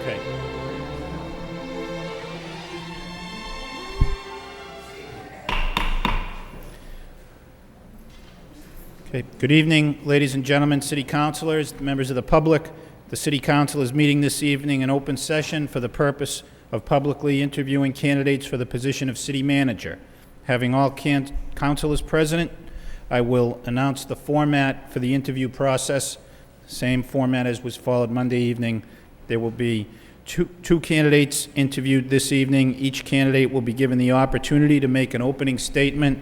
Okay. Okay. Good evening, ladies and gentlemen, city councilors, members of the public. The city council is meeting this evening in open session for the purpose of publicly interviewing candidates for the position of city manager. Having all councilors present, I will announce the format for the interview process. Same format as was followed Monday evening. There will be two candidates interviewed this evening. Each candidate will be given the opportunity to make an opening statement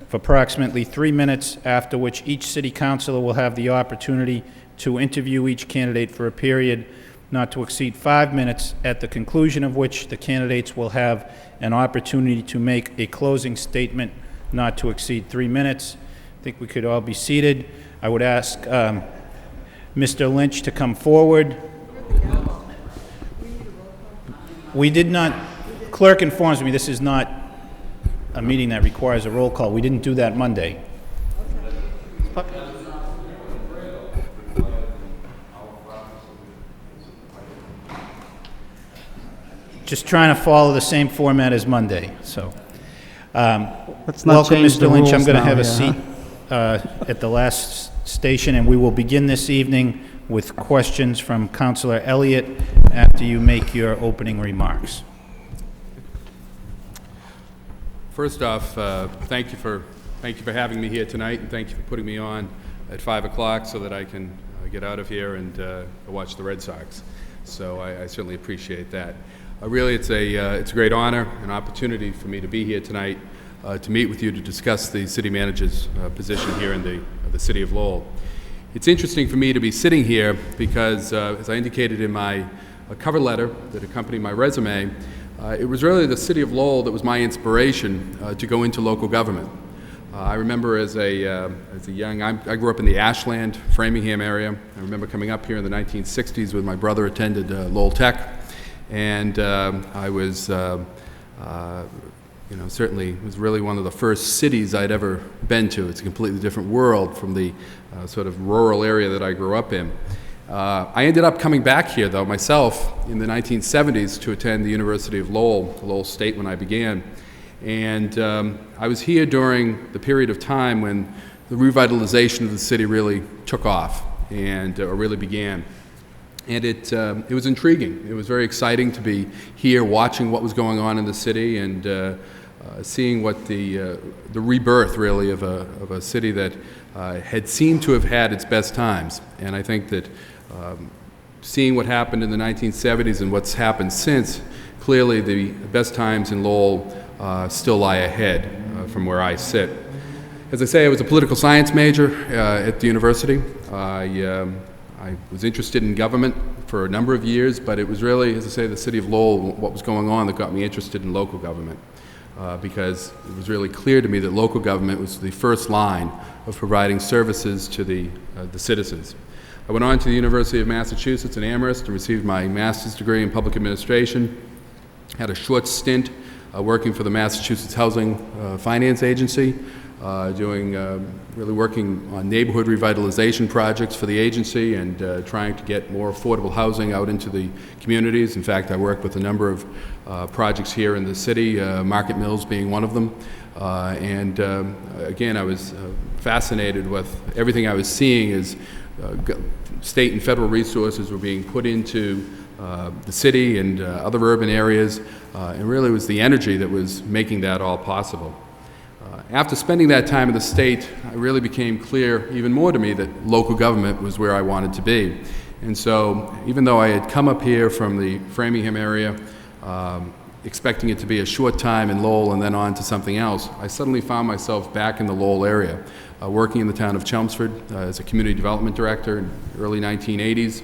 for approximately 3 minutes, after which each city councilor will have the opportunity to interview each candidate for a period not to exceed 5 minutes, at the conclusion of which the candidates will have an opportunity to make a closing statement not to exceed 3 minutes. I think we could all be seated. I would ask Mr. Lynch to come forward. We did not, clerk informs me this is not a meeting that requires a roll call. We didn't do that Monday. Just trying to follow the same format as Monday. So, Let's not welcome, change the Mr. Lynch. I'm rules going to now have a here, seat at the last station, and we will begin this evening with questions from Councilor Elliott after you make your opening remarks. First off, thank you for having me here tonight, and thank you for putting me on at 5 o'clock so that I can get out of here and watch the Red Sox. So I certainly appreciate that. Really, it's a great honor and opportunity for me to be here tonight to meet with you to discuss the city manager's position here in the city of Lowell. It's interesting for me to be sitting here because, as I indicated in my cover letter that accompanied my resume, it was really the city of Lowell that was my inspiration to go into local government. I remember as a young, I grew up in the Ashland, Framingham area. I remember coming up here in the 1960s when my brother attended Lowell Tech, and I was, certainly it was really one of the first cities I'd ever been to. It's a completely different world from the sort of rural area that I grew up in. I ended up coming back here, though, myself in the 1970s to attend the University of Lowell State when I began. And I was here during the period of time when the revitalization of the city really took off and really began. And it was intriguing. It was very exciting to be here watching what was going on in the city and seeing what the rebirth, really, of a city that had seemed to have had its best times. And I think that seeing what happened in the 1970s and what's happened since, clearly the best times in Lowell still lie ahead from where I sit. As I say, I was a political science major at the university. I was interested in government for a number of years, but it was really, as I say, the city of Lowell, what was going on, that got me interested in local government. Because it was really clear to me that local government was the first line of providing services to the citizens. I went on to the University of Massachusetts in Amherst and received my master's degree in public administration. Had a short stint working for the Massachusetts Housing Finance Agency, really working on neighborhood revitalization projects for the agency and trying to get more affordable housing out into the communities. In fact, I worked with a number of projects here in the city, Market Mills being one of them. Again, I was fascinated with everything I was seeing as state and federal resources were being put into the city and other urban areas, and really it was the energy that was making that all possible. After spending that time in the state, it really became clear even more to me that local government was where I wanted to be. And so, even though I had come up here from the Framingham area, expecting it to be a short time in Lowell and then on to something else, I suddenly found myself back in the Lowell area, working in the town of Chelmsford as a community development director in the early 1980s.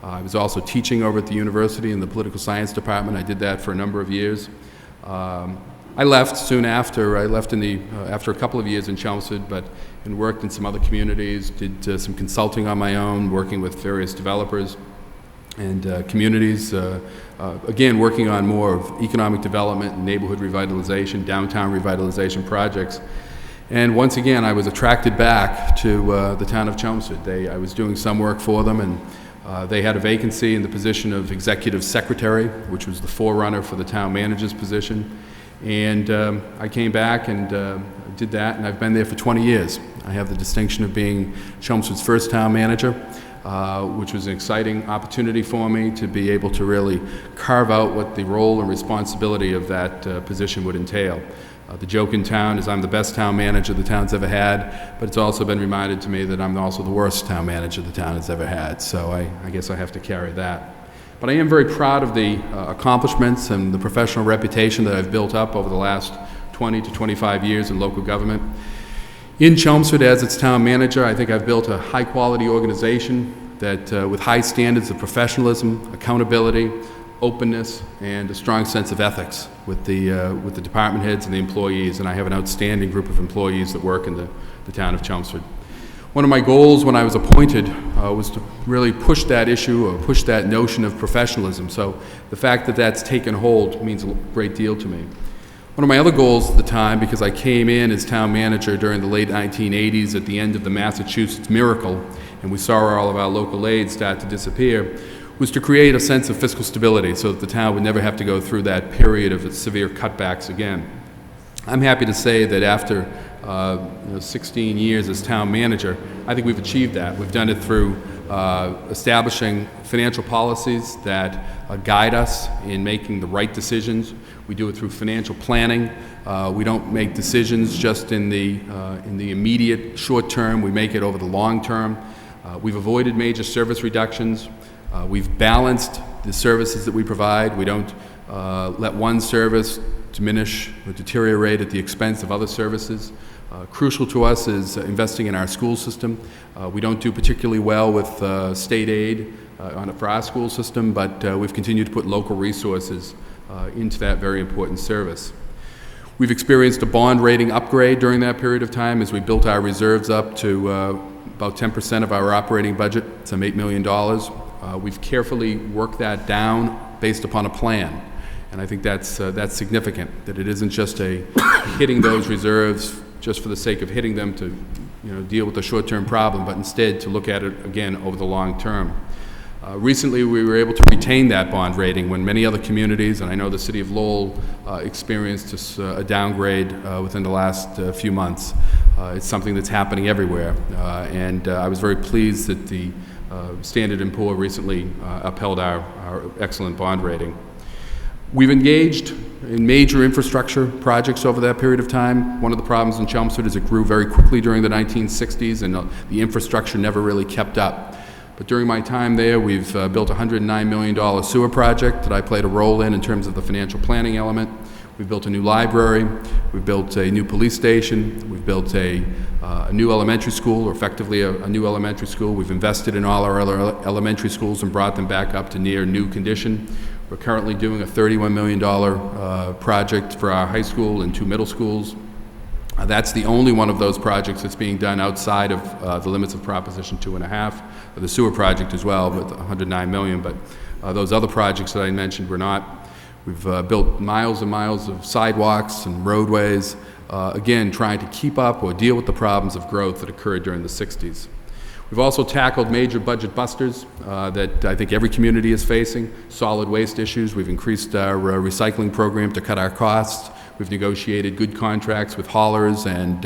I was also teaching over at the university in the political science department. I did that for a number of years. I left soon after. I left after a couple of years in Chelmsford, and worked in some other communities, did some consulting on my own, working with various developers and communities, again, working on more of economic development, neighborhood revitalization, downtown revitalization projects. And once again, I was attracted back to the town of Chelmsford. I was doing some work for them, and They had a vacancy in the position of executive secretary, which was the forerunner for the town manager's position. And I came back and did that, and I've been there for 20 years. I have the distinction of being Chelmsford's first town manager, which was an exciting opportunity for me to be able to really carve out what the role and responsibility of that position would entail. The joke in town is I'm the best town manager the town's ever had, but it's also been reminded to me that I'm also the worst town manager the town has ever had, so I guess I have to carry that. But I am very proud of the accomplishments and the professional reputation that I've built up over the last 20 to 25 years in local government. In Chelmsford, as its town manager, I think I've built a high-quality organization that, with high standards of professionalism, accountability, openness, and a strong sense of ethics with the department heads and the employees, and I have an outstanding group of employees that work in the town of Chelmsford. One of my goals when I was appointed was to really push that issue, or push that notion of professionalism. So the fact that that's taken hold means a great deal to me. One of my other goals at the time, because I came in as town manager during the late 1980s at the end of the Massachusetts miracle, and we saw all of our local aid start to disappear, was to create a sense of fiscal stability so that the town would never have to go through that period of severe cutbacks again. I'm happy to say that after 16 years as town manager, I think we've achieved that. We've done it through establishing financial policies that guide us in making the right decisions. We do it through financial planning. We don't make decisions just in the immediate short term. We make it over the long term. We've avoided major service reductions. We've balanced the services that we provide. We don't let one service diminish or deteriorate at the expense of other services. Crucial to us is investing in our school system. We don't do particularly well with state aid for our school system, but we've continued to put local resources into that very important service. We've experienced a bond rating upgrade during that period of time as we built our reserves up to about 10% of our operating budget, some $8 million. We've carefully worked that down based upon a plan. And I think that's significant, that it isn't just hitting those reserves just for the sake of hitting them to deal with the short-term problem, but instead to look at it again over the long term. Recently, we were able to retain that bond rating when many other communities, and I know the city of Lowell experienced a downgrade within the last few months. It's something that's happening everywhere, and I was very pleased that the Standard & Poor recently upheld our excellent bond rating. We've engaged in major infrastructure projects over that period of time. One of the problems in Chelmsford is it grew very quickly during the 1960s, and the infrastructure never really kept up. But during my time there, we've built a $109 million sewer project that I played a role in terms of the financial planning element. We've built a new library. We've built a new police station. We've built a new elementary school, or effectively a new elementary school. We've invested in all our other elementary schools and brought them back up to near new condition. We're currently doing a $31 million project for our high school and 2 middle schools. That's the only one of those projects that's being done outside of the limits of Proposition 2.5. The sewer project as well, with $109 million, but those other projects that I mentioned were not. We've built miles and miles of sidewalks and roadways, again, trying to keep up or deal with the problems of growth that occurred during the 60s. We've also tackled major budget busters that I think every community is facing. Solid waste issues. We've increased our recycling program to cut our costs. We've negotiated good contracts with haulers and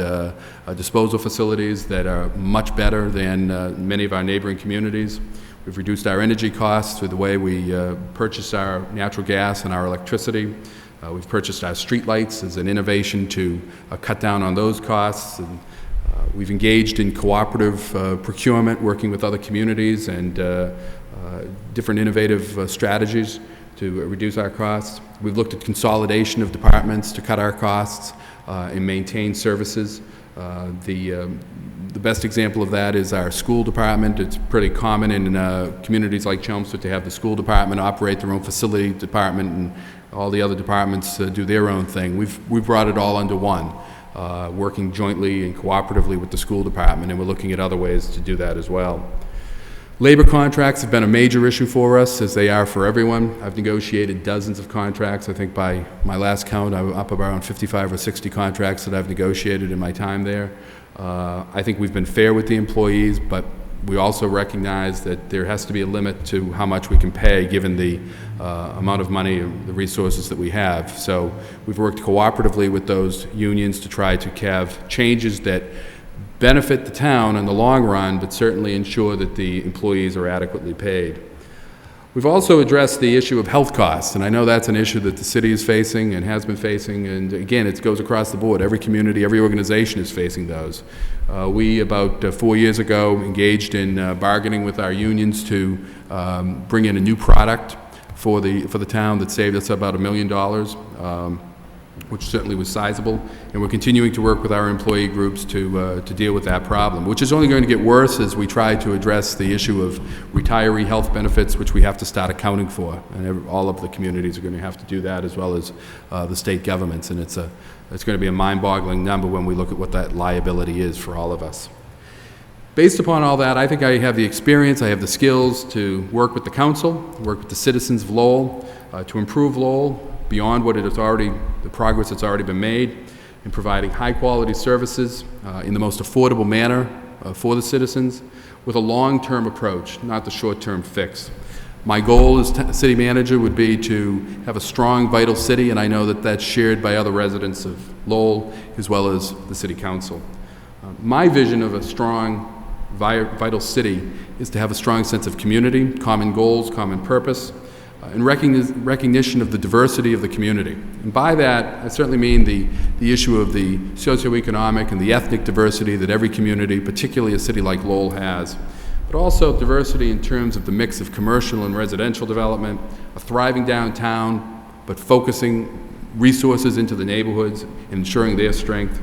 disposal facilities that are much better than many of our neighboring communities. We've reduced our energy costs through the way we purchase our natural gas and our electricity. We've purchased our street lights as an innovation to cut down on those costs. And, we've engaged in cooperative procurement, working with other communities and different innovative strategies to reduce our costs. We've looked at consolidation of departments to cut our costs and maintain services. The best example of that is our school department. It's pretty common in communities like Chelmsford to have the school department operate their own facility department, and all the other departments do their own thing. We've brought it all under one, working jointly and cooperatively with the school department, and we're looking at other ways to do that as well. Labor contracts have been a major issue for us, as they are for everyone. I've negotiated dozens of contracts. I think by my last count, I'm up around 55 or 60 contracts that I've negotiated in my time there. I think we've been fair with the employees, but we also recognize that there has to be a limit to how much we can pay given the amount of money, the resources that we have. So we've worked cooperatively with those unions to try to have changes that benefit the town in the long run, but certainly ensure that the employees are adequately paid. We've also addressed the issue of health costs, and I know that's an issue that the city is facing and has been facing, and again, it goes across the board. Every community, every organization is facing those. We, about 4 years ago, engaged in bargaining with our unions to bring in a new product for the town that saved us about $1 million, which certainly was sizable, and we're continuing to work with our employee groups to deal with that problem, which is only going to get worse as we try to address the issue of retiree health benefits, which we have to start accounting for, and all of the communities are going to have to do that, as well as the state governments, and it's going to be a mind-boggling number when we look at what that liability is for all of us. Based upon all that, I think I have the experience, I have the skills to work with the council, work with the citizens of Lowell, to improve Lowell beyond what it has already, the progress that's already been made in providing high-quality services in the most affordable manner for the citizens with a long-term approach, not the short-term fix. My goal as city manager would be to have a strong, vital city, and I know that that's shared by other residents of Lowell as well as the city council. My vision of a strong, vital city is to have a strong sense of community, common goals, common purpose, and recognition of the diversity of the community. And by that, I certainly mean the issue of the socioeconomic and the ethnic diversity that every community, particularly a city like Lowell, has, but also diversity in terms of the mix of commercial and residential development, a thriving downtown, but focusing resources into the neighborhoods and ensuring their strength,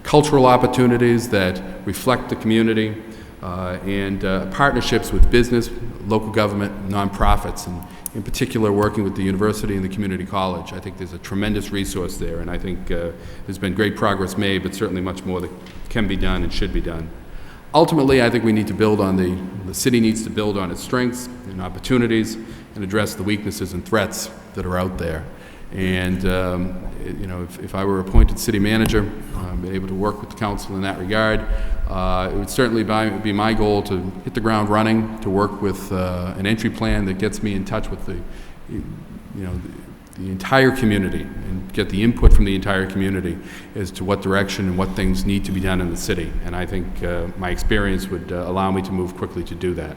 cultural opportunities that reflect the community, and partnerships with business, local government, nonprofits, and in particular working with the university and the community college. I think there's a tremendous resource there, and I think there's been great progress made, but certainly much more that can be done and should be done. Ultimately, I think we need to build on the city needs to build on its strengths and opportunities and address the weaknesses and threats that are out there. And you know, if I were appointed city manager, able to work with the council in that regard, it would certainly be my goal to hit the ground running, to work with an entry plan that gets me in touch with the entire community and get the input from the entire community as to what direction and what things need to be done in the city. And I think my experience would allow me to move quickly to do that.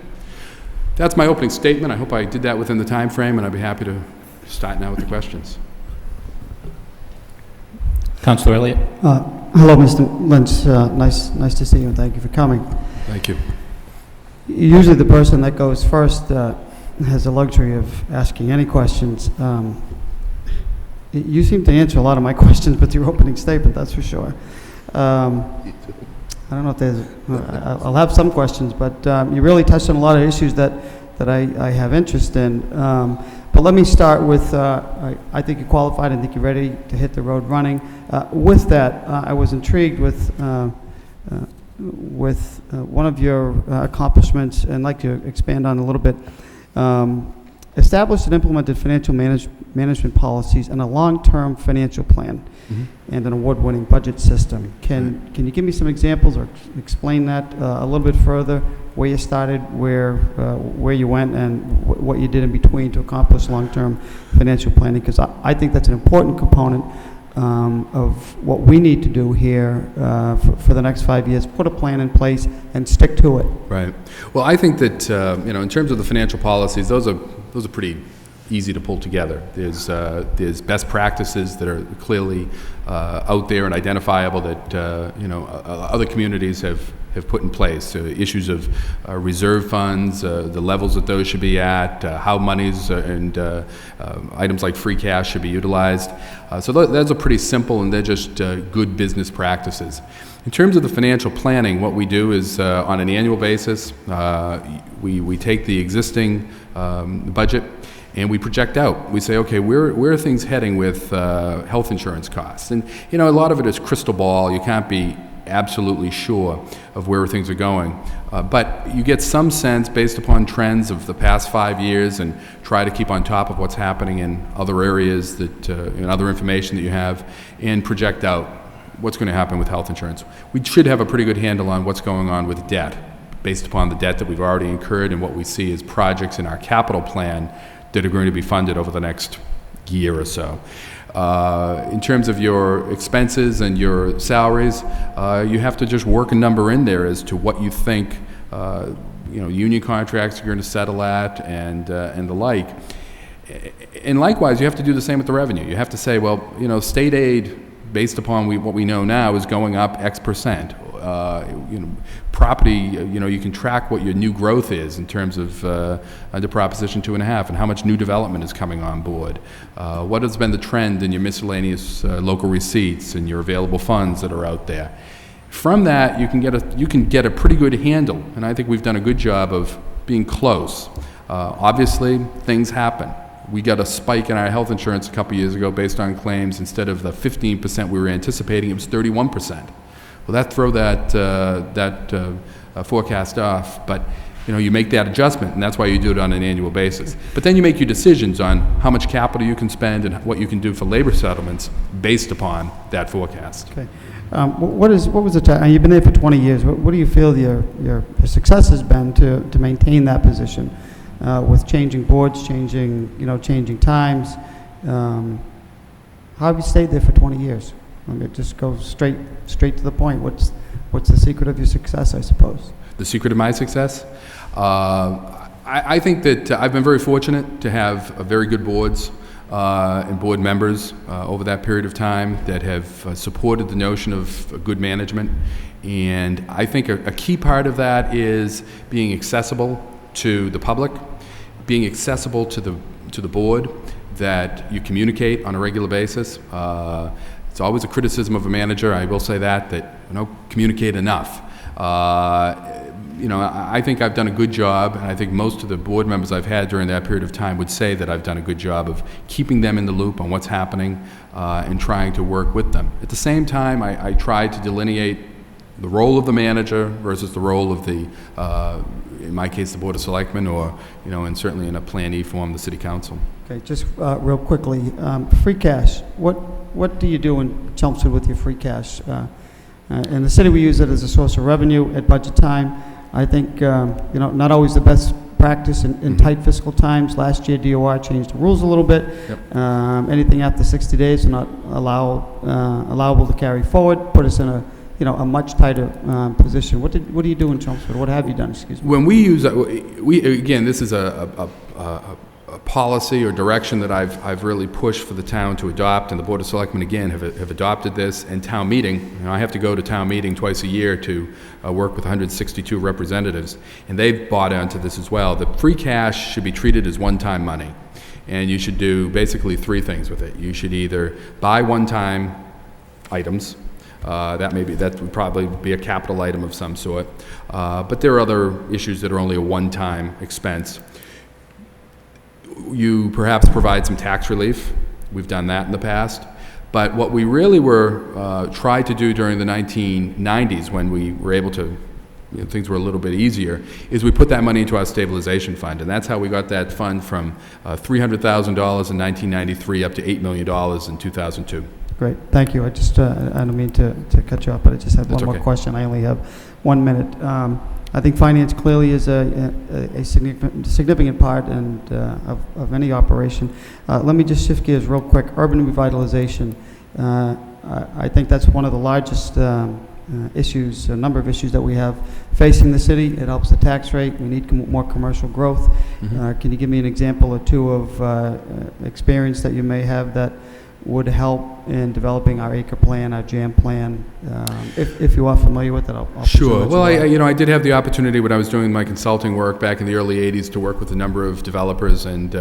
That's my opening statement. I hope I did that within the time frame, and I'd be happy to start now with the questions. Councilor Elliott. Hello, Mr. Lynch. Nice to see you, and thank you for coming. Thank you. Usually the person that goes first has the luxury of asking any questions. You seem to answer a lot of my questions with your opening statement, that's for sure. I don't know if there's, I'll have some questions, but you really touched on a lot of issues that I have interest in. But let me start with, I think you're qualified, I think you're ready to hit the road running. With that, I was intrigued with one of your accomplishments, and I'd like to expand on a little bit. Established and implemented financial management policies and a long-term financial plan, and an award-winning budget system. Can you give me some examples or explain that a little bit further? Where you started, where you went, and what you did in between to accomplish long-term financial planning? Because I think that's an important component of what we need to do here for the next 5 years. Put a plan in place and stick to it. Right. Well, I think that in terms of the financial policies, those are pretty easy to pull together. There's best practices that are clearly out there and identifiable that other communities have put in place. Issues of reserve funds, the levels that those should be at, how monies and items like free cash should be utilized. So those are pretty simple, and they're just good business practices. In terms of the financial planning, what we do is on an annual basis, we take the existing budget and we project out. We say, okay, where are things heading with health insurance costs? And a lot of it is crystal ball. You can't be absolutely sure of where things are going. But you get some sense based upon trends of the past 5 years and try to keep on top of what's happening in other areas that, and other information that you have, and project out what's going to happen with health insurance. We should have a pretty good handle on what's going on with debt. based upon the debt that we've already incurred and what we see as projects in our capital plan that are going to be funded over the next year or so. In terms of your expenses and your salaries, you have to just work a number in there as to what you think union contracts are going to settle at and the like. And likewise, you have to do the same with the revenue. You have to say, well, state aid, based upon what we know now, is going up X percent. Property, you can track what your new growth is in terms of under Proposition 2.5 and how much new development is coming on board. What has been the trend in your miscellaneous local receipts and your available funds that are out there? From that, you can get a pretty good handle, and I think we've done a good job of being close. Obviously, things happen. We got a spike in our health insurance a couple years ago based on claims. Instead of the 15% we were anticipating, it was 31%. Well, that throw that forecast off, but you make that adjustment, and that's why you do it on an annual basis. But then you make your decisions on how much capital you can spend and what you can do for labor settlements based upon that forecast. Okay. What was the you've been there for 20 years. What do you feel your success has been to maintain that position with changing boards, changing times? How have you stayed there for 20 years? I mean, just go straight to the point. What's the secret of your success, I suppose? The secret of my success? I think that I've been very fortunate to have very good boards and board members over that period of time that have supported the notion of good management. And I think a key part of that is being accessible to the public, being accessible to the board, that you communicate on a regular basis. It's always a criticism of a manager, I will say that communicate enough. I think I've done a good job, and I think most of the board members I've had during that period of time would say that I've done a good job of keeping them in the loop on what's happening and trying to work with them. At the same time, I try to delineate the role of the manager versus the role of the, in my case, the Board of Selectmen, or, and certainly in a Plan E form, the City Council. Okay, just real quickly, free cash. What do you do in Chelmsford with your free cash? In the city, we use it as a source of revenue at budget time. I think, not always the best practice in tight fiscal times. Last year, DOR changed the rules a little bit. Yep. Anything after 60 days is not allowable to carry forward, put us in a much tighter position. What do you do in Chelmsford? What have you done? Excuse me. When we use again, this is a policy or direction that I've really pushed for the town to adopt, and the Board of Selectmen again have adopted this. And town meeting, I have to go to town meeting twice a year to work with 162 representatives, and they've bought onto this as well. The free cash should be treated as one-time money, and you should do basically three things with it. You should either buy one-time items. That would probably be a capital item of some sort, but there are other issues that are only a one-time expense. You perhaps provide some tax relief. We've done that in the past. But what we really tried to do during the 1990s, when we were able to, things were a little bit easier, is we put that money into our stabilization fund. And that's how we got that fund from $300,000 in 1993 up to $8 million in 2002. Great, thank you. I don't mean to cut you off, but I just have one more question. I only have 1 minute. I think finance clearly is a significant part of any operation. Let me just shift gears real quick. Urban revitalization. I think that's one of the largest issues, a number of issues that we have facing the city. It helps the tax rate. We need more commercial growth. Mm-hmm. Can you give me an example or two of experience that you may have that would help in developing our acre plan, our jam plan? If you are familiar with it, I'll sure. Well, I did have the opportunity when I was doing my consulting work back in the early 80s to work with a number of developers and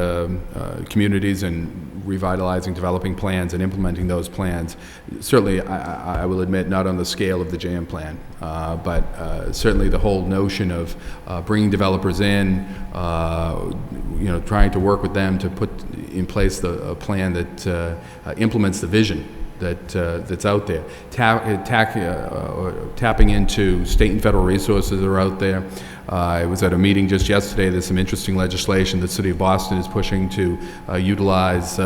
communities and revitalizing developing plans and implementing those plans. Certainly, I will admit, not on the scale of the jam plan, but certainly the whole notion of bringing developers in, trying to work with them to put in place a plan that implements the vision that's out there. Tapping into state and federal resources that are out there. I was at a meeting just yesterday. There's some interesting legislation the City of Boston is pushing to utilize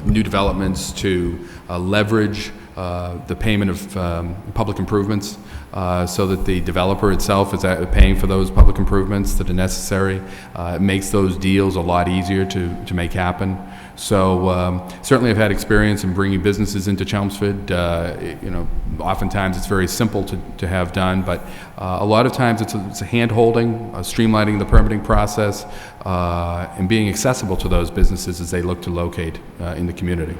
new developments to leverage the payment of public improvements, so that the developer itself is paying for those public improvements that are necessary. It makes those deals a lot easier to make happen. So certainly I've had experience in bringing businesses into Chelmsford. You know, oftentimes it's very simple to have done, but a lot of times it's a hand-holding, streamlining the permitting process, and being accessible to those businesses as they look to locate in the community.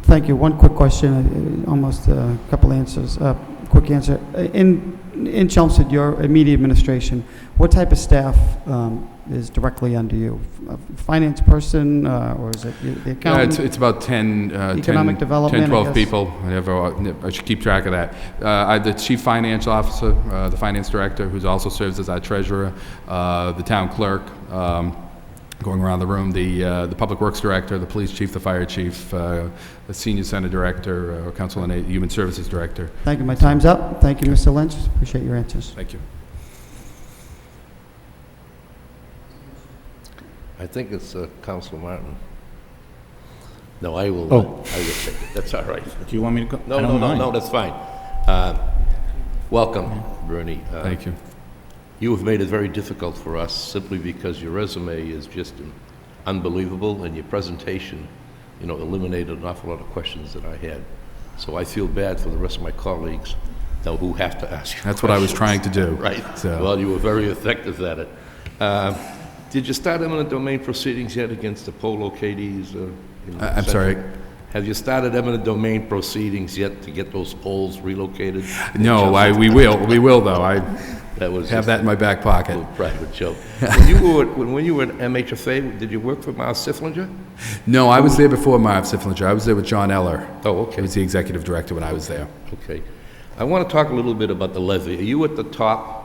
Thank you. One quick question, almost a couple answers. Quick answer. In Chelmsford, your immediate administration, what type of staff is directly under you? A finance person, or is it the accountant? It's about 10, Economic development, 10, 12 I guess. people. I should keep track of that. The chief financial officer, the finance director, who also serves as our treasurer, the town clerk, going around the room, the public works director, the police chief, the fire chief, the senior center director, council and human services director. Thank you. My time's up. Thank you, Mr. Lynch. Appreciate your answers. Thank you. I think it's Councilor Martin. No, I will. Oh. I will take it. That's all right. Do you want me to go? No, I no, don't no, mind. no, that's fine. Welcome, Bernie. Thank you. You have made it very difficult for us simply because your resume is just unbelievable, and your presentation, you know, eliminated an awful lot of questions that I had. So I feel bad for the rest of my colleagues who have to ask you That's what I was trying to do. Right. So. Well, you were very effective at it. Did you start eminent domain proceedings yet against the Polo KDs? I'm sorry? Have you started eminent domain proceedings yet to get those poles relocated? No, we will though. I That was have just that in my back pocket. a little private joke. When you were at MHFA, did you work for Miles Siflinger? No, I was there before Marv Siflinger. I was there with John Eller. Oh, He okay. was the executive director when I was there. Okay. I want to talk a little bit about the levy. Are you at the top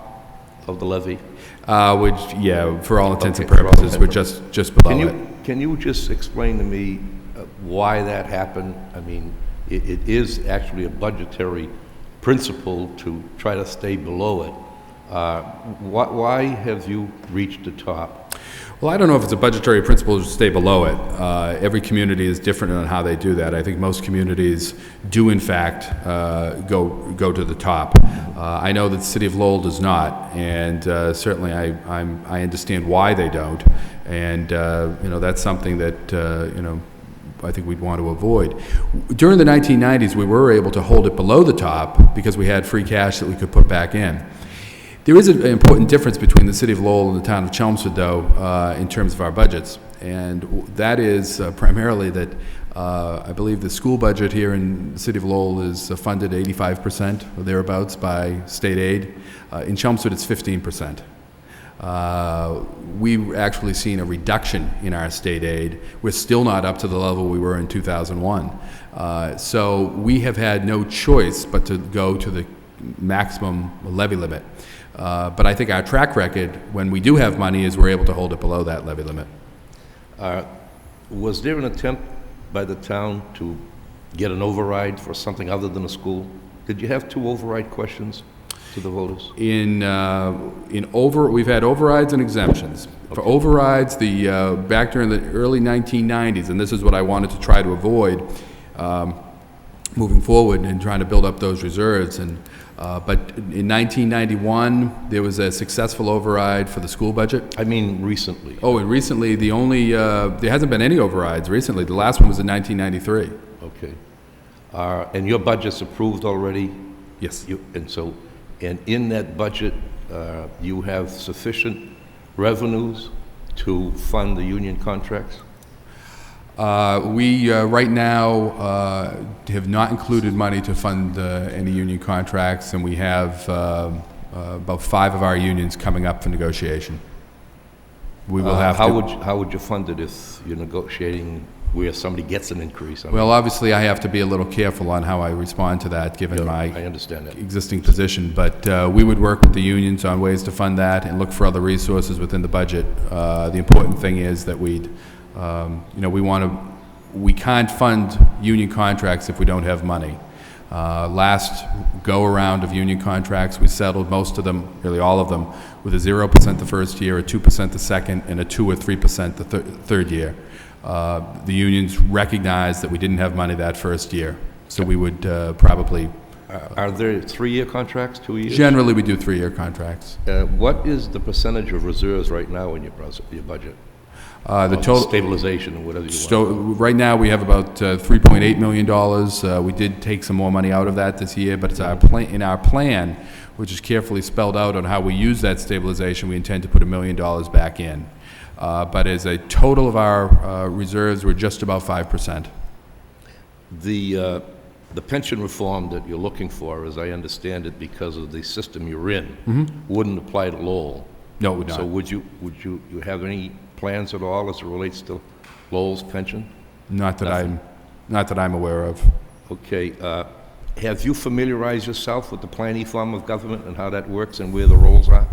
of the levy? Which, yeah, for all intents and Okay, for all purposes, we're intents. just below it. Can you just explain to me why that happened? I mean, it is actually a budgetary principle to try to stay below it. Why have you reached the top? Well, I don't know if it's a budgetary principle to stay below it. Every community is different on how they do that. I think most communities do, in fact, go to the top. I know that the city of Lowell does not, and certainly I understand why they don't. And you know, that's something that you know, I think we'd want to avoid. During the 1990s, we were able to hold it below the top because we had free cash that we could put back in. There is an important difference between the city of Lowell and the town of Chelmsford, though, in terms of our budgets, and that is primarily that I believe the school budget here in the city of Lowell is funded 85% or thereabouts by state aid. In Chelmsford, it's 15%. We've actually seen a reduction in our state aid. We're still not up to the level we were in 2001. So we have had no choice but to go to the maximum levy limit. But I think our track record, when we do have money, is we're able to hold it below that levy limit. Was there an attempt by the town to get an override for something other than a school? Did you have 2 override questions to the voters? We've had overrides and exemptions. For overrides, back during the early 1990s, and this is what I wanted to try to avoid moving forward and trying to build up those reserves. But in 1991, there was a successful override for the school budget. I mean recently. Oh, and recently, there hasn't been any overrides recently. The last one was in 1993. Okay. And your budget's approved already? Yes. And in that budget, you have sufficient revenues to fund the union contracts? We, right now, have not included money to fund any union contracts, and we have about 5 of our unions coming up for negotiation. We will have How would you fund it if you're negotiating where somebody gets an increase? Well, obviously, I have to be a little careful on how I respond to that, given my I understand that. existing position. But we would work with the unions on ways to fund that and look for other resources within the budget. The important thing is that we can't fund union contracts if we don't have money. Last go-around of union contracts, we settled most of them, really all of them, with a 0% the first year, a 2% the second, and a 2 or 3% the third year. The unions recognized that we didn't have money that first year, So we would probably, Are there 3-year contracts, 2 years? generally, we do 3-year contracts. What is the percentage of reserves right now in your budget? The Or total, stabilization, or whatever you want. right now, we have about $3.8 million. We did take some more money out of that this year, but it's in our plan, which is carefully spelled out on how we use that stabilization, we intend to put $1 million back in. But as a total of our reserves, we're just about 5%. The pension reform that you're looking for, as I understand it, because of the system you're in, wouldn't apply to Lowell. No, it would not. So would you have any plans at all as it relates to Lowell's pension? Not that I'm aware of. Okay. Have you familiarized yourself with the planning form of government and how that works and where the roles are?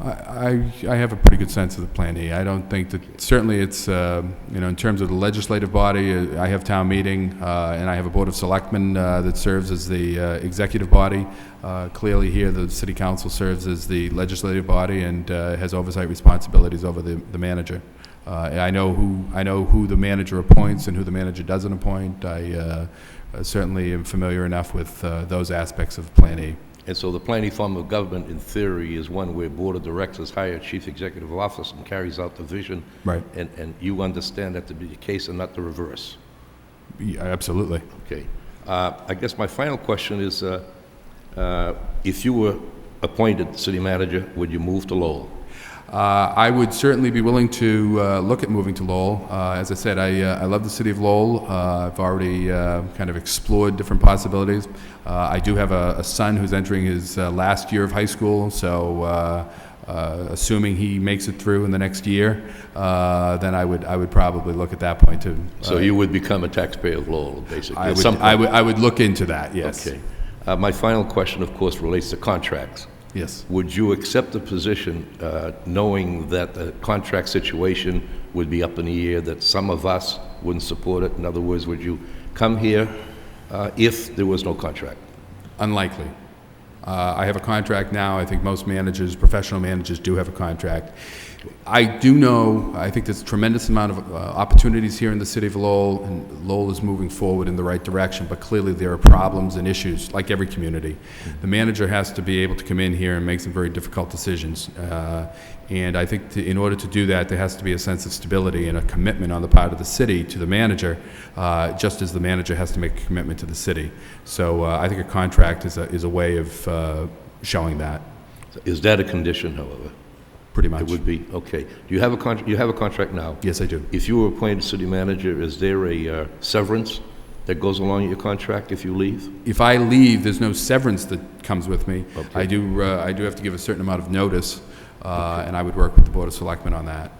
I have a pretty good sense of the Plan E. I don't think that, certainly it's, in terms of the legislative body, I have town meeting, and I have a board of selectmen that serves as the executive body. Clearly here, the city council serves as the legislative body and has oversight responsibilities over the manager. I know who the manager appoints and who the manager doesn't appoint. I certainly am familiar enough with those aspects of Plan E. And so the planning form of government, in theory, is one where board of directors hire a chief executive officer and carries out the vision. Right. And you understand that to be the case and not the reverse. Yeah, absolutely. Okay. I guess my final question is, if you were appointed city manager, would you move to Lowell? I would certainly be willing to look at moving to Lowell. As I said, I love the city of Lowell. I've already kind of explored different possibilities. I do have a son who's entering his last year of high school, so assuming he makes it through in the next year, then I would probably look at that point too. So you would become a taxpayer of Lowell, basically. I would look into that, yes. Okay. My final question, of course, relates to contracts. Yes. Would you accept the position knowing that the contract situation would be up in the air, that some of us wouldn't support it? In other words, would you come here if there was no contract? Unlikely. I have a contract now. I think most managers, professional managers, do have a contract. I do know, I think there's a tremendous amount of opportunities here in the city of Lowell, and Lowell is moving forward in the right direction, but clearly there are problems and issues, like every community. The manager has to be able to come in here and make some very difficult decisions. And I think in order to do that, there has to be a sense of stability and a commitment on the part of the city to the manager, just as the manager has to make a commitment to the city. So I think a contract is a way of showing that. Is that a condition, however? Pretty much. It would be, okay. Do you have a contract? You have a contract now? Yes, I do. If you were appointed city manager, is there a severance that goes along with your contract if you leave? If I leave, there's no severance that comes with me. Okay. I do have to give a certain amount of notice, and I would work with the Board of Selectmen on that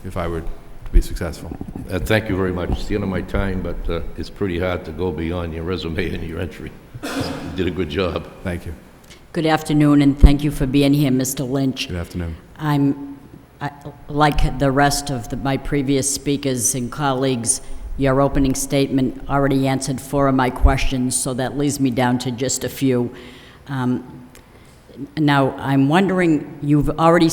if I were to be successful. Thank you very much. It's the end of my time, but it's pretty hard to go beyond your resume and your entry. You did a good job. Thank you. Good afternoon, and thank you for being here, Mr. Lynch. Good afternoon. Like the rest of my previous speakers and colleagues, your opening statement already answered 4 of my questions, so that leaves me down to just a few. Now, I'm wondering, you've already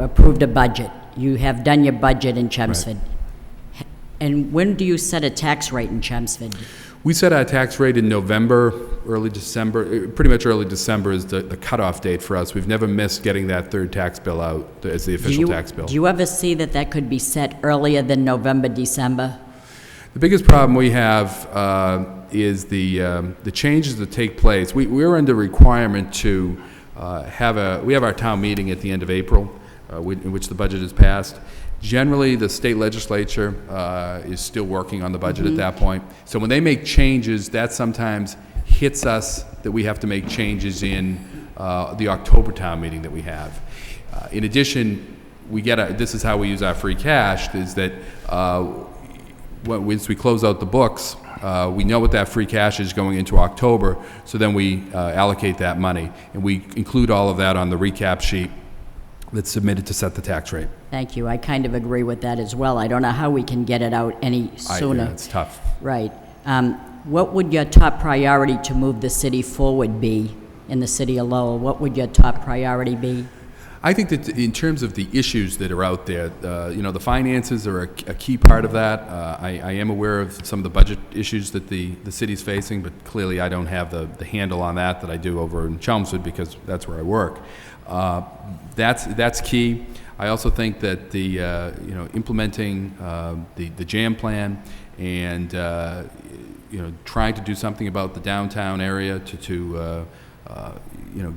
approved a budget. You have done your budget in Chelmsford. Right. And when do you set a tax rate in Chelmsford? We set our tax rate in November, early December. Pretty much early December is the cutoff date for us. We've never missed getting that third tax bill out as the official tax bill. Do you ever see that could be set earlier than November, December? The biggest problem we have is the changes that take place. We're under requirement to we have our town meeting at the end of April, in which the budget is passed. Generally, the state legislature is still working on the budget at that point. So when they make changes, that sometimes hits us that we have to make changes in the October town meeting that we have. In addition, this is how we use our free cash, is that once we close out the books, we know what that free cash is going into October, so then we allocate that money. And we include all of that on the recap sheet that's submitted to set the tax rate. Thank you. I kind of agree with that as well. I don't know how we can get it out any sooner. Yeah, it's tough. Right. What would your top priority to move the city forward be in the city of Lowell? What would your top priority be? I think that in terms of the issues that are out there, the finances are a key part of that. I am aware of some of the budget issues that the city's facing, but clearly I don't have the handle on that I do over in Chelmsford, because that's where I work. That's key. I also think that the implementing the JAM plan and trying to do something about the downtown area to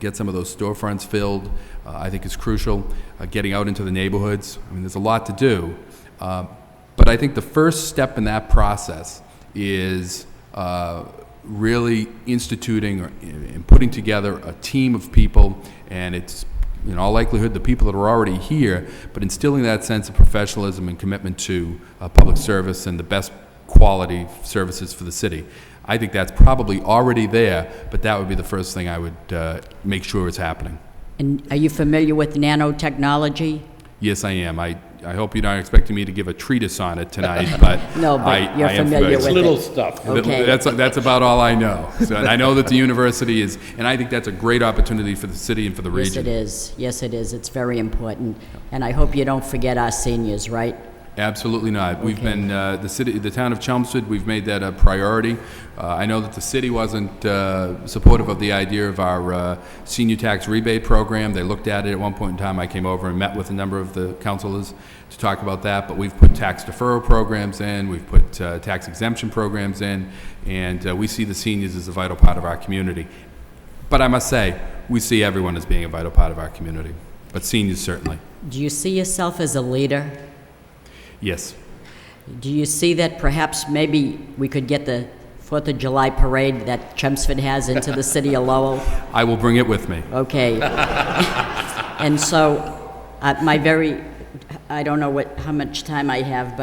get some of those storefronts filled, I think is crucial. Getting out into the neighborhoods, I mean, there's a lot to do. But I think the first step in that process is really instituting and putting together a team of people, and it's in all likelihood the people that are already here, but instilling that sense of professionalism and commitment to public service and the best quality services for the city. I think that's probably already there, but that would be the first thing I would make sure is happening. And are you familiar with nanotechnology? Yes, I am. I hope you're not expecting me to give a treatise on it tonight, but No, but you're I am familiar familiar. with Little it. stuff. Okay. That's about all I know. So, and I know that the university is, and I think that's a great opportunity for the city and for the Yes, region. it is. Yes, it is. It's very important. And I hope you don't forget our seniors, right? Absolutely not. We've Okay. been, the town of Chelmsford, we've made that a priority. I know that the city wasn't supportive of the idea of our senior tax rebate program. They looked at it at one point in time. I came over and met with a number of the councilors to talk about that, but we've put tax deferral programs in, we've put tax exemption programs in, and we see the seniors as a vital part of our community. But I must say, we see everyone as being a vital part of our community, but seniors certainly. Do you see yourself as a leader? Yes. Do you see that perhaps maybe we could get the 4th of July parade that Chelmsford has into the city of Lowell? I will bring it with me. Okay. And so, I don't know how much time I have,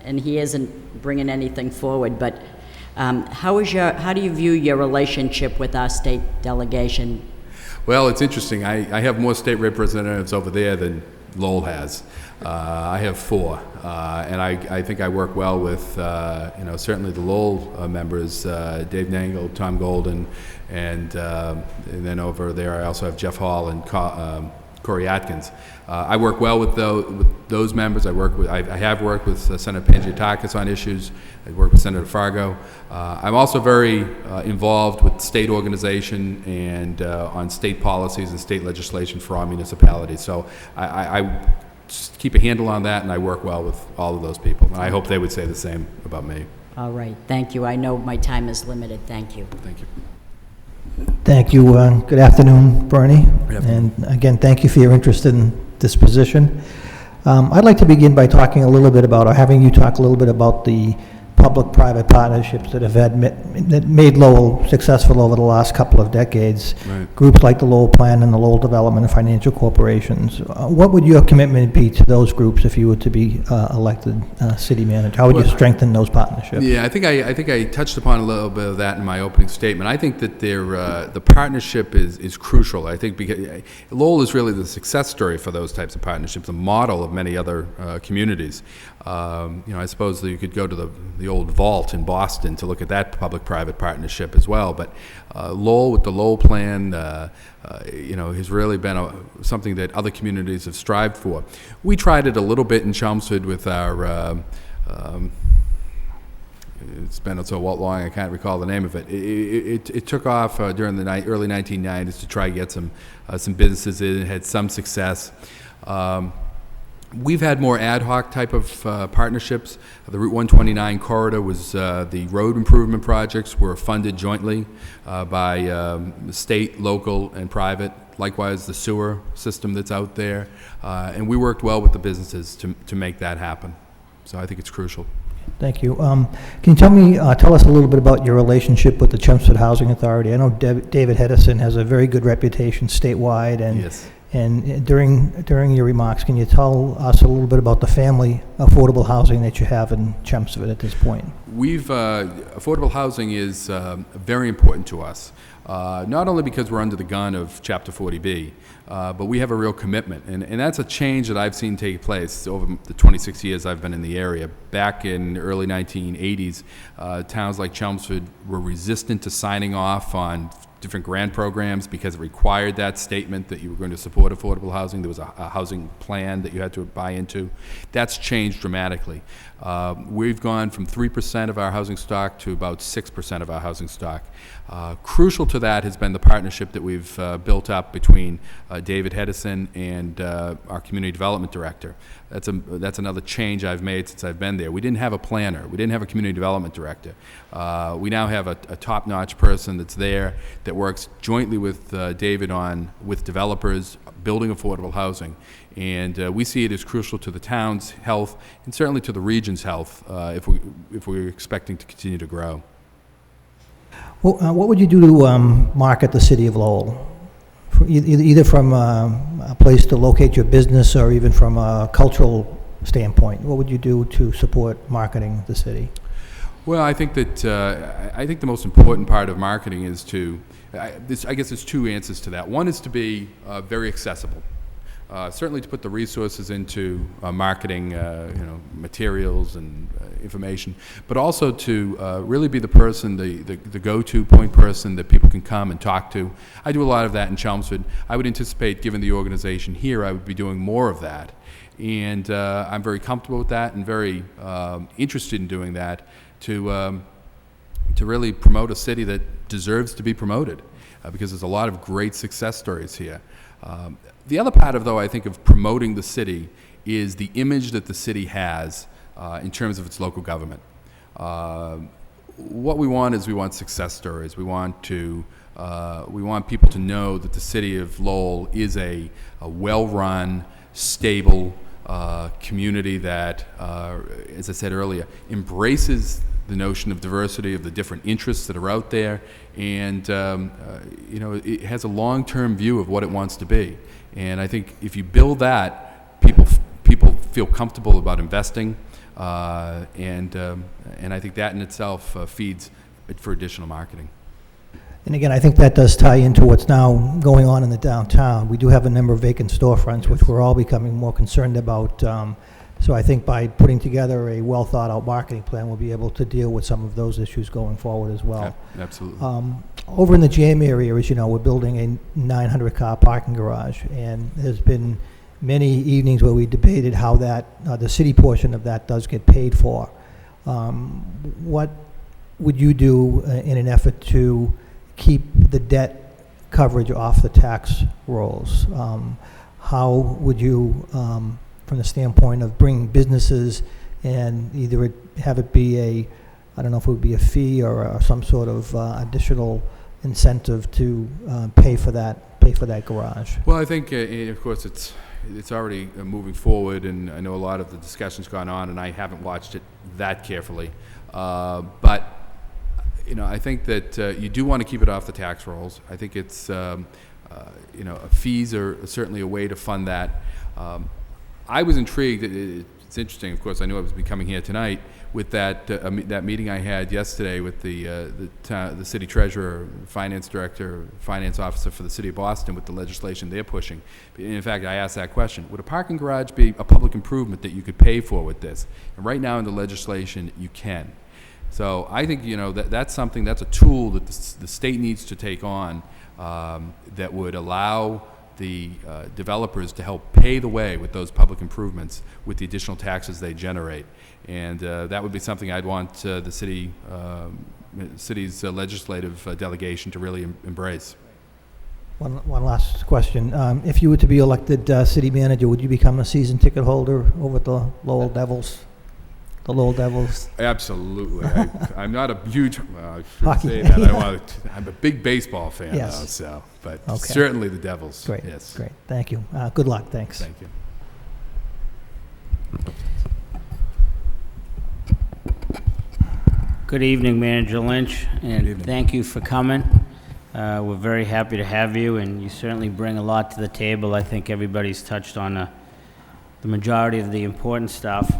and he isn't bringing anything forward, but how do you view your relationship with our state delegation? Well, it's interesting. I have more state representatives over there than Lowell has. I have 4, and I think I work well with certainly the Lowell members, Dave Nangle, Tom Golden, and then over there I also have Jeff Hall and Corey Atkins. I work well with those members. I have worked with Senator Pangiatakis on issues. I work with Senator Fargo. I'm also very involved with state organization and on state policies and state legislation for our municipalities. So I just keep a handle on that, and I work well with all of those people. And I hope they would say the same about me. All right, thank you. I know my time is limited. Thank you. Thank you. Thank you. Good afternoon, Bernie. Good afternoon. And again, thank you for your interest in this position. I'd like to begin by talking a little bit about, or having you talk a little bit about the public-private partnerships that have that made Lowell successful over the last couple of decades. Right. Groups like the Lowell Plan and the Lowell Development and Financial Corporations. What would your commitment be to those groups if you were to be elected city manager? How would you strengthen those partnerships? Yeah, I think I touched upon a little bit of that in my opening statement. I think that the partnership is crucial. I think because Lowell is really the success story for those types of partnerships, a model of many other communities. I suppose that you could go to the old vault in Boston to look at that public-private partnership as well. But Lowell, with the Lowell Plan, has really been something that other communities have strived for. We tried it a little bit in Chelmsford with our. It's been so long I can't recall the name of it. It took off during the early 1990s to try to get some businesses in. It had some success. We've had more ad hoc type of partnerships. The Route 129 corridor was the road improvement projects were funded jointly by state, local, and private. Likewise, the sewer system that's out there. And we worked well with the businesses to make that happen. So I think it's crucial. Thank you. Can you tell us a little bit about your relationship with the Chelmsford Housing Authority? I know David Hedison has a very good reputation statewide, and Yes. And during your remarks, can you tell us a little bit about the family affordable housing that you have in Chelmsford at this point? Affordable housing is very important to us, not only because we're under the gun of Chapter 40B, but we have a real commitment. And that's a change that I've seen take place over the 26 years I've been in the area. Back in the early 1980s, towns like Chelmsford were resistant to signing off on different grant programs because it required that statement that you were going to support affordable housing. There was a housing plan that you had to buy into. That's changed dramatically. We've gone from 3% of our housing stock to about 6% of our housing stock. Crucial to that has been the partnership that we've built up between David Hedison and our community development director. That's another change I've made since I've been there. We didn't have a planner. We didn't have a community development director. We now have a top-notch person that's there that works jointly with David with developers building affordable housing. And we see it as crucial to the town's health and certainly to the region's health if we're expecting to continue to grow. Well, what would you do to market the city of Lowell? Either from a place to locate your business or even from a cultural standpoint, what would you do to support marketing the city? Well, I think that the most important part of marketing is I guess there's two answers to that. One is to be very accessible. Certainly to put the resources into marketing, materials and information, but also to really be the person, the go-to point person that people can come and talk to. I do a lot of that in Chelmsford. I would anticipate, given the organization here, I would be doing more of that. And I'm very comfortable with that and very interested in doing that to really promote a city that deserves to be promoted because there's a lot of great success stories here. The other part of promoting the city is the image that the city has in terms of its local government. What we want success stories. We want people to know that the city of Lowell is a well-run, stable community that, as I said earlier, embraces the notion of diversity, of the different interests that are out there, and it has a long-term view of what it wants to be. And I think if you build that, people feel comfortable about investing, and I think that in itself feeds for additional marketing. And again, I think that does tie into what's now going on in the downtown. We do have a number of vacant storefronts, yes, which we're all becoming more concerned about. So I think by putting together a well-thought-out marketing plan, we'll be able to deal with some of those issues going forward as well. Yeah, absolutely. Over in the GM area, as you know, we're building a 900-car parking garage, and there's been many evenings where we debated how that, the city portion of that does get paid for. What would you do in an effort to keep the debt coverage off the tax rolls? How would you, from the standpoint of bringing businesses and either have it be I don't know if it would be a fee or some sort of additional incentive to pay for that garage? Well, I think, of course, it's already moving forward, and I know a lot of the discussion's gone on, and I haven't watched it that carefully. But I think that you do want to keep it off the tax rolls. I think it's, fees are certainly a way to fund that. I was intrigued. It's interesting, of course. I knew I was coming here tonight with that meeting I had yesterday with the city treasurer, finance director, finance officer for the city of Boston with the legislation they're pushing. In fact, I asked that question: would a parking garage be a public improvement that you could pay for with this? And right now in the legislation, you can. So I think that's something, that's a tool that the state needs to take on that would allow the developers to help pay the way with those public improvements with the additional taxes they generate. And that would be something I'd want the city's legislative delegation to really embrace. One last question. If you were to be elected city manager, would you become a season ticket holder over at the Lowell Devils? The Lowell Devils? Absolutely. I'm not a huge, I shouldn't Hockey. say that. I'm a big baseball fan, yes, though, so, but okay, certainly the Devils. Great, yes. Great. Thank you. Good luck. Thanks. Thank you. Good evening, Manager Lynch, and thank you for coming. We're very happy to have you, and you certainly bring a lot to the table. I think everybody's touched on the majority of the important stuff.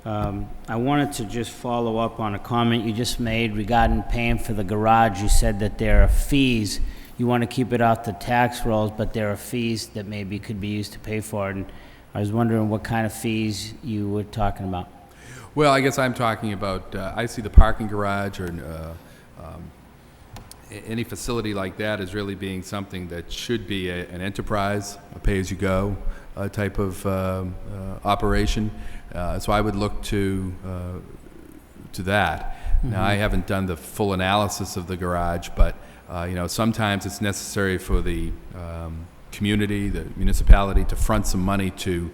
I wanted to just follow up on a comment you just made regarding paying for the garage. You said that there are fees. You want to keep it off the tax rolls, but there are fees that maybe could be used to pay for it. And I was wondering what kind of fees you were talking about. Well, I guess I'm talking about, I see the parking garage or any facility like that is really being something that should be an enterprise, a pay-as-you-go type of operation. So I would look to that. Now, I haven't done the full analysis of the garage, but sometimes it's necessary for the community, the municipality, to front some money to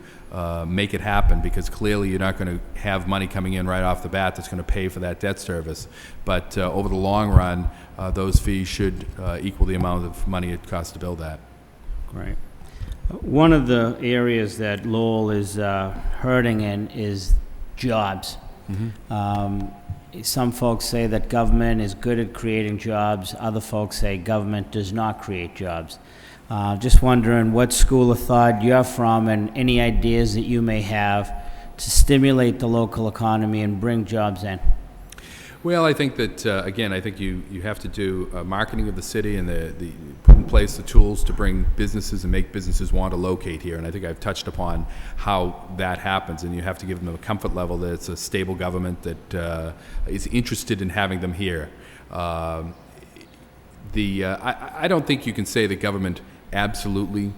make it happen, because clearly you're not going to have money coming in right off the bat that's going to pay for that debt service. But over the long run, those fees should equal the amount of money it costs to build that. Great. One of the areas that Lowell is hurting in is jobs. Some folks say that government is good at creating jobs. Other folks say government does not create jobs. Just wondering what school of thought you're from and any ideas that you may have to stimulate the local economy and bring jobs in. Well, I think that, again, I think you have to do marketing of the city and put in place the tools to bring businesses and make businesses want to locate here. And I think I've touched upon how that happens, and you have to give them a comfort level that it's a stable government that is interested in having them here. I don't think you can say that government absolutely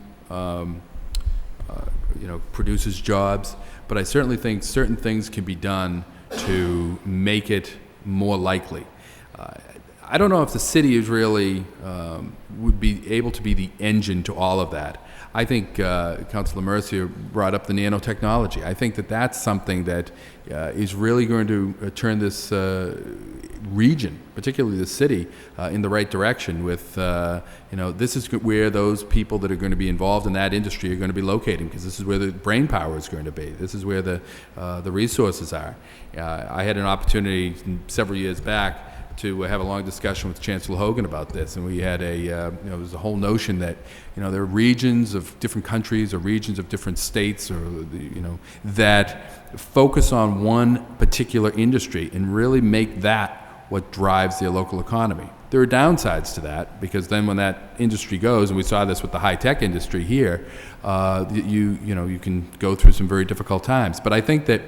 produces jobs, but I certainly think certain things can be done to make it more likely. I don't know if the city is really would be able to be the engine to all of that. I think Councilor Mercier brought up the nanotechnology. I think that that's something that is really going to turn this region, particularly the city, in the right direction. With this is where those people that are going to be involved in that industry are going to be locating, because this is where the brain power is going to be. This is where the resources are. I had an opportunity several years back to have a long discussion with Chancellor Hogan about this, and we had there was a whole notion that there are regions of different countries or regions of different states or that focus on one particular industry and really make that what drives their local economy. There are downsides to that, because then when that industry goes, and we saw this with the high-tech industry here, you can go through some very difficult times. But I think that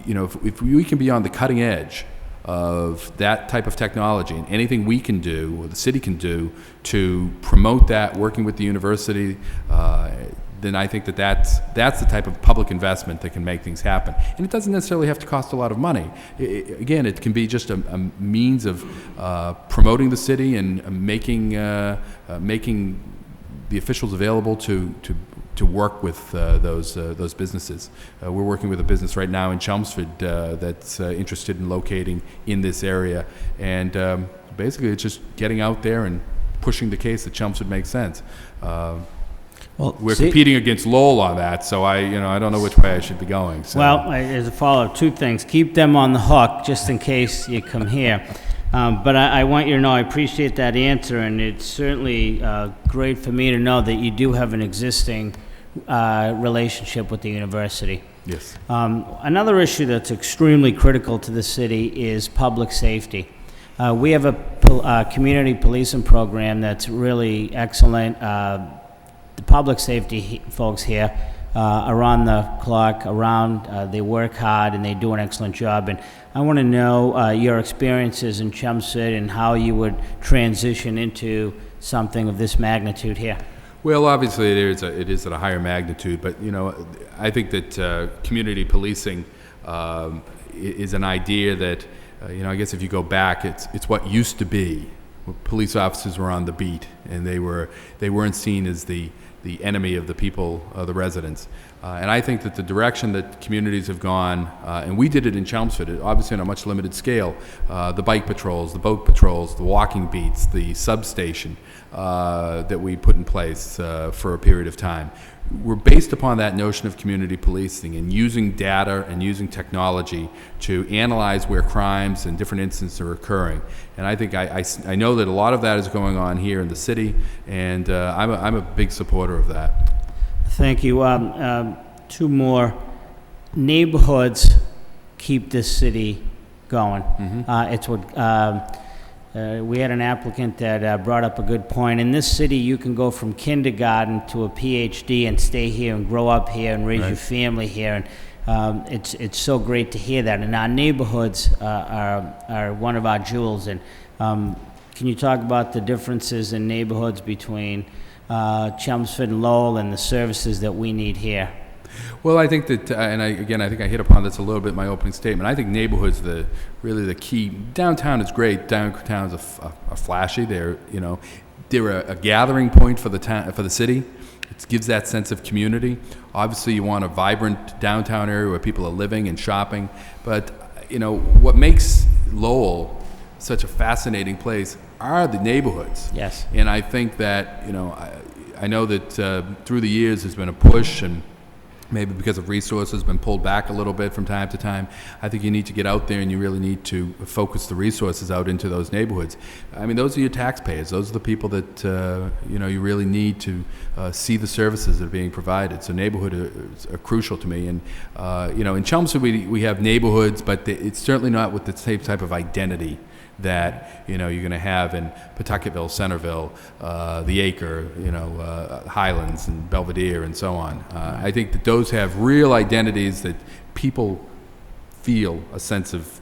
if we can be on the cutting edge of that type of technology, and anything we can do or the city can do to promote that, working with the university, then I think that that's the type of public investment that can make things happen. And it doesn't necessarily have to cost a lot of money. Again, it can be just a means of promoting the city and making the officials available to work with those businesses. We're working with a business right now in Chelmsford that's interested in locating in this area, and basically it's just getting out there and pushing the case that Chelmsford makes sense. We're competing against Lowell on that, so I don't know which way I should be going. So. Well, as a follow-up, two things. Keep them on the hook just in case you come here. But I want you to know I appreciate that answer, and it's certainly great for me to know that you do have an existing relationship with the university. Yes. Another issue that's extremely critical to the city is public safety. We have a community policing program that's really excellent. The public safety folks here are on the clock, they work hard, and they do an excellent job. And I want to know your experiences in Chelmsford and how you would transition into something of this magnitude here. Well, obviously it is at a higher magnitude, but I think that community policing is an idea that I guess if you go back, it's what used to be. Police officers were on the beat, and they weren't seen as the enemy of the people, the residents. And I think that the direction that communities have gone, and we did it in Chelmsford, obviously on a much limited scale, the bike patrols, the boat patrols, the walking beats, the substation that we put in place for a period of time, were based upon that notion of community policing and using data and using technology to analyze where crimes and different incidents are occurring. And I think I know that a lot of that is going on here in the city, and I'm a big supporter of that. Thank you. Two more. Neighborhoods keep this city going. It's what we had an applicant that brought up a good point. In this city, you can go from kindergarten to a PhD and stay here and grow up here and raise your family here. And it's so great to hear that. And our neighborhoods are one of our jewels. And Can you talk about the differences in neighborhoods between Chelmsford and Lowell and the services that we need here? Well, I think that, I think I hit upon this a little bit in my opening statement. I think neighborhoods really the key. Downtown is great. Downtown is a flashy. They're a gathering point for the town, for the city. It gives that sense of community. Obviously, you want a vibrant downtown area where people are living and shopping. But what makes Lowell such a fascinating place are the neighborhoods. Yes. And I think that I know that through the years there's been a push, and maybe because of resources, been pulled back a little bit from time to time. I think you need to get out there and you really need to focus the resources out into those neighborhoods. I mean, those are your taxpayers. Those are the people that, you really need to see the services that are being provided. So neighborhoods are crucial to me. And, in Chelmsford we have neighborhoods, but it's certainly not with the same type of identity that you're going to have in Pawtucketville, Centerville, the Acre, Highlands and Belvedere and so on. I think that those have real identities that people feel a sense of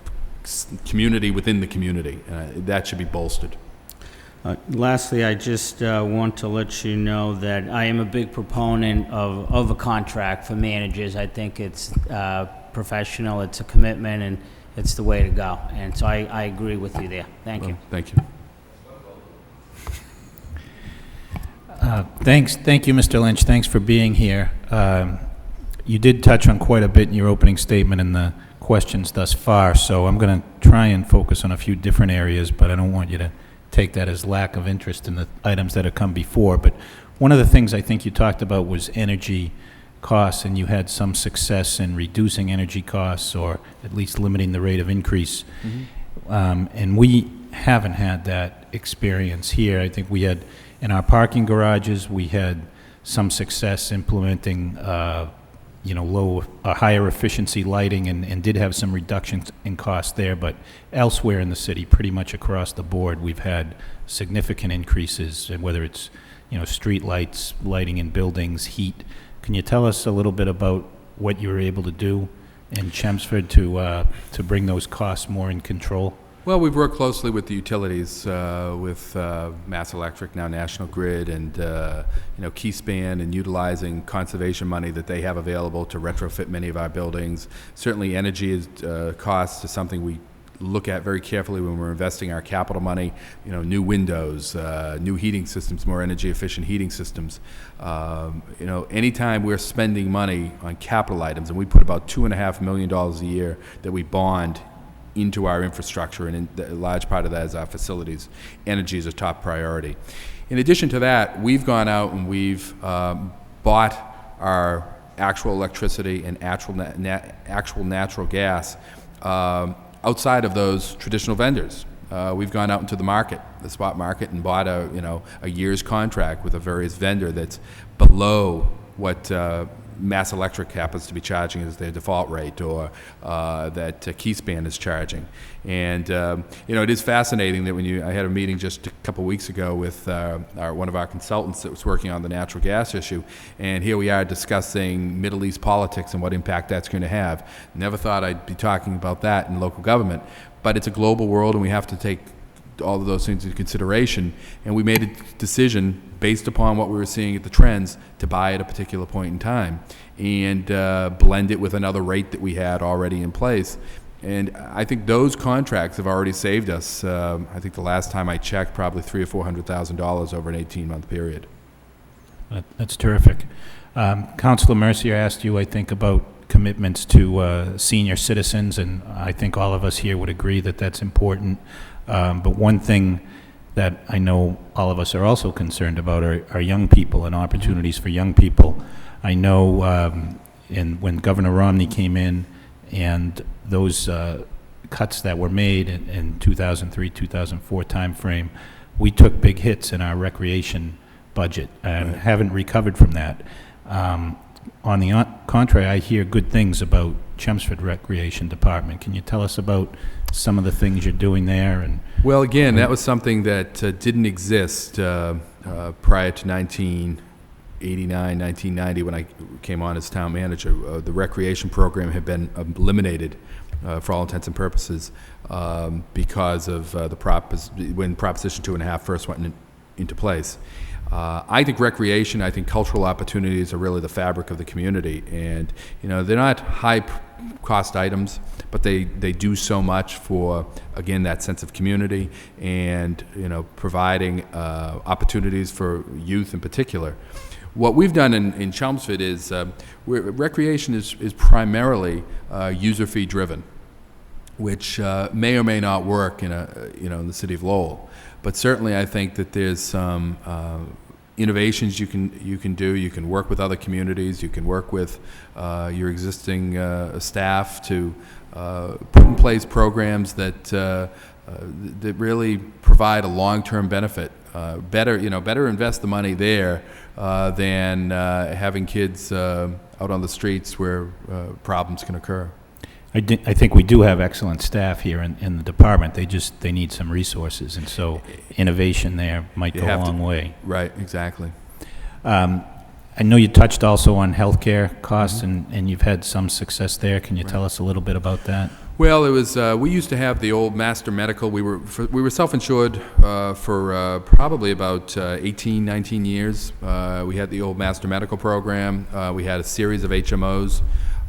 community within the community. That should be bolstered. Lastly, I just want to let you know that I am a big proponent of a contract for managers. I think it's professional, it's a commitment, and it's the way to go. And so I agree with you there. Thank you. Thank you. Thank you, Mr. Lynch. Thanks for being here. You did touch on quite a bit in your opening statement and the questions thus far, so I'm going to try and focus on a few different areas, but I don't want you to take that as lack of interest in the items that have come before. But one of the things I think you talked about was energy costs, and you had some success in reducing energy costs, or at least limiting the rate of increase. Mm-hmm. And we haven't had that experience here. I think we had, in our parking garages, we had some success implementing, higher efficiency lighting, and did have some reductions in cost there. But elsewhere in the city, pretty much across the board, we've had significant increases, and whether it's, street lights, lighting in buildings, heat. Can you tell us a little bit about what you were able to do in Chelmsford to bring those costs more in control? Well, we've worked closely with the utilities, with Mass Electric, now National Grid, and Keyspan, and utilizing conservation money that they have available to retrofit many of our buildings. Certainly, energy costs is something we look at very carefully when we're investing our capital money. New windows, new heating systems, more energy efficient heating systems. Anytime we're spending money on capital items, and we put about $2.5 million a year that we bond into our infrastructure, and a large part of that is our facilities, energy is a top priority. In addition to that, we've gone out and we've bought our actual electricity and actual natural gas outside of those traditional vendors. We've gone out into the market, the spot market, and bought a year's contract with a various vendor that's below what Mass Electric happens to be charging as their default rate, or that Keyspan is charging. And it is fascinating that I had a meeting just a couple weeks ago with one of our consultants that was working on the natural gas issue, and here we are discussing Middle East politics and what impact that's going to have. Never thought I'd be talking about that in local government, but it's a global world, and we have to take all of those things into consideration, and we made a decision based upon what we were seeing at the trends to buy at a particular point in time, and blend it with another rate that we had already in place. And I think those contracts have already saved us, I think the last time I checked, probably $300,000 or $400,000 over an 18-month period. That's terrific. Councilor Mercier asked you, I think, about commitments to senior citizens, and I think all of us here would agree that that's important. But one thing that I know all of us are also concerned about are young people and opportunities for young people. I know when Governor Romney came in, and those cuts that were made in 2003, 2004 timeframe, we took big hits in our recreation budget and haven't recovered from that. On the contrary, I hear good things about Chelmsford Recreation Department. Can you tell us about some of the things you're doing there? And well, again, that was something that didn't exist prior to 1989, 1990 when I came on as town manager. The recreation program had been eliminated for all intents and purposes, because of when Proposition 2.5 first went into place. I think recreation, I think cultural opportunities are really the fabric of the community, and they're not high-cost items, but they do so much for, again, that sense of community and providing opportunities for youth in particular. What we've done in Chelmsford is recreation is primarily user fee driven, which may or may not work in in the city of Lowell. But certainly, I think that there's some innovations you can do. You can work with other communities. You can work with your existing staff to put in place programs that really provide a long-term benefit. Better invest the money there than having kids out on the streets where problems can occur. I think we do have excellent staff here in the department. They need some resources, and so innovation there might go a long way. Right, exactly. I know you touched also on healthcare costs, and you've had some success there. Can you tell us a little bit about that? Well, it was we used to have the old Master Medical. We were self-insured for probably about 18, 19 years. We had the old Master Medical program. We had a series of HMOs.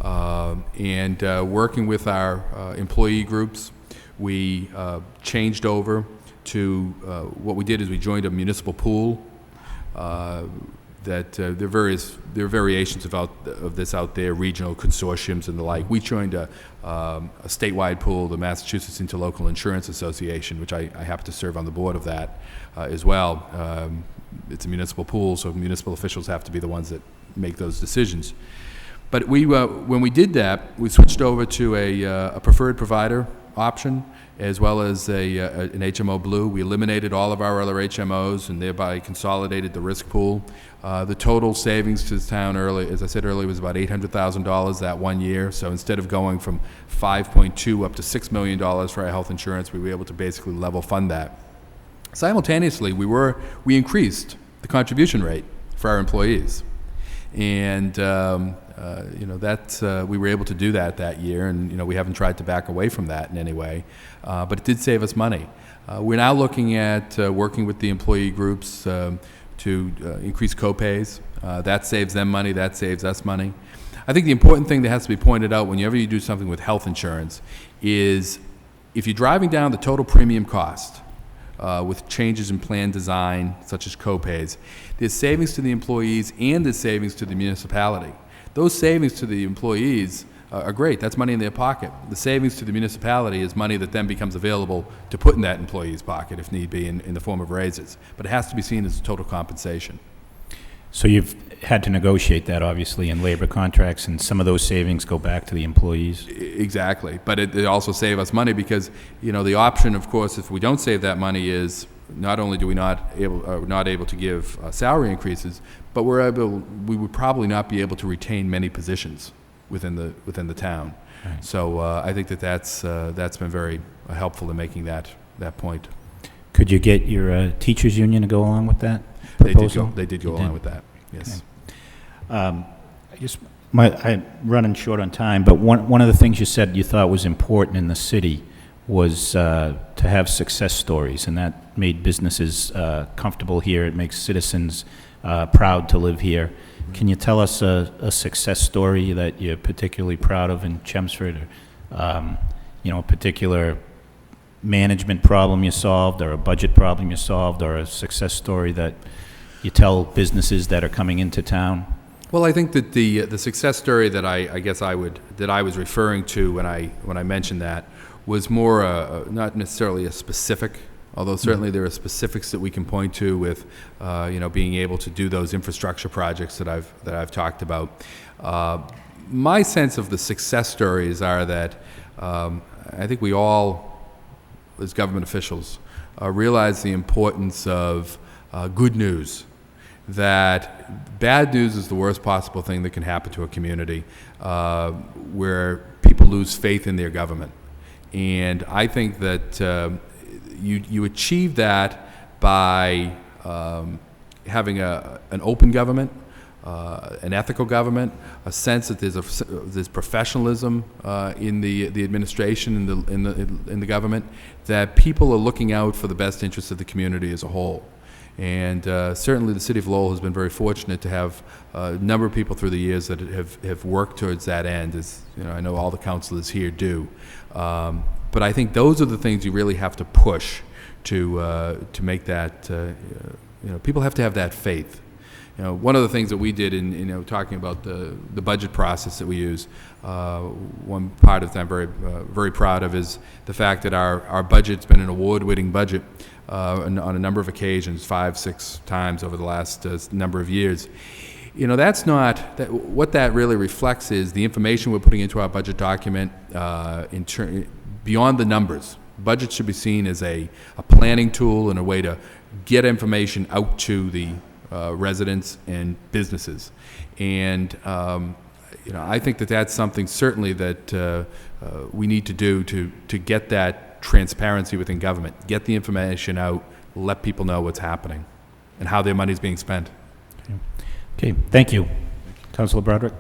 And working with our employee groups, we changed over to what we did is we joined a municipal pool. There are variations of this out there, regional consortiums and the like. We joined a statewide pool, the Massachusetts Interlocal Insurance Association, which I happen to serve on the board of that as well. It's a municipal pool, so municipal officials have to be the ones that make those decisions. But when we did that, we switched over to a preferred provider option, as well as an HMO Blue. We eliminated all of our other HMOs and thereby consolidated the risk pool. The total savings to the town as I said earlier, was about $800,000 that 1 year. So instead of going from 5.2 up to $6 million for our health insurance, we were able to basically level fund that. Simultaneously, we increased the contribution rate for our employees, and we were able to do that year, and we haven't tried to back away from that in any way, but it did save us money. We're now looking at working with the employee groups to increase co-pays. That saves them money, that saves us money. I think the important thing that has to be pointed out whenever you do something with health insurance is if you're driving down the total premium cost with changes in plan design, such as co-pays, there's savings to the employees and there's savings to the municipality. Those savings to the employees are great. That's money in their pocket. The savings to the municipality is money that then becomes available to put in that employee's pocket, if need be, in the form of raises. But it has to be seen as total compensation. So you've had to negotiate that, obviously, in labor contracts, and some of those savings go back to the employees? Exactly. But it also saves us money because, the option, of course, if we don't save that money is not only do we not able to give salary increases, but we would probably not be able to retain many positions within the town. Right. So I think that's been very helpful in making that point. Could you get your teachers union to go along with that proposal? They did go along with that. Yes. Okay. I guess I'm running short on time, but one of the things you said you thought was important in the city was to have success stories, and that made businesses comfortable here. It makes citizens proud to live here. Can you tell us a success story that you're particularly proud of in Chelmsford, or a particular management problem you solved, or a budget problem you solved, or a success story that you tell businesses that are coming into town? Well, I think that the success story that I was referring to when I mentioned that was more not necessarily a specific, although certainly there are specifics that we can point to with being able to do those infrastructure projects that I've talked about. My sense of the success stories are that I think we all, as government officials, realize the importance of good news. That bad news is the worst possible thing that can happen to a community where people lose faith in their government. And I think that you achieve that by having an open government, an ethical government, a sense that there's professionalism in the administration in the government, that people are looking out for the best interests of the community as a whole. And certainly the City of Lowell has been very fortunate to have a number of people through the years that have worked towards that end, as you know, I know all the councilors here do. But I think those are the things you really have to push to make that, people have to have that faith. One of the things that we did in, talking about the budget process that we use, one part of that I'm very proud of is the fact that our budget's been an award-winning budget on a number of occasions, 5-6 times over the last number of years. That's not, what that really reflects is the information we're putting into our budget document beyond the numbers. Budget should be seen as a planning tool and a way to get information out to the residents and businesses. And I think that that's something certainly that we need to do to get that transparency within government, get the information out, let people know what's happening and how their money is being spent. Okay, thank you. Councilor Broderick.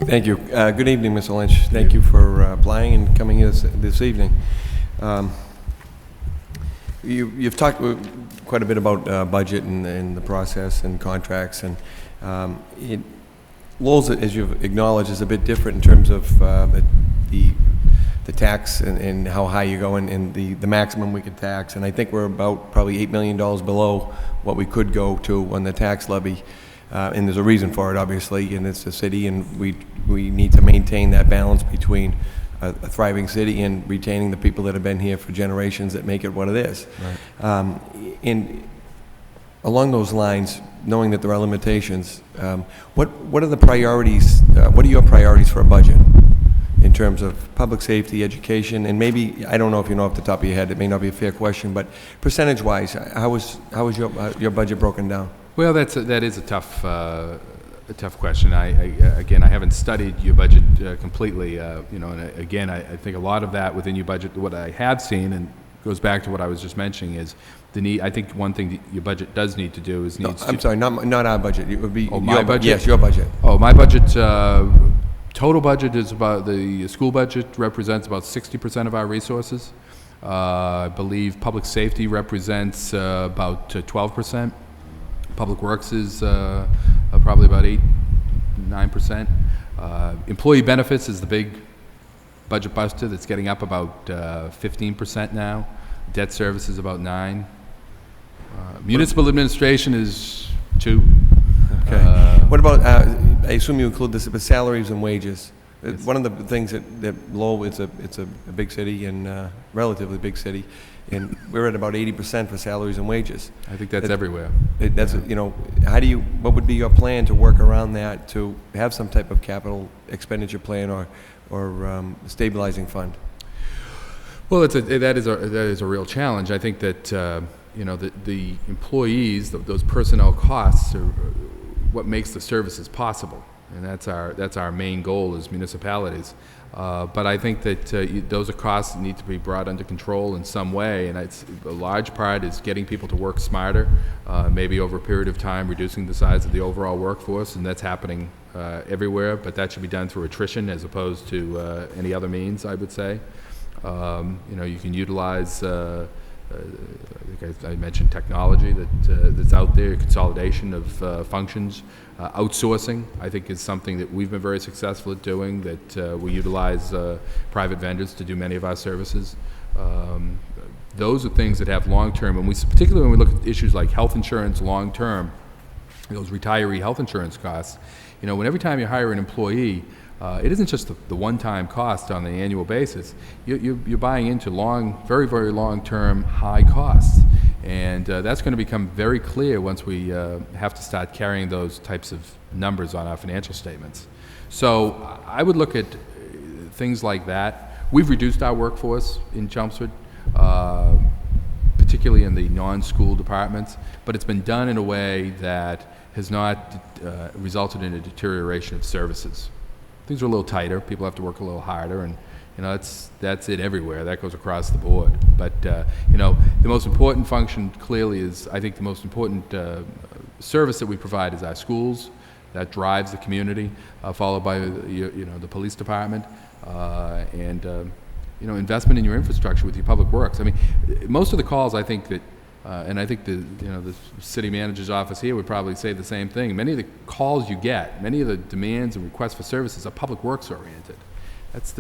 Thank you. Good evening, Mr. Lynch. Thank you for applying and coming here this evening. You've talked quite a bit about budget and the process and contracts, and Lowell's, as you've acknowledged, is a bit different in terms of the tax and how high you go and the maximum we could tax. And I think we're about probably $8 million below what we could go to on the tax levy. And there's a reason for it, obviously, and it's the city, and we need to maintain that balance between a thriving city and retaining the people that have been here for generations that make it what it is. Right. And along those lines, knowing that there are limitations, what are the priorities? What are your priorities for a budget in terms of public safety, education, and maybe, I don't know if you know off the top of your head, it may not be a fair question, but percentage-wise, how is your budget broken down? Well, that is a tough question. Again, I haven't studied your budget completely. And again, I think a lot of that within your budget, what I have seen, and goes back to what I was just mentioning, is the need. I think one thing that your budget does need to do is I'm sorry, not our budget. It would be my budget. Yes, your budget. Oh, my budget. Total budget is about, the school budget represents about 60% of our resources. I believe public safety represents about 12%. Public Works is probably about 8-9%. Employee benefits is the big budget buster that's getting up about 15% now. Debt service is about 9%. Municipal administration is 2%. Okay. What about, I assume you include this, but salaries and wages? Yes. One of the things that Lowell, it's a big city and relatively big city, and we're at about 80% for salaries and wages. I think that's everywhere. What would be your plan to work around that, to have some type of capital expenditure plan or stabilizing fund? Well, that is a real challenge. I think that the employees, those personnel costs, are what makes the services possible, and that's our main goal as municipalities. But I think that those are costs that need to be brought under control in some way, and a large part is getting people to work smarter, maybe over a period of time reducing the size of the overall workforce, and that's happening everywhere, but that should be done through attrition as opposed to any other means, I would say. You can utilize, I think I mentioned technology that's out there, consolidation of functions. Outsourcing, I think, is something that we've been very successful at doing, that we utilize private vendors to do many of our services. Those are things that have long-term, and particularly when we look at issues like health insurance long-term, those retiree health insurance costs, when every time you hire an employee, it isn't just the one-time cost on the annual basis. You're buying into very, very long-term high costs. And that's going to become very clear once we have to start carrying those types of numbers on our financial statements. So I would look at things like that. We've reduced our workforce in Chelmsford, particularly in the non-school departments, but it's been done in a way that has not resulted in a deterioration of services. Things are a little tighter. People have to work a little harder, and that's it everywhere. That goes across the board. But the most important function clearly is, I think, the most important service that we provide is our schools. That drives the community, followed by the police department, and investment in your infrastructure with your public works. I mean, most of the calls, I think that, and I think the city manager's office here would probably say the same thing. Many of the calls you get, many of the demands and requests for services are public works oriented. That's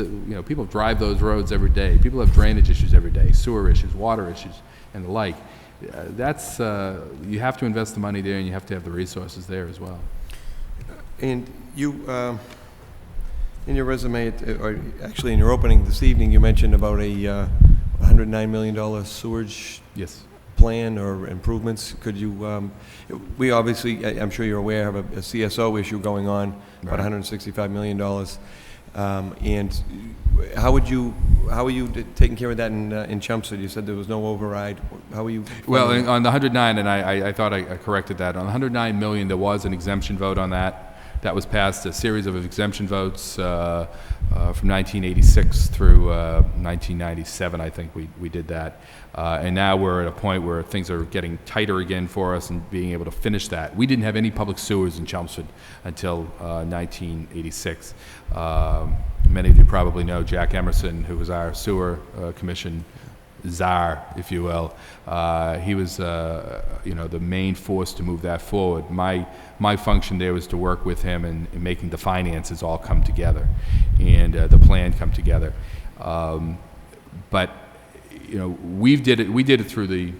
people drive those roads every day. People have drainage issues every day, sewer issues, water issues, and the like. That's you have to invest the money there, and you have to have the resources there as well. And you, in your resume, or actually in your opening this evening, you mentioned about a $109 million sewage Yes. plan or improvements. Could you, we obviously, I'm sure you're aware, have a CSO issue going on, about $165 million. And how are you taking care of that in Chelmsford? You said there was no override. How are you? Well, on the 109, and I thought I corrected that. On the 109 million, there was an exemption vote on that. That was passed, a series of exemption votes from 1986 through 1997, I think we did that. And now we're at a point where things are getting tighter again for us and being able to finish that. We didn't have any public sewers in Chelmsford until 1986. Many of you probably know Jack Emerson, who was our sewer commission czar, if you will. He was, the main force to move that forward. My function there was to work with him in making the finances all come together and the plan come together. But we did it through the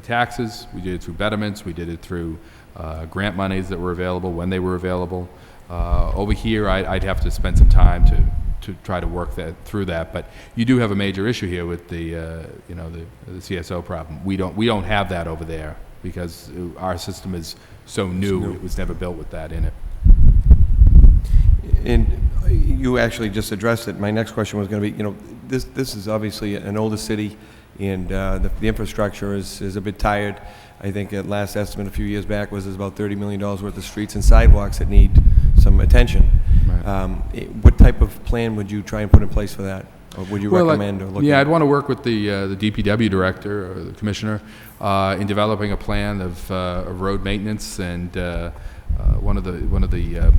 taxes. We did it through betterments. We did it through grant monies that were available when they were available. Over here, I'd have to spend some time to try to work through that. But you do have a major issue here with the CSO problem. We don't have that over there because our system is so new. It was never built with that in it. And you actually just addressed it. My next question was going to be, this is obviously an older city, and the infrastructure is a bit tired. I think at last estimate a few years back was there's about $30 million worth of streets and sidewalks that need some attention. Right. What type of plan would you try and put in place for that? Or would you recommend or look at? I'd want to work with the DPW director or the commissioner in developing a plan of road maintenance. And one of the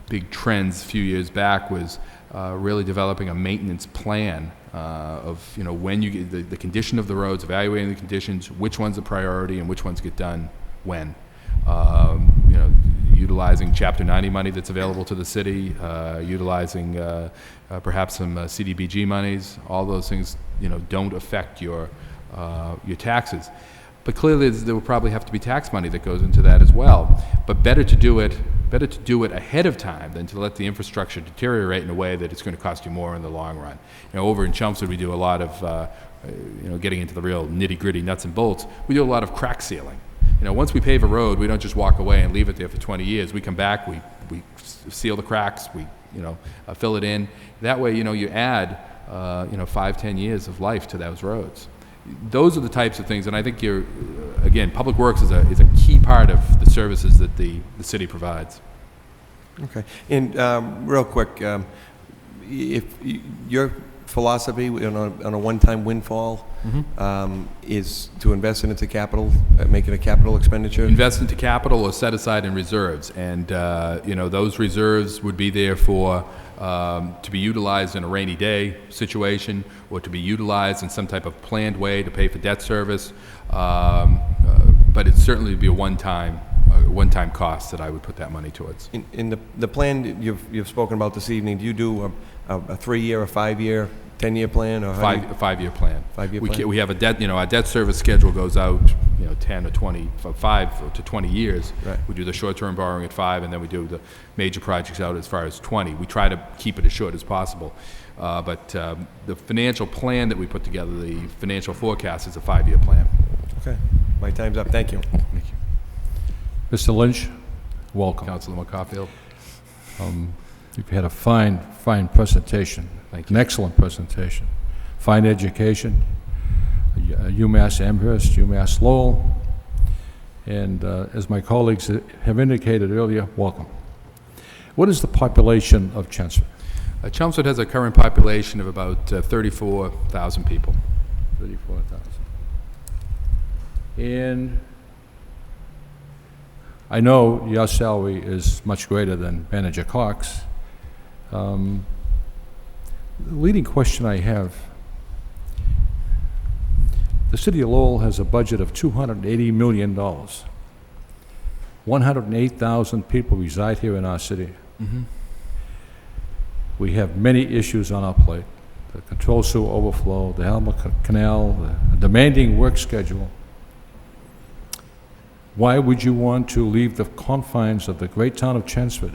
big trends a few years back was really developing a maintenance plan of when you get the condition of the roads, evaluating the conditions, which one's a priority and which ones get done when. Utilizing Chapter 90 money that's available to the city, utilizing perhaps some CDBG monies. All those things, don't affect your taxes. But clearly, there will probably have to be tax money that goes into that as well. But better to do it ahead of time than to let the infrastructure deteriorate in a way that it's going to cost you more in the long run. Over in Chelmsford, we do a lot of, getting into the real nitty-gritty nuts and bolts. We do a lot of crack sealing. Once we pave a road, we don't just walk away and leave it there for 20 years. We come back, we seal the cracks, we fill it in. That way, you add 5-10 years of life to those roads. Those are the types of things, and I think public works is a key part of the services that the city provides. Okay. And real quick, if your philosophy on a one-time windfall is to invest it into capital, make it a capital expenditure? Invest into capital or set aside in reserves. And, those reserves would be there for to be utilized in a rainy day situation or to be utilized in some type of planned way to pay for debt service. But it certainly would be a one-time cost that I would put that money towards. In the plan you've spoken about this evening, do you do a 3-year, a 5-year, 10-year plan, or a 5-year plan? 5-year plan. We have a debt. Our debt service schedule goes out, 10 or 20, 5 to 20 years. Right. We do the short-term borrowing at 5, and then we do the major projects out as far as 20. We try to keep it as short as possible. But the financial plan that we put together, the financial forecast, is a 5-year plan. Okay. My time's up. Thank you. Thank you. Mr. Lynch, welcome. Councilor McCarfield. You've had a fine presentation. Thank you. An excellent presentation. Fine education. UMass Amherst, UMass Lowell. And as my colleagues have indicated earlier, welcome. What is the population of Chelmsford? Chelmsford has a current population of about 34,000 people. 34,000. And I know your salary is much greater than Manager Cox. The leading question I have, the city of Lowell has a budget of $280 million. 108,000 people reside here in our city. We have many issues on our plate. The control sewer overflow, the Helmer Canal, the demanding work schedule. Why would you want to leave the confines of the great town of Chelmsford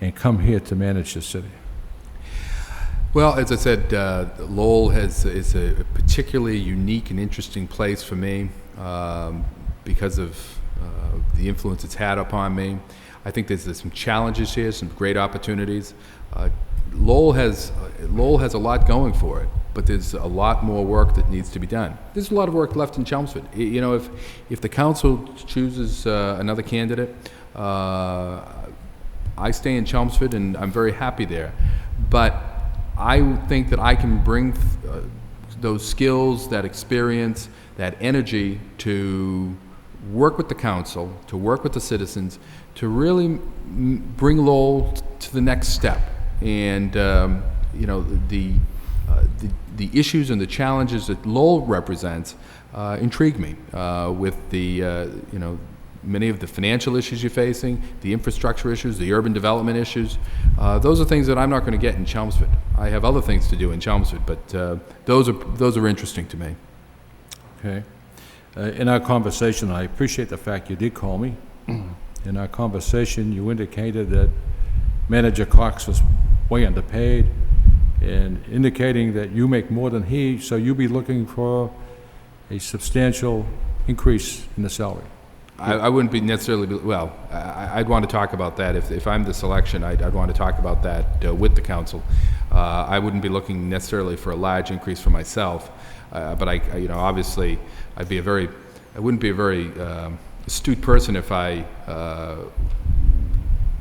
and come here to manage the city? Well, as I said, Lowell is a particularly unique and interesting place for me because of the influence it's had upon me. I think there's some challenges here, some great opportunities. Lowell has a lot going for it, but there's a lot more work that needs to be done. There's a lot of work left in Chelmsford. You know, if the council chooses another candidate, I stay in Chelmsford and I'm very happy there. But I think that I can bring those skills, that experience, that energy to work with the council, to work with the citizens, to really bring Lowell to the next step. And you know, the issues and the challenges that Lowell represents intrigue me. With the you know, many of the financial issues you're facing, the infrastructure issues, the urban development issues, those are things that I'm not going to get in Chelmsford. I have other things to do in Chelmsford, but those are interesting to me. Okay. In our conversation, I appreciate the fact you did call me. In our conversation, you indicated that Manager Cox was way underpaid, and indicating that you make more than he, so you'll be looking for a substantial increase in the salary. I wouldn't be necessarily, well, I'd want to talk about that. If I'm the selection, I'd want to talk about that with the council. I wouldn't be looking necessarily for a large increase for myself, but you know, obviously, I wouldn't be a very astute person if I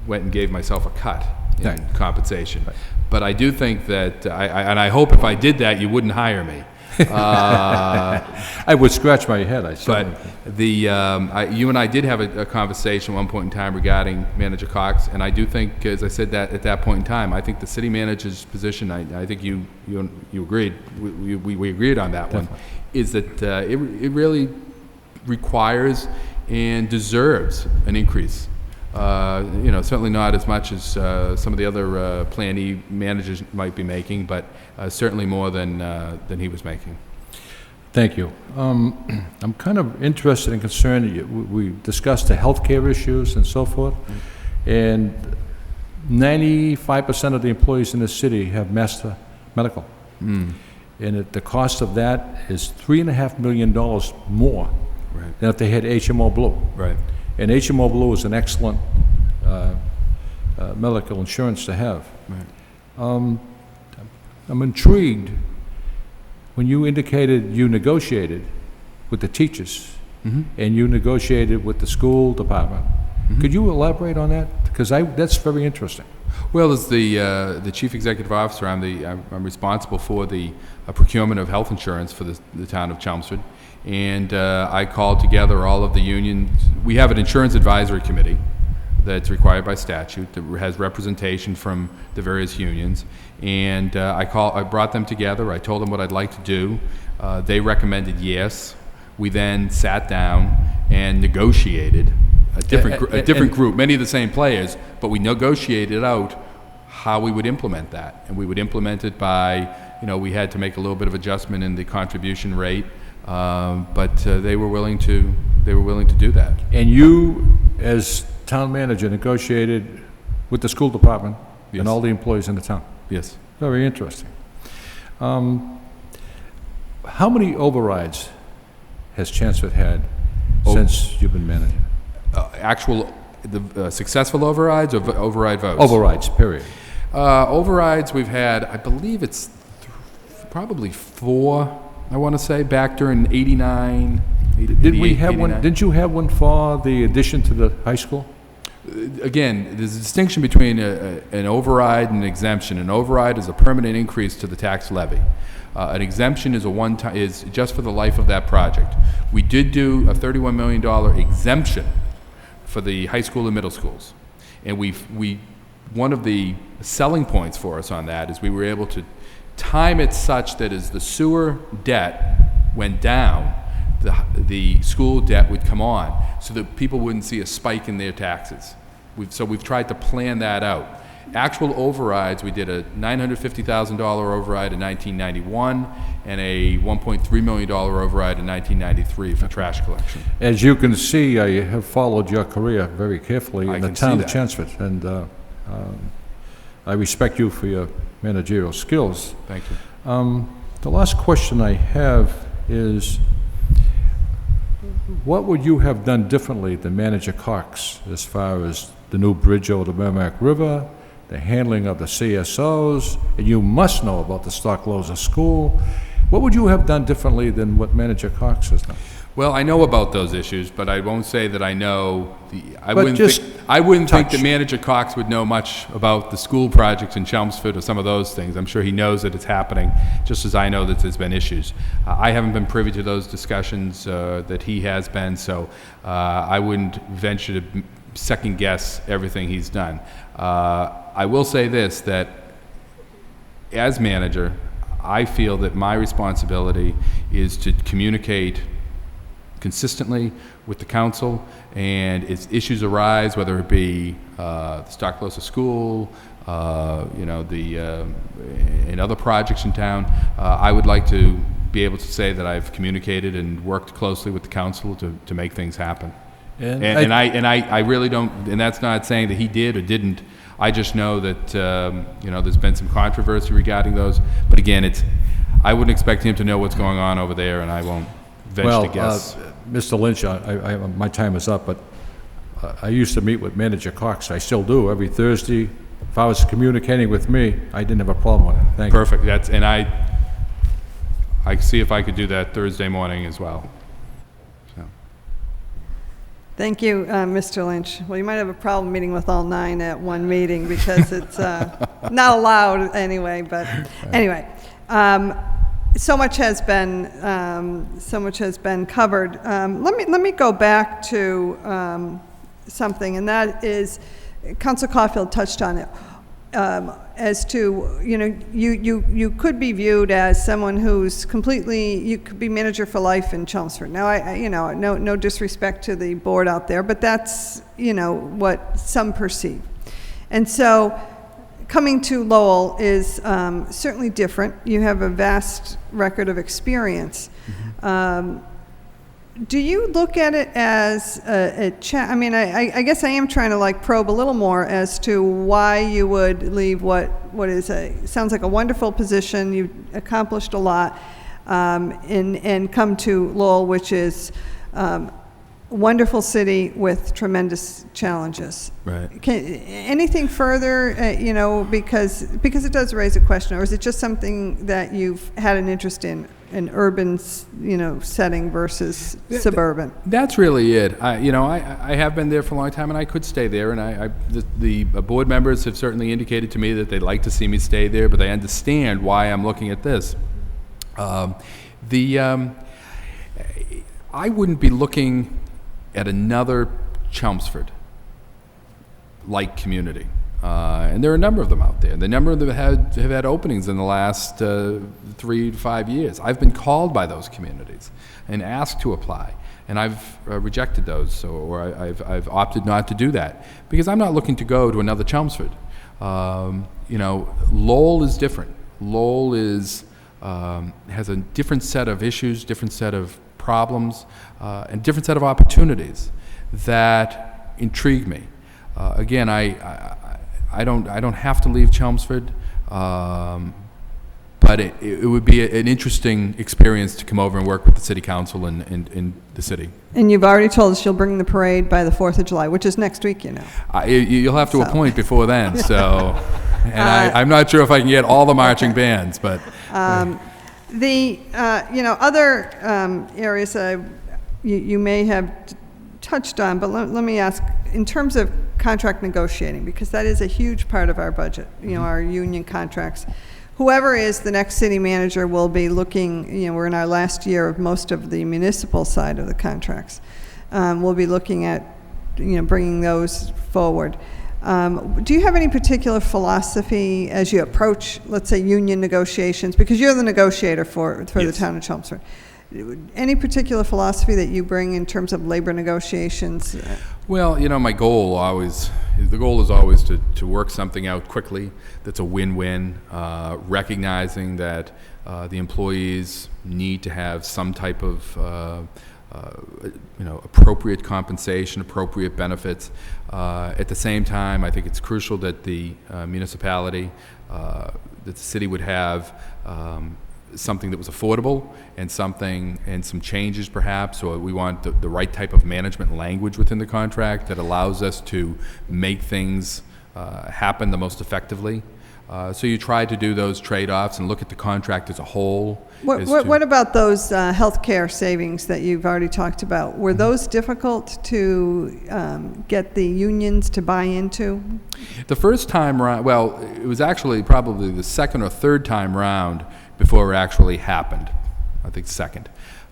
went and gave myself a cut in compensation. Right. But I do think that, and I hope if I did that, you wouldn't hire me. I would scratch my head, I certainly. But you and I did have a conversation at one point in time regarding Manager Cox, and I do think, as I said that at that point in time, I think the city manager's position, I think you agreed, we agreed on that. Definitely. One, is that it really requires and deserves an increase. You know, certainly not as much as some of the other Plan E managers might be making, but certainly more than he was making. Thank you. I'm kind of interested and concerned. We discussed the healthcare issues and so forth, and 95% of the employees in the city have master medical, and the cost of that is $3.5 million more than if they had HMO Blue. Right. And HMO Blue is an excellent medical insurance to have. Right. I'm intrigued when you indicated you negotiated with the teachers and you negotiated with the school department. Could you elaborate on that? Because that's very interesting. Well, as the chief executive officer, I'm responsible for the procurement of health insurance for the town of Chelmsford. And I called together all of the unions. We have an insurance advisory committee that's required by statute that has representation from the various unions. And I brought them together. I told them what I'd like to do. They recommended yes. We then sat down and negotiated a different group, many of the same players, but we negotiated out how we would implement that. And we would implement it by, you know, we had to make a little bit of adjustment in the contribution rate. But they were willing to do that. And you, as town manager, negotiated with the school department and all the employees in the town. Yes. Very interesting. How many overrides has Chelmsford had since you've been manager? Successful overrides or override votes? Overrides, period. Overrides we've had, I believe it's probably 4. I want to say back during '89. Did we have one? Didn't you have one for the addition to the high school? Again, there's a distinction between an override and an exemption. An override is a permanent increase to the tax levy. An exemption is is just for the life of that project. We did do a $31 million exemption for the high school and middle schools. And one of the selling points for us on that is we were able to time it such that as the sewer debt went down, the school debt would come on, so that people wouldn't see a spike in their taxes. So we've tried to plan that out. Actual overrides, we did a $950,000 override in 1991 and a $1.3 million override in 1993 for trash collection. As you can see, I have followed your career very carefully I in the can town see of that. Chelmsford, and I respect you for your managerial skills. Thank you. The last question I have is, what would you have done differently than Manager Cox as far as the new bridge over the Merrimack River, the handling of the CSOs, and you must know about the Stockloza School. What would you have done differently than what Manager Cox has done? Well, I know about those issues, but I won't say that I know I But wouldn't just think that touch. Manager Cox would know much about the school projects in Chelmsford or some of those things. I'm sure he knows that it's happening, just as I know that there's been issues. I haven't been privy to those discussions that he has been, so I wouldn't venture to second guess everything he's done. I will say this, that as manager, I feel that my responsibility is to communicate consistently with the council, and as issues arise, whether it be the Stockloza School, and other projects in town, I would like to be able to say that I've communicated and worked closely with the council to make things happen. And I really don't, and that's not saying that he did or didn't. I just know that there's been some controversy regarding those. But again, I wouldn't expect him to know what's going on over there, and I won't venture to guess. Mr. Lynch, my time is up, but I used to meet with Manager Cox. I still do every Thursday. If I was communicating with me, I didn't have a problem with it. Thank you. Perfect. I see if I could do that Thursday morning as well. So. Thank you, Mr. Lynch. Well, you might have a problem meeting with all 9 at one meeting because it's not allowed anyway. But anyway, so much has been covered. Let me go back to something, and that is, Council Caulfield touched on it. As to, you could be viewed as someone who's you could be manager for life in Chelmsford. Now, no disrespect to the board out there, but that's, what some perceive. And so coming to Lowell is certainly different. You have a vast record of experience. Mm-hmm. Do you look at it as I guess I am trying to probe a little more as to why you would leave what sounds like a wonderful position. You've accomplished a lot, and come to Lowell, which is a wonderful city with tremendous challenges. Right. Anything further, because it does raise a question, or is it just something that you've had an interest in? An urban, setting versus suburban. That's really it. I have been there for a long time, and I could stay there. And the board members have certainly indicated to me that they'd like to see me stay there, but they understand why I'm looking at this. I wouldn't be looking at another Chelmsford-like community. And there are a number of them out there. The number of them have had openings in the last 3 to 5 years. I've been called by those communities and asked to apply, and I've rejected those, or I've opted not to do that because I'm not looking to go to another Chelmsford. Lowell is different. Lowell has a different set of issues, different set of problems, and different set of opportunities that intrigue me. Again, I don't have to leave Chelmsford, but it would be an interesting experience to come over and work with the city council in the city. And you've already told us you'll bring the parade by the 4th of July, which is next week, You'll have to appoint before then, so. And I'm not sure if I can get all the marching bands, but. Other areas you may have touched on, but let me ask, in terms of contract negotiating, because that is a huge part of our budget, our union contracts. Whoever is the next city manager will be looking, we're in our last year of most of the municipal side of the contracts. We'll be looking at bringing those forward. Do you have any particular philosophy as you approach, let's say, union negotiations? Because you're the negotiator for the Yes. town of Chelmsford. Any particular philosophy that you bring in terms of labor negotiations? Well, my goal is always to work something out quickly that's a win-win, recognizing that the employees need to have some type of appropriate compensation, appropriate benefits. At the same time, I think it's crucial that the municipality, that the city would have something that was affordable and some changes perhaps, or we want the right type of management language within the contract that allows us to make things happen the most effectively. So you try to do those trade-offs and look at the contract as a whole. What about those healthcare savings that you've already talked about? Were those difficult to get the unions to buy into? The first time round, well, it was actually probably the second or third time round before it actually happened. I think second.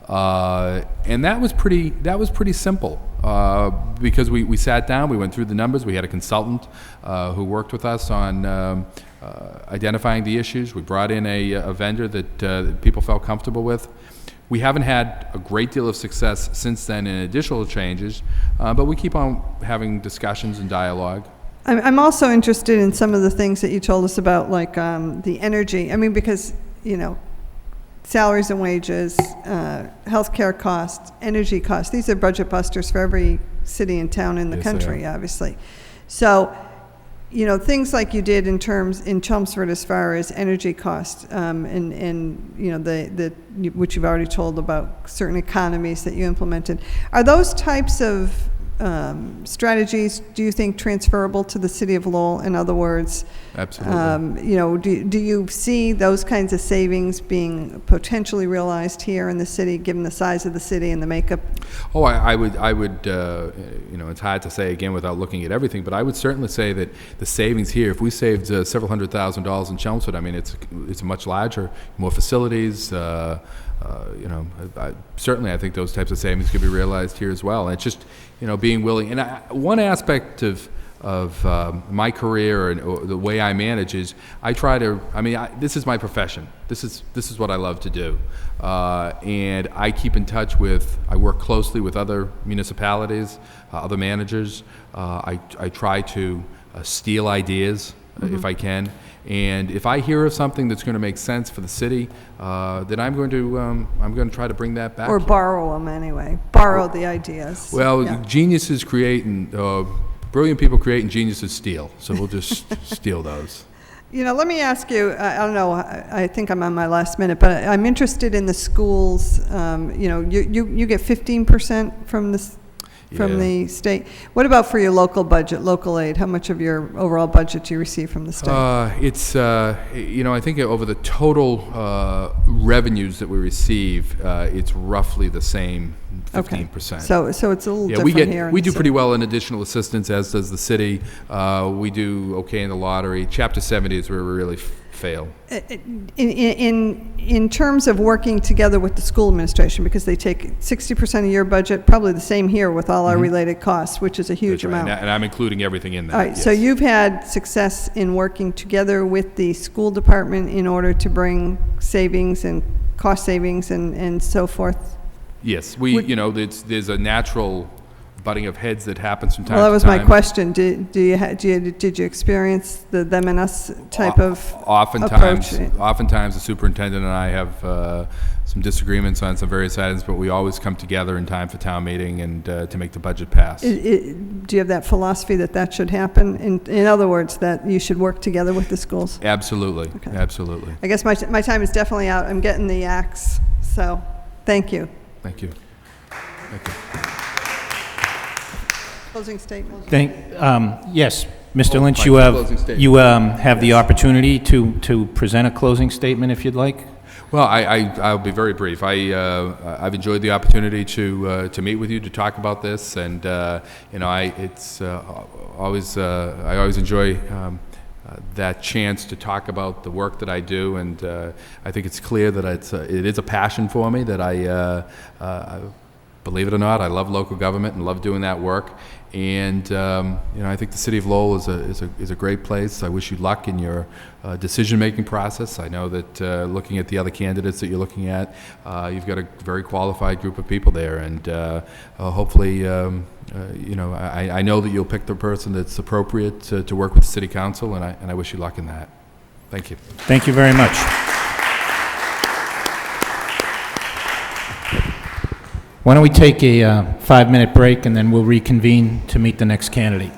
And that was pretty simple because we sat down, we went through the numbers, we had a consultant who worked with us on identifying the issues. We brought in a vendor that people felt comfortable with. We haven't had a great deal of success since then in additional changes, but we keep on having discussions and dialogue. I'm also interested in some of the things that you told us about, like the energy. I mean, because, salaries and wages, healthcare costs, energy costs, these are budget busters for every city and town in the Yes, they country, are. obviously. So, things like you did in Chelmsford as far as energy costs, which you've already told about certain economies that you implemented. Are those types of strategies, do you think, transferable to the city of Lowell? In other words, Absolutely. do you see those kinds of savings being potentially realized here in the city, given the size of the city and the makeup? Oh, I would, it's hard to say again without looking at everything, but I would certainly say that the savings here, if we saved several $100,000s in Chelmsford, I mean, it's much larger, more facilities, certainly I think those types of savings could be realized here as well. And it's just, being willing. And one aspect of my career and the way I manage is I try to, this is my profession. This is what I love to do. And I keep in touch I work closely with other municipalities, other managers. I try to steal ideas if I can. And if I hear of something that's going to make sense for the city, then I'm going to try to bring that back. Or borrow them anyway. Borrow the ideas. Well, Yeah. geniuses create and brilliant people create and geniuses steal. So we'll just steal those. Let me ask you, I don't know, I think I'm on my last minute, but I'm interested in the schools. You get 15% from the state. What about for your local budget, local aid? How much of your overall budget do you receive from the state? I think over the total revenues that we receive, it's roughly the same, 15%. Okay. So it's a little different here. We do pretty well in additional assistance, as does the city. We do okay in the lottery. Chapter 70 is where we really fail. In terms of working together with the school administration, because they take 60% of your budget, probably the same here with all our related costs, which is a huge That's right. amount. And I'm including everything in that. All right, so yes. you've had success in working together with the school department in order to bring savings and cost savings and so forth? Yes, there's a natural butting of heads that happens from time to time. Well, that was my question. Did you experience the them and us type of approach? Oftentimes, the superintendent and I have some disagreements on some various items, but we always come together in time for town meeting and to make the budget pass. Do you have that philosophy that should happen? In other words, that you should work together with the schools? Absolutely, Okay. absolutely. I guess my time is definitely out. I'm getting the axe, so thank you. Thank you. Thank you. Closing statement. Yes, Mr. Lynch, my you closing statement. have the opportunity to present a closing statement if you'd like. Well, I'll be very brief. I've enjoyed the opportunity to meet with you to talk about this, and I always enjoy that chance to talk about the work that I do, and I think it's clear that it is a passion for me that believe it or not, I love local government and love doing that work. And I think the city of Lowell is a great place. I wish you luck in your decision-making process. I know that looking at the other candidates that you're looking at, you've got a very qualified group of people there, and hopefully, I know that you'll pick the person that's appropriate to work with the city council, and I wish you luck in that. Thank you. Thank you very much. Why don't we take a 5-minute break, and then we'll reconvene to meet the next candidate.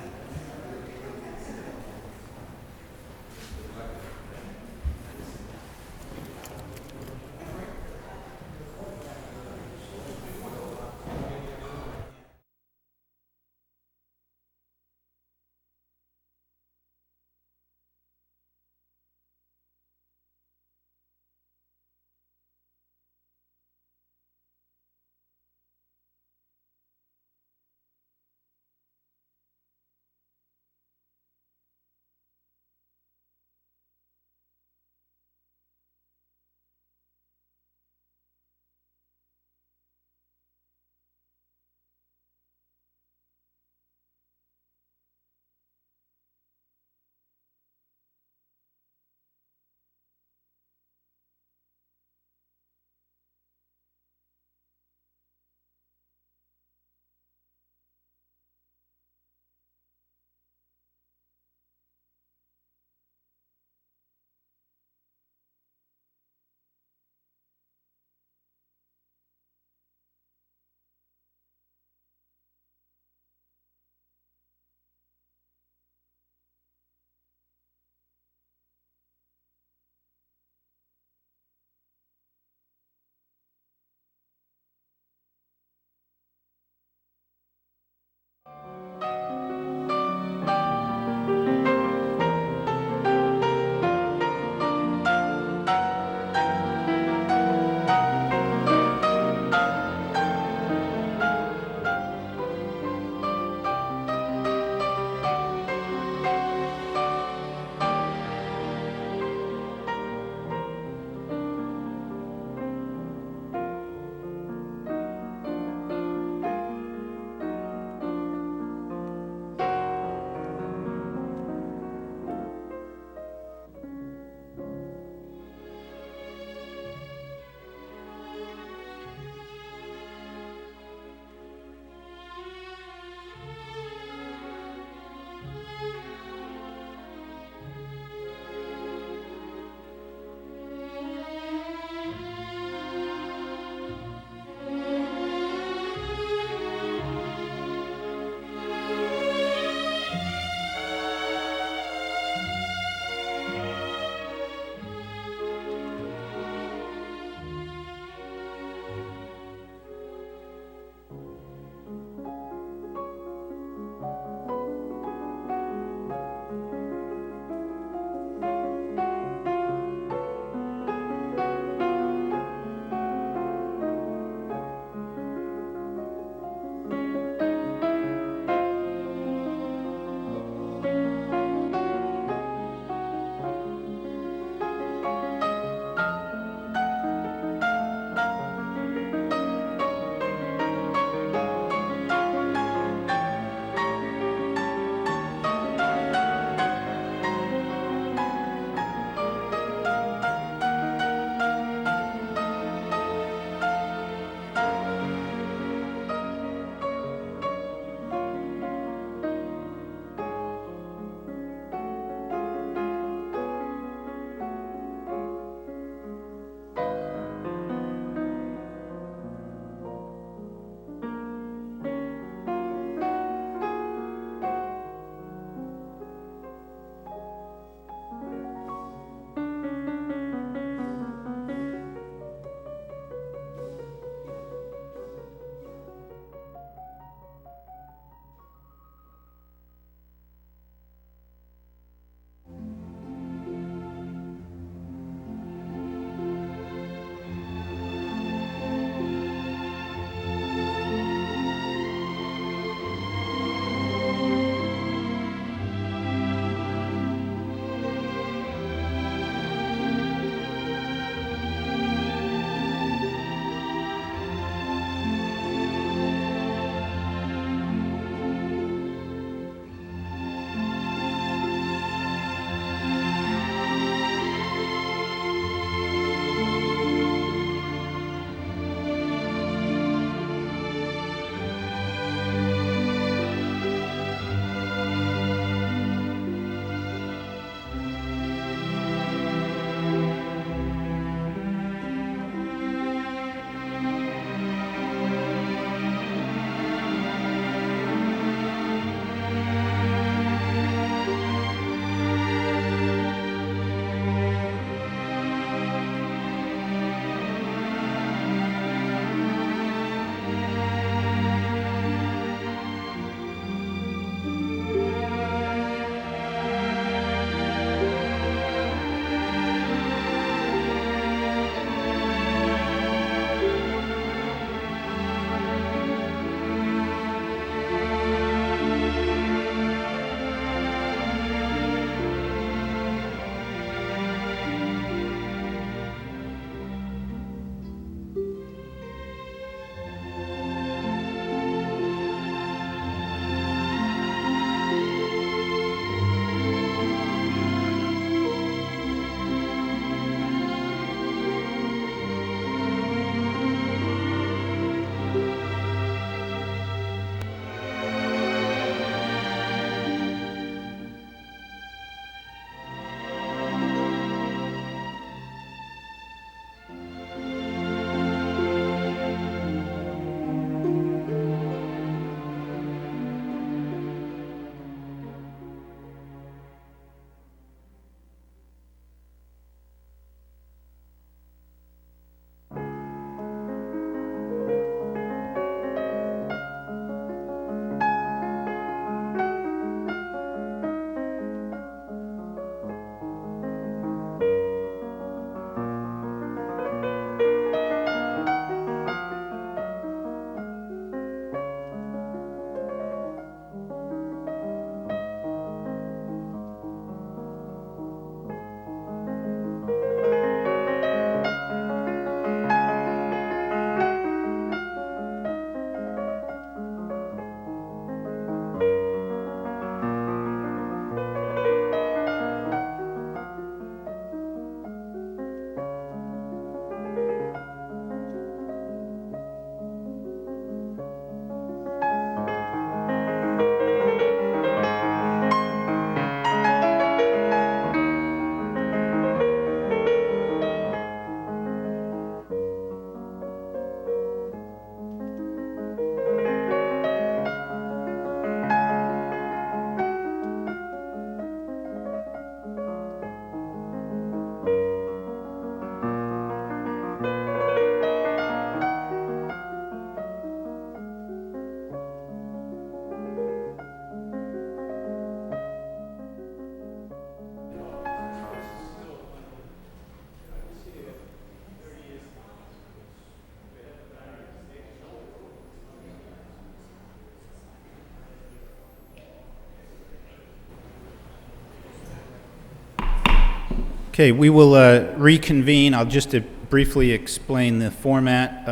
Okay, we will reconvene. I'll just briefly explain the format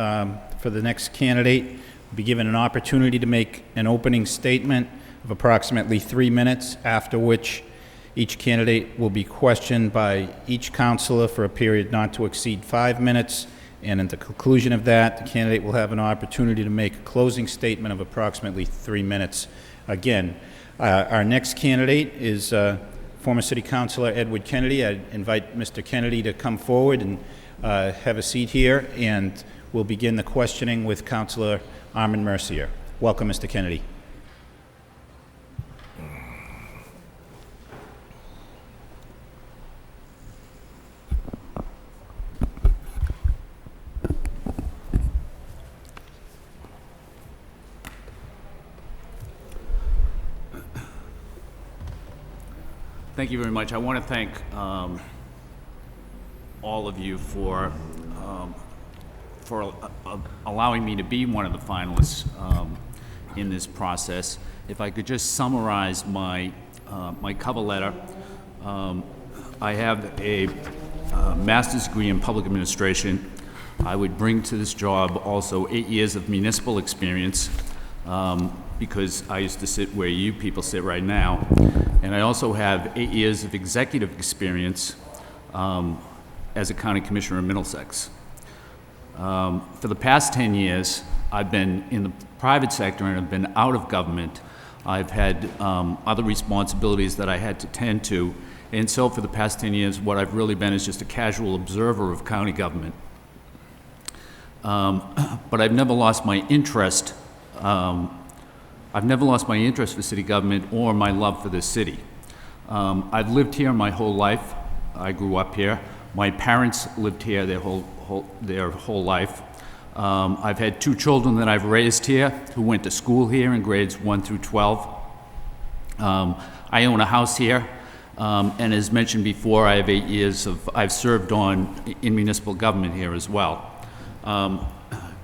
for the next candidate. We'll be given an opportunity to make an opening statement of approximately 3 minutes, after which each candidate will be questioned by each counselor for a period not to exceed 5 minutes, and at the conclusion of that, the candidate will have an opportunity to make a closing statement of approximately 3 minutes. Again, our next candidate is former City Councilor Edward Kennedy. I invite Mr. Kennedy to come forward and have a seat here, and we'll begin the questioning with Councilor Armin Mercier. Welcome, Mr. Kennedy. Thank you very much. I want to thank all of you for allowing me to be one of the finalists in this process. If I could just summarize my my cover letter, I have a master's degree in public administration. I would bring to this job also 8 years of municipal experience, because I used to sit where you people sit right now. And I also have 8 years of executive experience as a county commissioner in Middlesex. For the past 10 years, I've been in the private sector and I've been out of government. I've had other responsibilities that I had to tend to. And so for the past 10 years, what I've really been is just a casual observer of county government. But I've never lost my interest. I've never lost my interest for city government or my love for this city. I've lived here my whole life. I grew up here. My parents lived here their whole life. I've had 2 children that I've raised here who went to school here in grades 1 through 12. I own a house here, and as mentioned before, I have 8 years I've served in municipal government here as well.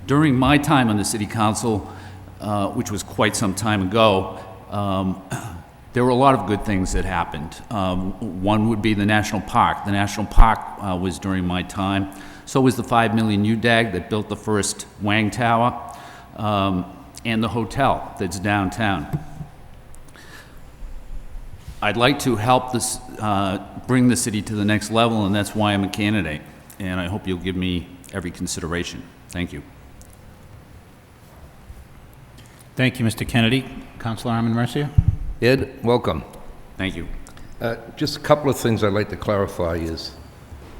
During my time on the city council, which was quite some time ago, there were a lot of good things that happened. One would be the National Park. The National Park was during my time. So was the $5 million UDAG that built the first Wang Tower, and the hotel that's downtown. I'd like to help this, bring the city to the next level, and that's why I'm a candidate. And I hope you'll give me every consideration. Thank you. Thank you, Mr. Kennedy. Councilor Armin Mercier. Ed, welcome. Thank you. Just a couple of things I'd like to clarify is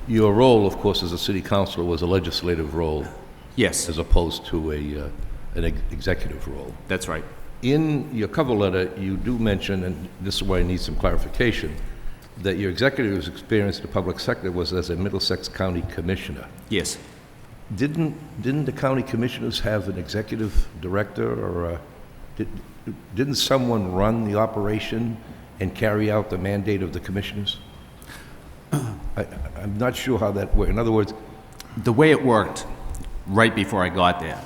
your role, of course, as a city councilor was a legislative role. Yes. As opposed to an executive role. That's right. In your cover letter, you do mention, and this is why I need some clarification, that your executive experience in the public sector was as a Middlesex County Commissioner. Yes. Didn't the county commissioners have an executive director, or didn't someone run the operation and carry out the mandate of the commissioners? I'm not sure how that worked. In other words, the way it worked right before I got there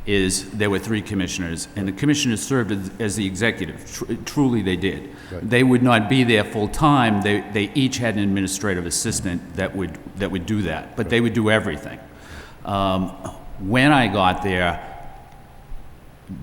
is there were 3 commissioners, and the commissioners served as the executive. Truly, they did. Right. They would not be there full time. They each had an administrative assistant that would do that, but they would do everything. When I got there,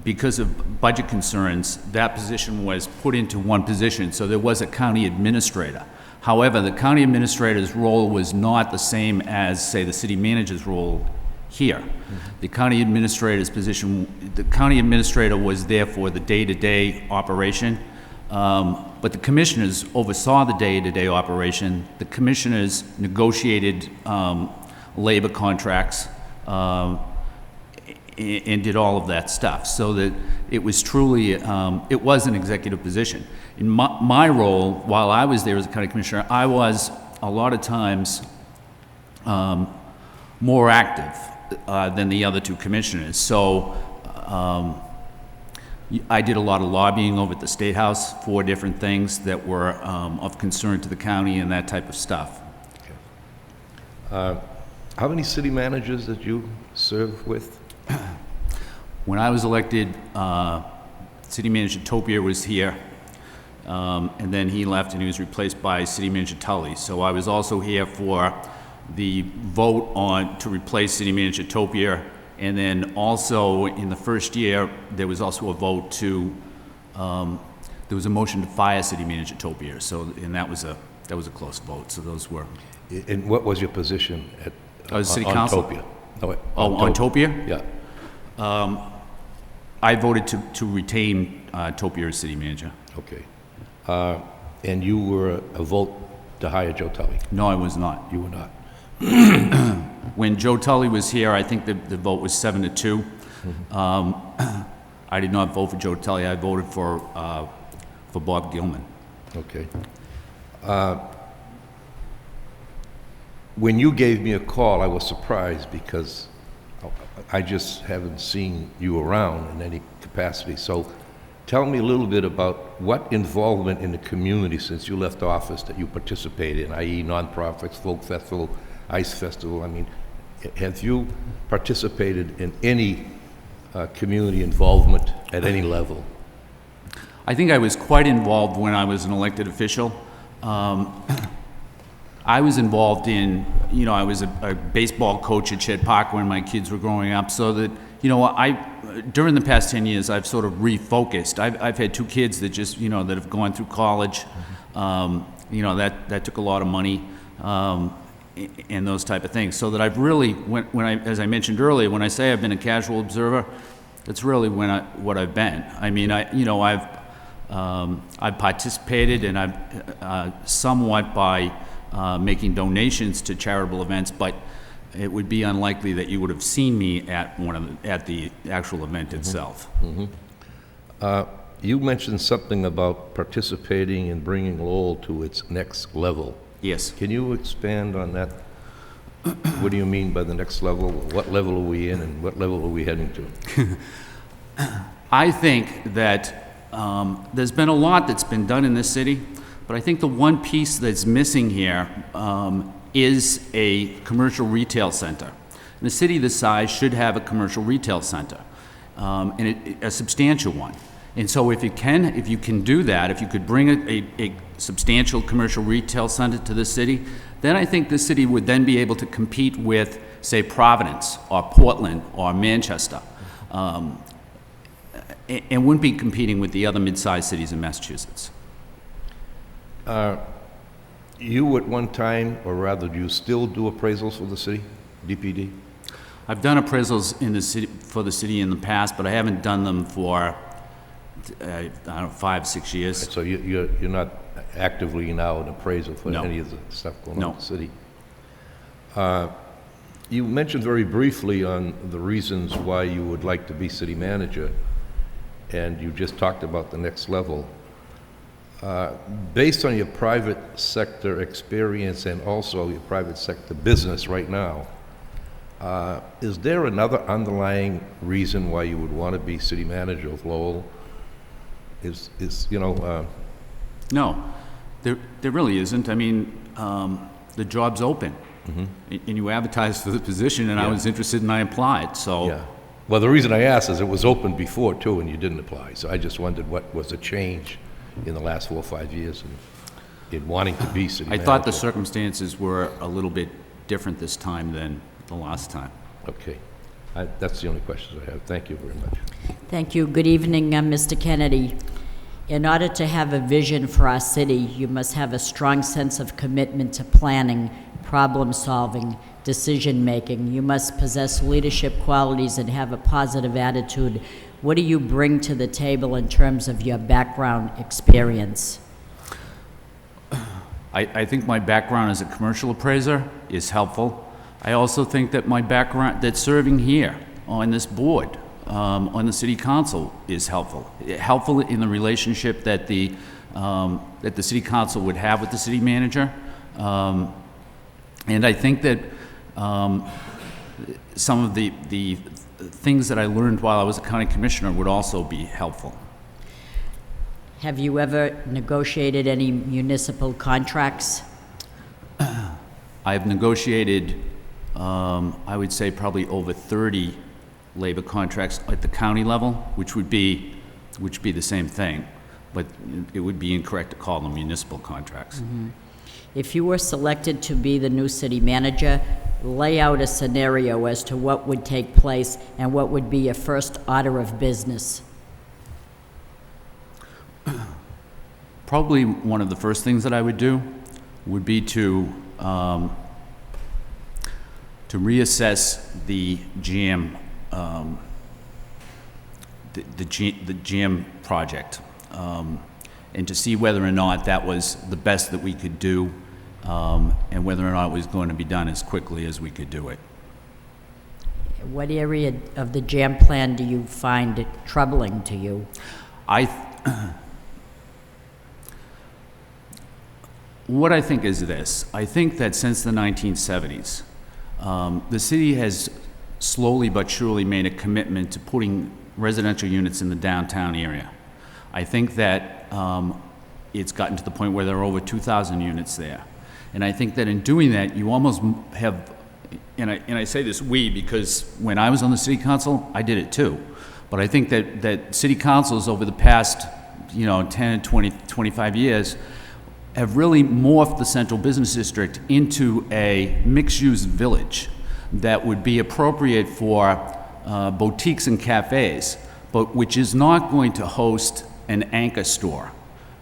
because of budget concerns, that position was put into one position, so there was a county administrator. However, the county administrator's role was not the same as, say, the city manager's role here. Mm-hmm. The county administrator's position, the county administrator was there for the day-to-day operation, but the commissioners oversaw the day-to-day operation. The commissioners negotiated labor contracts, and did all of that stuff, so that it was truly, it was an executive position. In my role, while I was there as a county commissioner, I was a lot of times more active than the other 2 commissioners. So I did a lot of lobbying over at the State House for different things that were of concern to the county and that type of stuff. Okay. How many city managers did you serve with? When I was elected, City Manager Topier was here, and then he left and he was replaced by City Manager Tully. So I was also here for the vote to replace City Manager Topier, and then also in the first year, there was also a vote there was a motion to fire City Manager Topier, and that was a close vote, so those were. And what was your position at City on Council? Topia? No, On Topier? Yeah. I voted to retain Topier as City Manager. Okay. And you were a vote to hire Joe Tully? No, I was not. You were not? When Joe Tully was here, I think the vote was 7-2. I did not vote for Joe Tully. I voted for Bob Gilman. Okay. When you gave me a call, I was surprised because I just haven't seen you around in any capacity. So tell me a little bit about what involvement in the community since you left office that you participated in, i.e. nonprofits, folk festival, ice festival. I mean, have you participated in any community involvement at any level? I think I was quite involved when I was an elected official. I was involved in, I was a baseball coach at Chet Park when my kids were growing up, so that, during the past 10 years, I've sort of refocused. I've had 2 kids that just, that have gone through college. That took a lot of money, and those type of things. So that I've really, as I mentioned earlier, when I say I've been a casual observer, that's really what I've been. I mean, I've participated, and I've somewhat by making donations to charitable events, but it would be unlikely that you would have seen me at the actual event itself. You mentioned something about participating in bringing Lowell to its next level. Yes. Can you expand on that? What do you mean by the next level? What level are we in, and what level are we heading to? I think that there's been a lot that's been done in this city, but I think the one piece that's missing here is a commercial retail center. And a city this size should have a commercial retail center, and a substantial one. And so if you can do that, if you could bring a substantial commercial retail center to the city, then I think the city would then be able to compete with, say, Providence or Portland or Manchester, and wouldn't be competing with the other mid-sized cities in Massachusetts. You at one time, or rather, do you still do appraisals for the city, DPD? I've done appraisals for the city in the past, but I haven't done them for, 5, 6 years. So you're not actively now an appraiser for any of the stuff going on in the city? You mentioned very briefly on the reasons why you would like to be city manager, and you just talked about the next level. Based on your private sector experience and also your private sector business right now, is there another underlying reason why you would want to be city manager of Lowell? No, there really isn't. I mean, the job's open, and you advertised for the position, and I was interested and I applied, so. Yeah. Well, the reason I asked is it was open before, too, and you didn't apply. So I just wondered what was the change in the last 4 or 5 years in wanting to be city manager. I thought the circumstances were a little bit different this time than the last time. Okay. That's the only questions I have. Thank you very much. Thank you. Good evening, Mr. Kennedy. In order to have a vision for our city, you must have a strong sense of commitment to planning, problem-solving, decision-making. You must possess leadership qualities and have a positive attitude. What do you bring to the table in terms of your background experience? I think my background as a commercial appraiser is helpful. I also think that my background, that serving here on this board, on the city council, is helpful. Helpful in the relationship that the city council would have with the city manager. And I think that some of the things that I learned while I was a county commissioner would also be helpful. Have you ever negotiated any municipal contracts? I have negotiated, I would say, probably over 30 labor contracts at the county level, which would be the same thing. but it would be incorrect to call them municipal contracts. If you were selected to be the new city manager, lay out a scenario as to what would take place and what would be your first order of business. Probably one of the first things that I would do would be to reassess the GM, the GM project, and to see whether or not that was the best that we could do, and whether or not it was going to be done as quickly as we could do it. What area of the jam plan do you find it troubling to you? What I think is this. I think that since the 1970s, the city has slowly but surely made a commitment to putting residential units in the downtown area. I think that it's gotten to the point where there are over 2,000 units there. And I think that in doing that, you almost have, and I say this we because when I was on the city council, I did it too. But I think that city councils over the past, 10, 20, 25 years have really morphed the central business district into a mixed-use village that would be appropriate for boutiques and cafes, but which is not going to host an anchor store.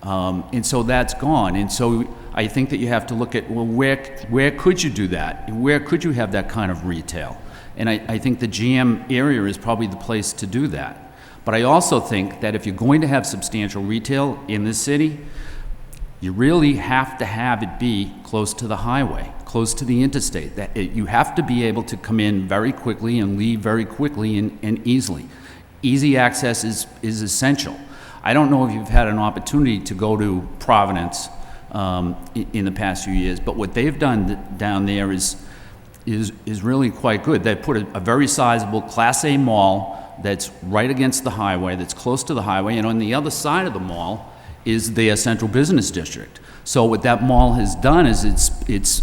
And so that's gone. And so I think that you have to look at, well, where could you do that? Where could you have that kind of retail? And I think the GM area is probably the place to do that. But I also think that if you're going to have substantial retail in this city, you really have to have it be close to the highway, close to the interstate. You have to be able to come in very quickly and leave very quickly and easily. Easy access is essential. I don't know if you've had an opportunity to go to Providence in the past few years, but what they've done down there is really quite good. They've put a very sizable Class A mall that's right against the highway, that's close to the highway, and on the other side of the mall is their central business district. So what that mall has done is it's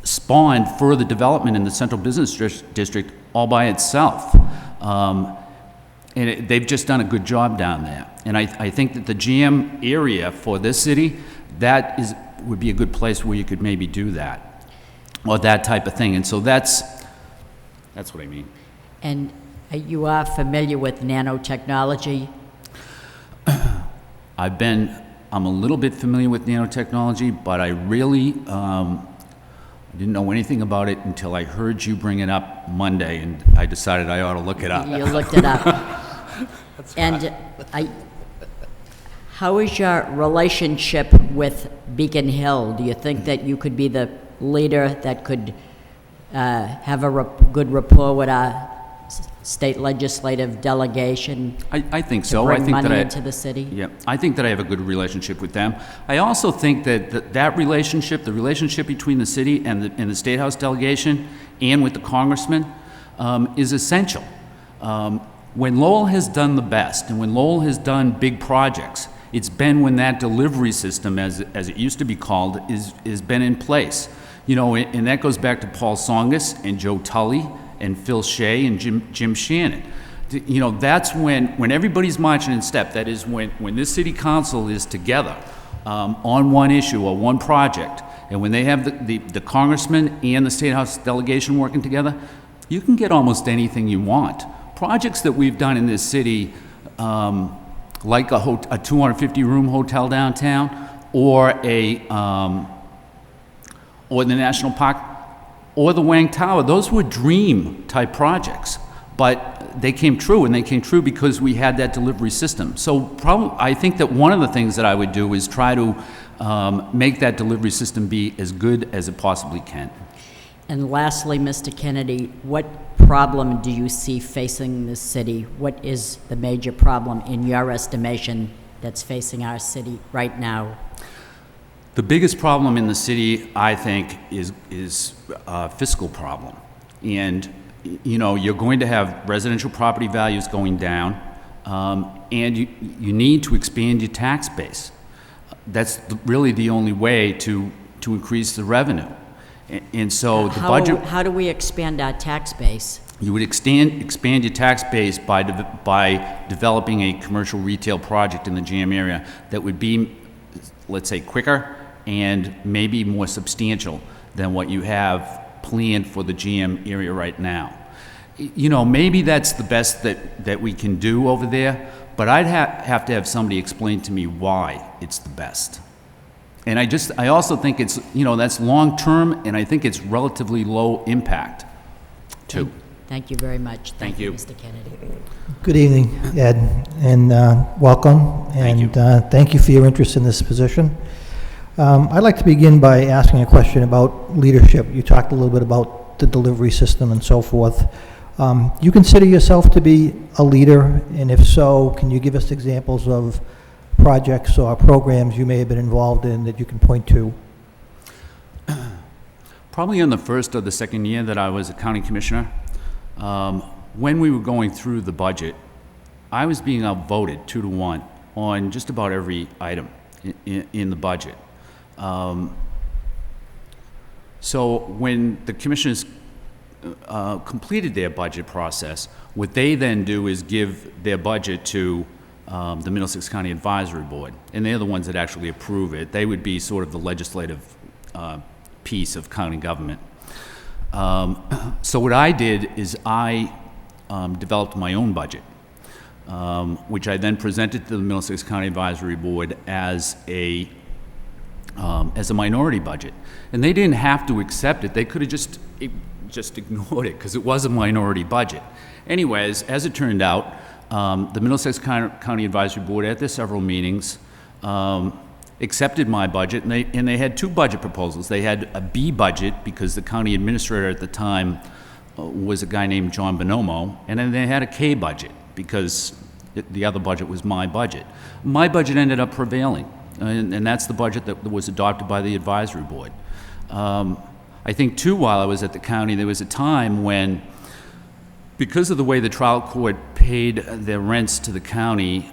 spawned further development in the central business district all by itself. And they've just done a good job down there. And I think that the GM area for this city, would be a good place where you could maybe do that, or that type of thing. And so that's what I mean. And you are familiar with nanotechnology? I'm a little bit familiar with nanotechnology, but I really didn't know anything about it until I heard you bring it up Monday, and I decided I ought to look it up. You looked it up. And how is your relationship with Beacon Hill? Do you think that you could be the leader that could have a good rapport with our state legislative delegation? I think so. Bring I think money that into the city? Yeah, I think that I have a good relationship with them. I also think that that relationship, the relationship between the city and the State House delegation and with the congressman, is essential. When Lowell has done the best, and when Lowell has done big projects, it's been when that delivery system, as it used to be called, is been in place. And that goes back to Paul Songus and Joe Tully and Phil Shea and Jim Shannon. That's when everybody's marching in step. That is when this city council is together on one issue or one project, and when they have the congressman and the State House delegation working together, you can get almost anything you want. Projects that we've done in this city, like a 250-room hotel downtown, or the National Park, or the Wang Tower, those were dream-type projects, but they came true, and they came true because we had that delivery system. So I think that one of the things that I would do is try to make that delivery system be as good as it possibly can. And lastly, Mr. Kennedy, what problem do you see facing the city? What is the major problem, in your estimation, that's facing our city right now? The biggest problem in the city, I think, is a fiscal problem. And, you're going to have residential property values going down, and you need to expand your tax base. That's really the only way to increase the revenue. And so the budget... How do we expand our tax base? You would expand your tax base by developing a commercial retail project in the GM area that would be, let's say, quicker and maybe more substantial than what you have planned for the GM area right now. You know, maybe that's the best that we can do over there, but I'd have to have somebody explain to me why it's the best. And I also think it's, you know, that's long-term, and I think it's relatively low impact, too. Thank you very much. Thank you. Mr. Kennedy. Good evening, Ed, and welcome. Thank you. And thank you for your interest in this position. I'd like to begin by asking a question about leadership. You talked a little bit about the delivery system and so forth. Do you consider yourself to be a leader? And if so, can you give us examples of projects or programs you may have been involved in that you can point to? Probably in the first or the second year that I was a county commissioner, when we were going through the budget, I was being outvoted 2-1 on just about every item in the budget. So when the commissioners completed their budget process, what they then do is give their budget to the Middlesex County Advisory Board, and they're the ones that actually approve it. They would be sort of the legislative piece of county government. So what I did is I developed my own budget, which I then presented to the Middlesex County Advisory Board as a minority budget. And they didn't have to accept it. They could have just ignored it because it was a minority budget. Anyways, as it turned out, the Middlesex County Advisory Board at their several meetings accepted my budget, and they had two budget proposals. They had a B budget because the county administrator at the time was a guy named John Bonomo, and then they had a K budget because the other budget was my budget. My budget ended up prevailing, and that's the budget that was adopted by the advisory board. I think, too, while I was at the county, there was a time when, because of the way the trial court paid their rents to the county,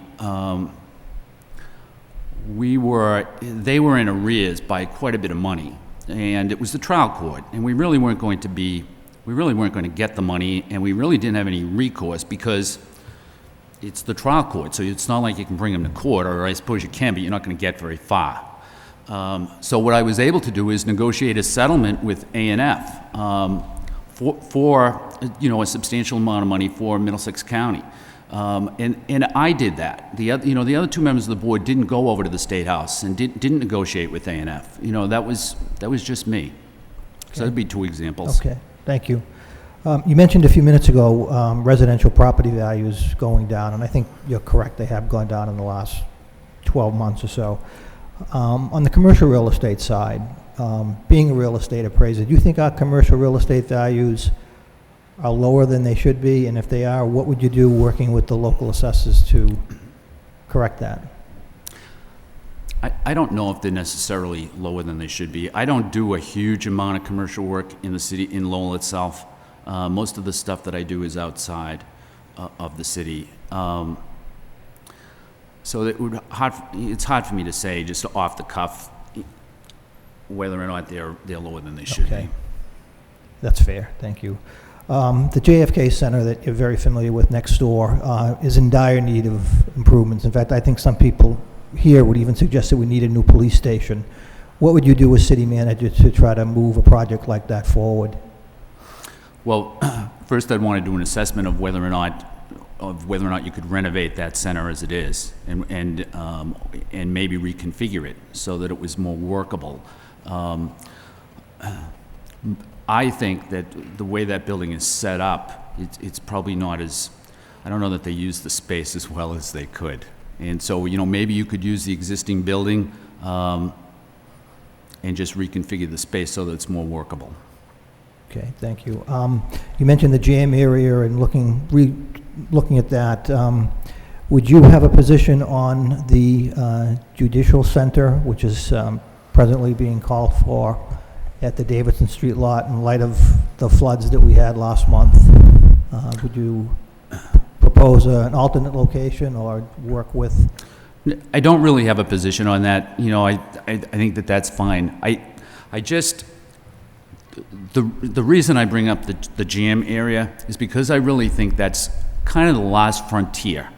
they were in arrears by quite a bit of money, and it was the trial court, and we really weren't going to get the money, and we really didn't have any recourse because it's the trial court, so it's not like you can bring them to court, or I suppose you can, but you're not going to get very far. So what I was able to do is negotiate a settlement with A&F for a substantial amount of money for Middlesex County. And I did that. The other two members of the board didn't go over to the State House and didn't negotiate with A&F. That was just me. So that'd be two examples. Okay, thank you. You mentioned a few minutes ago residential property values going down, and I think you're correct. They have gone down in the last 12 months or so. On the commercial real estate side, being a real estate appraiser, do you think our commercial real estate values are lower than they should be? And if they are, what would you do working with the local assessors to correct that? I don't know if they're necessarily lower than they should be. I don't do a huge amount of commercial work in the city, in Lowell itself. Most of the stuff that I do is outside of the city. So it's hard for me to say just off the cuff whether or not they're lower than they should be. That's fair, thank you. The JFK Center that you're very familiar with next door is in dire need of improvements. In fact, I think some people here would even suggest that we need a new police station. What would you do as city manager to try to move a project like that forward? Well, first I'd want to do an assessment of whether or not you could renovate that center as it is, and maybe reconfigure it so that it was more workable. I think that the way that building is set up, it's probably not as, I don't know that they use the space as well as they could. And so, maybe you could use the existing building and just reconfigure the space so that it's more workable. Okay, thank you. You mentioned the jam area and looking at that. Would you have a position on the judicial center, which is presently being called for at the Davidson Street lot in light of the floods that we had last month? Would you propose an alternate location or work with? I don't really have a position on that. I think that that's fine. the reason I bring up the jam area is because I really think that's kind of the last frontier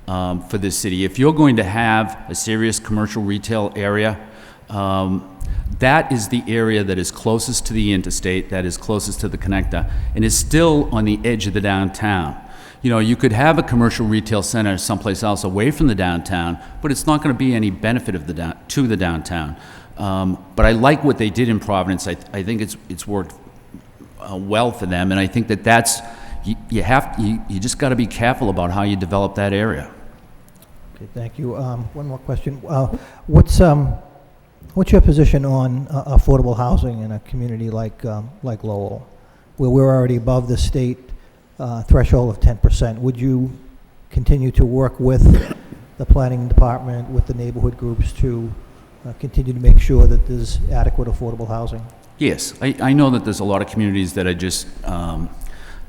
for this city. If you're going to have a serious commercial retail area, that is the area that is closest to the interstate, that is closest to the connector, and is still on the edge of the downtown. You know, you could have a commercial retail center someplace else away from the downtown, but it's not going to be any benefit of to the downtown. But I like what they did in Providence. I think it's worked well for them, and I think that's you just got to be careful about how you develop that area. Okay, thank you. One more question. What's your position on affordable housing in a community like Lowell, where we're already above the state threshold of 10%? Would you continue to work with the planning department, with the neighborhood groups to continue to make sure that there's adequate affordable housing? Yes, I know that there's a lot of communities that are just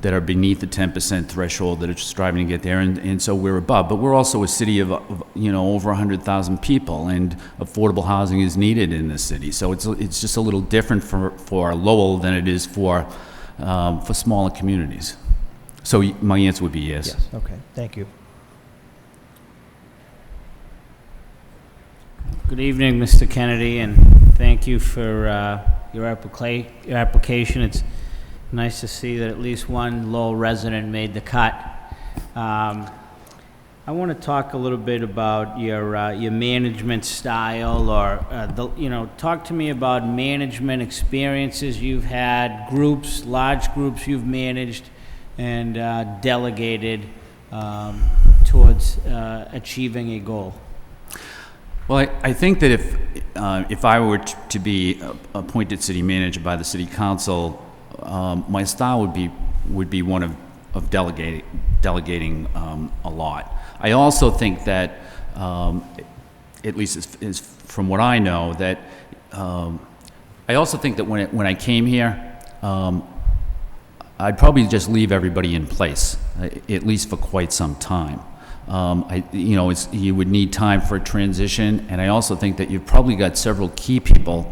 that are beneath the 10% threshold that are striving to get there, and so we're above. But we're also a city of over 100,000 people, and affordable housing is needed in this city. So it's just a little different for Lowell than it is for smaller communities. So my answer would be yes. Yes. Okay. Thank you. Good evening, Mr. Kennedy, and thank you for your application. It's nice to see that at least one Lowell resident made the cut. I want to talk a little bit about your management style, or talk to me about management experiences you've had, large groups you've managed and delegated towards achieving a goal. Well, I think that if I were to be appointed city manager by the city council, my style would be one of delegating a lot. I also think that, at least is from what I know, that I also think that when I came here, I'd probably just leave everybody in place, at least for quite some time. You would need time for a transition, and I also think that you've probably got several key people,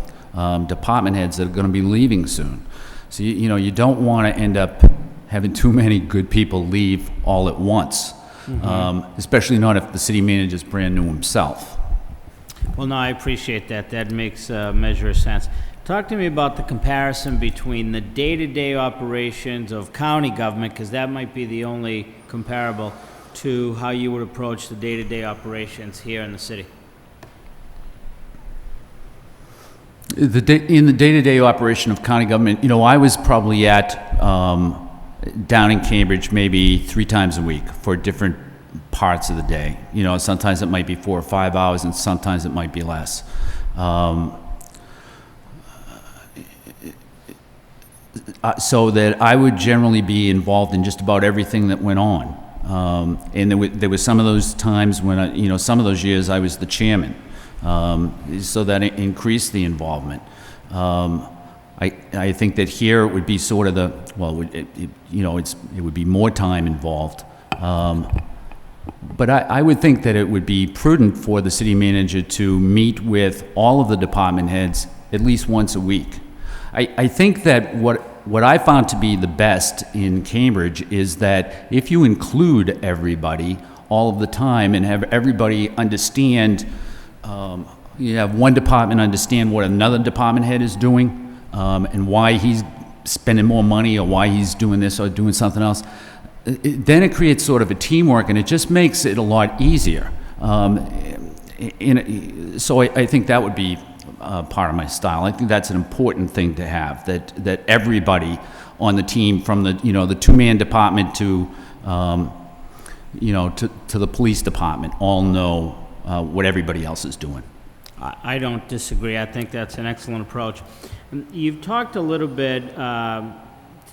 department heads, that are going to be leaving soon. So you don't want to end up having too many good people leave all at once, especially not if the city manager's brand new himself. Well, no, I appreciate that. That makes measure of sense. Talk to me about the comparison between the day-to-day operations of county government, because that might be the only comparable, to how you would approach the day-to-day operations here in the city. In the day-to-day operation of county government, I was probably at down in Cambridge maybe 3 times a week for different parts of the day. Sometimes it might be 4 or 5 hours, and sometimes it might be less. So that I would generally be involved in just about everything that went on. And there were some of those times when, some of those years I was the chairman. So that it increased the involvement. I think that here it would be sort of it would be more time involved. But I would think that it would be prudent for the city manager to meet with all of the department heads at least once a week. I think that what I found to be the best in Cambridge is that if you include everybody all of the time and have everybody understand, you have one department understand what another department head is doing, and why he's spending more money or why he's doing this or doing something else, then it creates sort of a teamwork, and it just makes it a lot easier. So I think that would be part of my style. I think that's an important thing to have, that everybody on the team, from the the 2-man department to to the police department, all know what everybody else is doing. I don't disagree. I think that's an excellent approach. You've talked a little bit,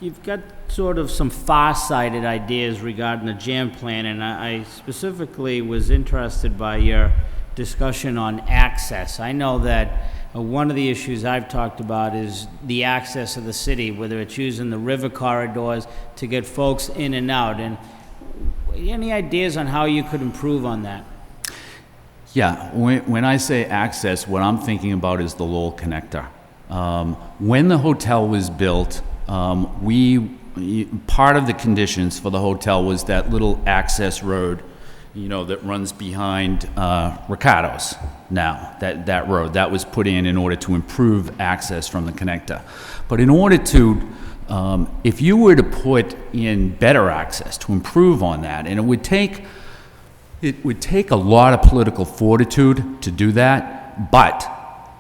you've got sort of some far-sighted ideas regarding the jam plan, and I specifically was interested by your discussion on access. I know that one of the issues I've talked about is the access of the city, whether it's using the river corridors to get folks in and out. And any ideas on how you could improve on that? Yeah, when I say access, what I'm thinking about is the Lowell connector. When the hotel was built, part of the conditions for the hotel was that little access road, that runs behind Ricardo's now, that road. That was put in order to improve access from the connector. But in order to, if you were to put in better access, to improve on that, and it would take a lot of political fortitude to do that, but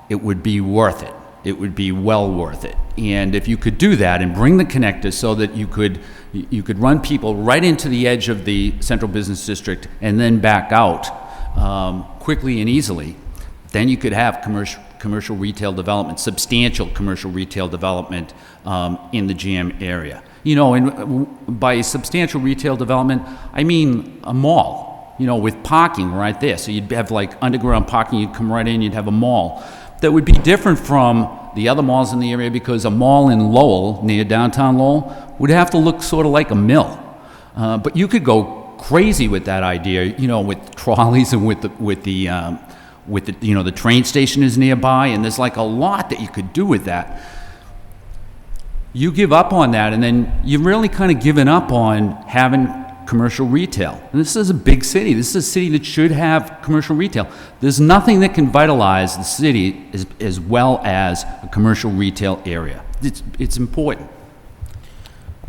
it would be worth it. It would be well worth it. And if you could do that and bring the connector so that you could run people right into the edge of the central business district and then back out quickly and easily, then you could have commercial retail development, substantial commercial retail development in the GM area. And by substantial retail development, I mean a mall, with parking right there. So you'd have like underground parking, you'd come right in, you'd have a mall. That would be different from the other malls in the area, because a mall in Lowell, near downtown Lowell, would have to look sort of like a mill. But you could go crazy with that idea, with trolleys and with the train station is nearby, and there's like a lot that you could do with that. You give up on that, and then you've really kind of given up on having commercial retail. And this is a big city. This is a city that should have commercial retail. There's nothing that can vitalize the city as well as a commercial retail area. It's important.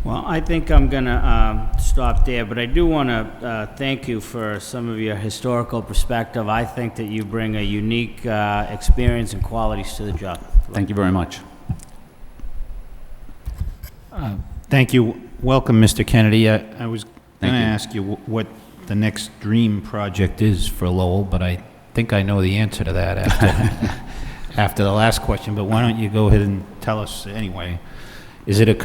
Well, I think I'm going to stop there, but I do want to thank you for some of your historical perspective. I think that you bring a unique experience and qualities to the job. Thank you very much. Thank you. Welcome, Mr. Kennedy. I was going to Thank you. ask you what the next dream project is for Lowell, but I think I know the answer to that after the last question. But why don't you go ahead and tell us anyway? Is it a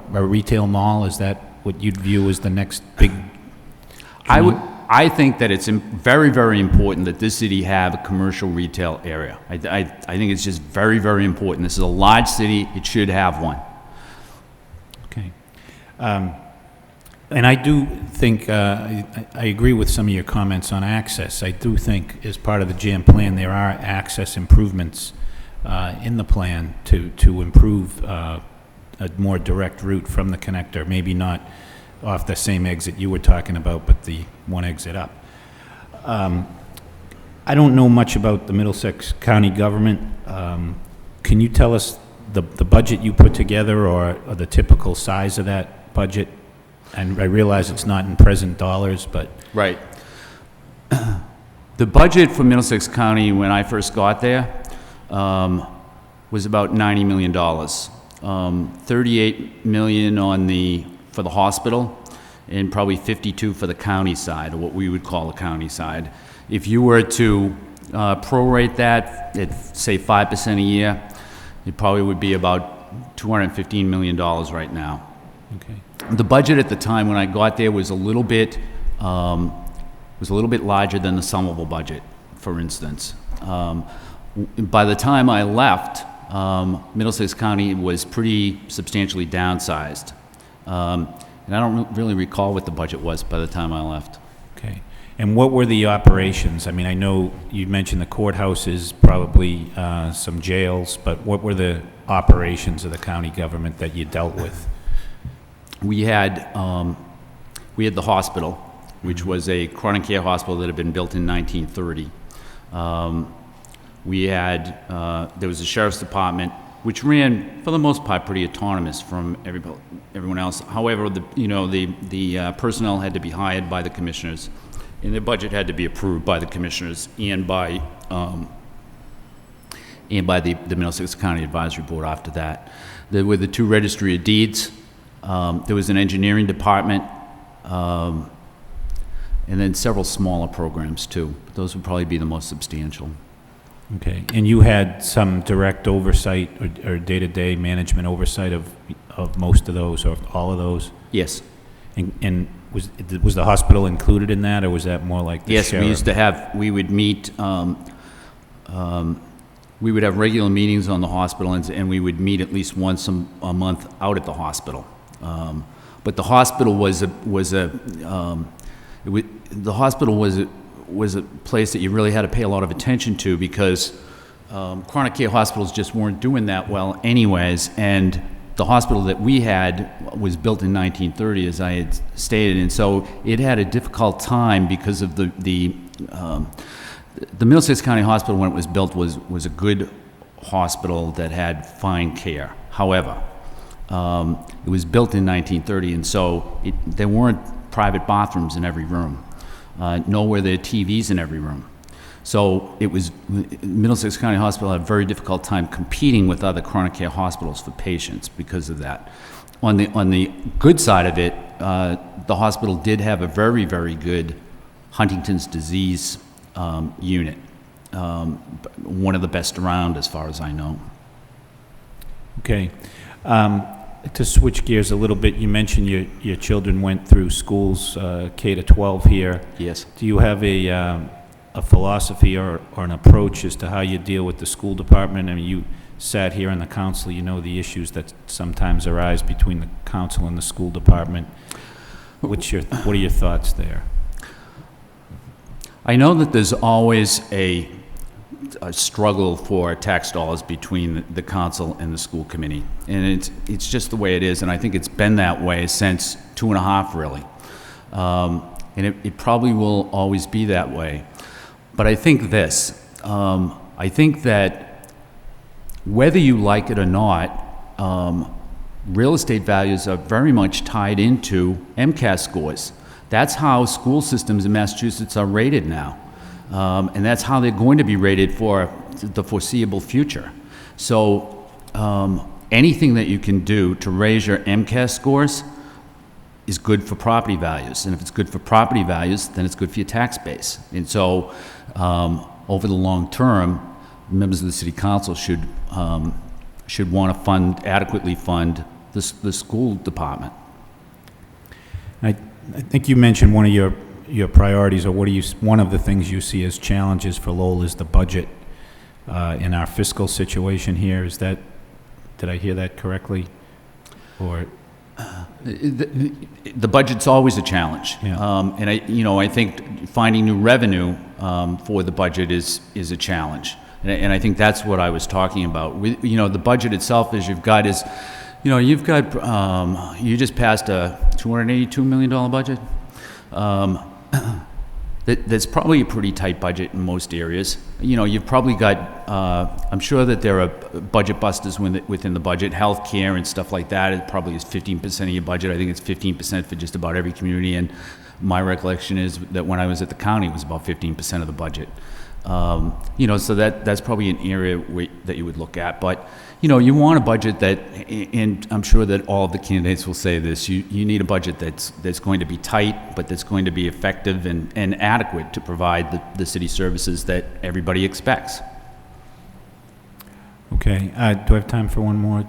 retail mall? Is that what you'd view as the next big? I think that it's very, very important that this city have a commercial retail area. I think it's just very, very important. This is a large city. It should have one. Okay. And I do think, I agree with some of your comments on access. I do think as part of the GM plan, there are access improvements in the plan to improve a more direct route from the connector, maybe not off the same exit you were talking about, but the one exit up. I don't know much about the Middlesex County government. Can you tell us the budget you put together, or the typical size of that budget? And I realize it's not in present dollars, but... Right. The budget for Middlesex County when I first got there was about $90 million. $38 million for the hospital, and probably 52 for the county side, or what we would call the county side. If you were to prorate that at, say, 5% a year, it probably would be about $215 million right now. Okay. The budget at the time when I got there was a little bit larger than the Somerville budget, for instance. By the time I left, Middlesex County was pretty substantially downsized. And I don't really recall what the budget was by the time I left. Okay. And what were the operations? I mean, I know you mentioned the courthouses, probably some jails, but what were the operations of the county government that you dealt with? We had the hospital, which was a chronic care hospital that had been built in 1930. There was a sheriff's department, which ran, for the most part, pretty autonomous from everyone else. However, the personnel had to be hired by the commissioners, and their budget had to be approved by the commissioners and by the Middlesex County Advisory Board after that. There were the two registry of deeds. There was an engineering department, and then several smaller programs too. Those would probably be the most substantial. Okay. And you had some direct oversight or day-to-day management oversight of most of those, or all of those? Yes. And was the hospital included in that, or was that more like the Yes, sheriff? we would meet, we would have regular meetings on the hospital, and we would meet at least once a month out at the hospital. But the hospital was a place that you really had to pay a lot of attention to, because chronic care hospitals just weren't doing that well anyways, and the hospital that we had was built in 1930, as I had stated, and so it had a difficult time because of the Middlesex County Hospital, when it was built, was a good hospital that had fine care. However, it was built in 1930, and so there weren't private bathrooms in every room, nor were there TVs in every room. So Middlesex County Hospital had a very difficult time competing with other chronic care hospitals for patients because of that. On the good side of it, the hospital did have a very, very good Huntington's disease unit, one of the best around as far as I know. Okay. To switch gears a little bit, you mentioned your children went through schools K to 12 here. Yes. Do you have a philosophy or an approach as to how you deal with the school department? I mean, you sat here in the council, you know the issues that sometimes arise between the council and the school department. What are your thoughts there? I know that there's always a struggle for tax dollars between the council and the school committee, and it's just the way it is, and I think it's been that way since 2.5 really, and it probably will always be that way. But I think this, I think that whether you like it or not, real estate values are very much tied into MCAS scores. That's how school systems in Massachusetts are rated now. And that's how they're going to be rated for the foreseeable future. So anything that you can do to raise your MCAS scores is good for property values. And if it's good for property values, then it's good for your tax base. And so over the long term, members of the city council should want to adequately fund the school department. I think you mentioned one of your priorities, or one of the things you see as challenges for Lowell is the budget in our fiscal situation here. Did I hear that correctly? Or the budget's always a challenge, yeah. And I think finding new revenue for the budget is a challenge, and I think that's what I was talking about. The budget itself, as you've got, you just passed a $282 million budget. That's probably a pretty tight budget in most areas. You've probably got, I'm sure that there are budget busters within the budget. Healthcare and stuff like that, it probably is 15% of your budget. I think it's 15% for just about every community, and my recollection is that when I was at the county, it was about 15% of the budget. So that's probably an area that you would look at. But, you want a budget that, and I'm sure that all of the candidates will say this, you need a budget that's going to be tight, but that's going to be effective and adequate to provide the city services that everybody expects. Okay. Do I have time for one more?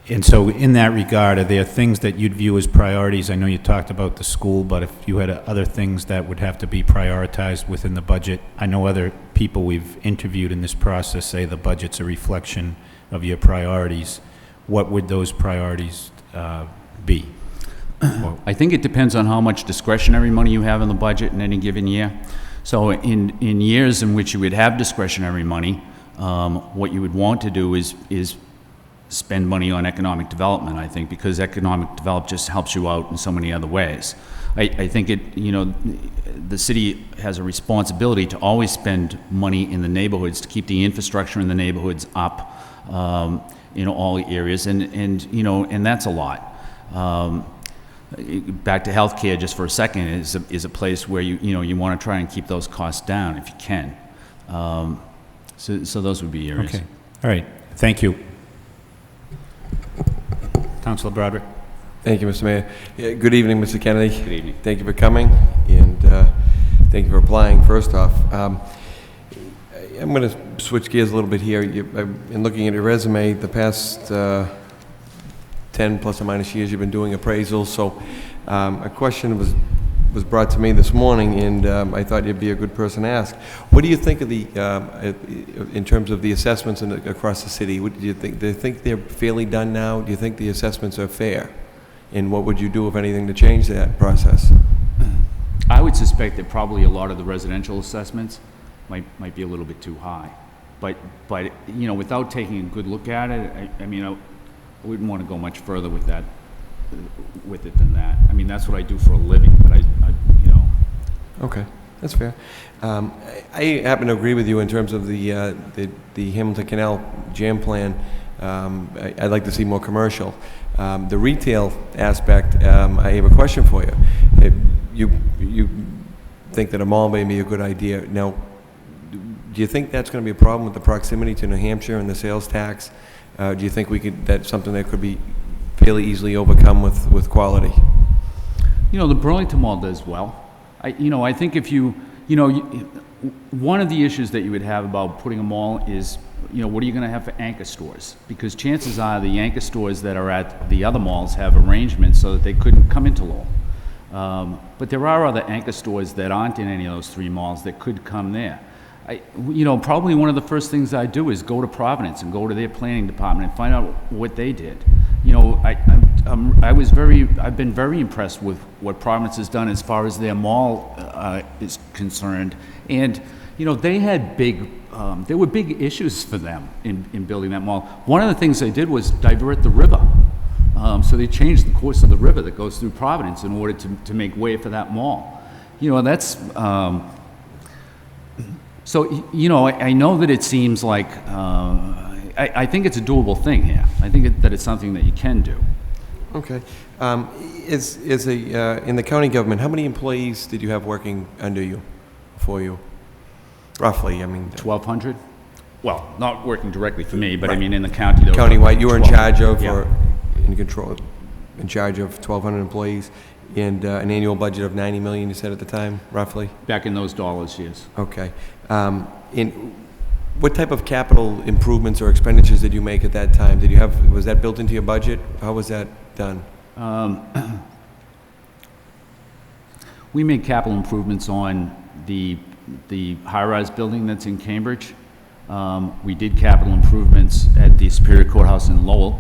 And so in that regard, are there things that you'd view as priorities? I know you talked about the school, but if you had other things that would have to be prioritized within the budget, I know other people we've interviewed in this process say the budget's a reflection of your priorities. What would those priorities be? I think it depends on how much discretionary money you have in the budget in any given year. So in years in which you would have discretionary money, what you would want to do is spend money on economic development, I think, because economic development just helps you out in so many other ways. I think the city has a responsibility to always spend money in the neighborhoods to keep the infrastructure in the neighborhoods up in all areas, and that's a lot. Back to healthcare just for a second is a place where you want to try and keep those costs down if you can. So those would be areas. Okay. All right. Thank you. Councilor Broderick. Thank you, Mr. Mayor. Yeah, good evening, Mr. Kennedy. Good evening. Thank you for coming, and thank you for applying, first off. I'm going to switch gears a little bit here. In looking at your resume, the past 10 plus or minus years, you've been doing appraisals. So a question was brought to me this morning, and I thought you'd be a good person to ask. What do you think of in terms of the assessments across the city? What do you think? Do you think they're fairly done now? Do you think the assessments are fair? And what would you do, if anything, to change that process? I would suspect that probably a lot of the residential assessments might be a little bit too high. But you know, without taking a good look at it, I mean, I wouldn't want to go much further with it than that. I mean, that's what I do for a living, but I you know. Okay, that's fair. I happen to agree with you in terms of the Hamilton Canal jam plan. I'd like to see more commercial. The retail aspect, I have a question for you. You think that a mall may be a good idea. Now, do you think that's going to be a problem with the proximity to New Hampshire and the sales tax? Do you think that's something that could be fairly easily overcome with quality? You know, the Burlington Mall does well. I think if one of the issues that you would have about putting a mall is, what are you going to have for anchor stores? Because chances are the anchor stores that are at the other malls have arrangements so that they couldn't come into Lowell. But there are other anchor stores that aren't in any of those 3 malls that could come there. Probably one of the first things I do is go to Providence and go to their planning department and find out what they did. I've been very impressed with what Providence has done as far as their mall is concerned. And, they had there were big issues for them in building that mall. One of the things they did was divert the river. So they changed the course of the river that goes through Providence in order to make way for that mall. That's, I know that it seems like, I think it's a doable thing here. I think that it's something that you can do. Okay. In the county government, how many employees did you have working under you, for you? Roughly, 1,200? Well, not working directly for me, but Right. I mean in the county. Countywide, you were in 12. charge of, Yeah. or in charge of 1,200 employees, and an annual budget of $90 million, you said at the time, roughly? Back in those dollars, yes. Okay. What type of capital improvements or expenditures did you make at that time? Was that built into your budget? How was that done? We made capital improvements on the high-rise building that's in Cambridge. We did capital improvements at the Superior Courthouse in Lowell,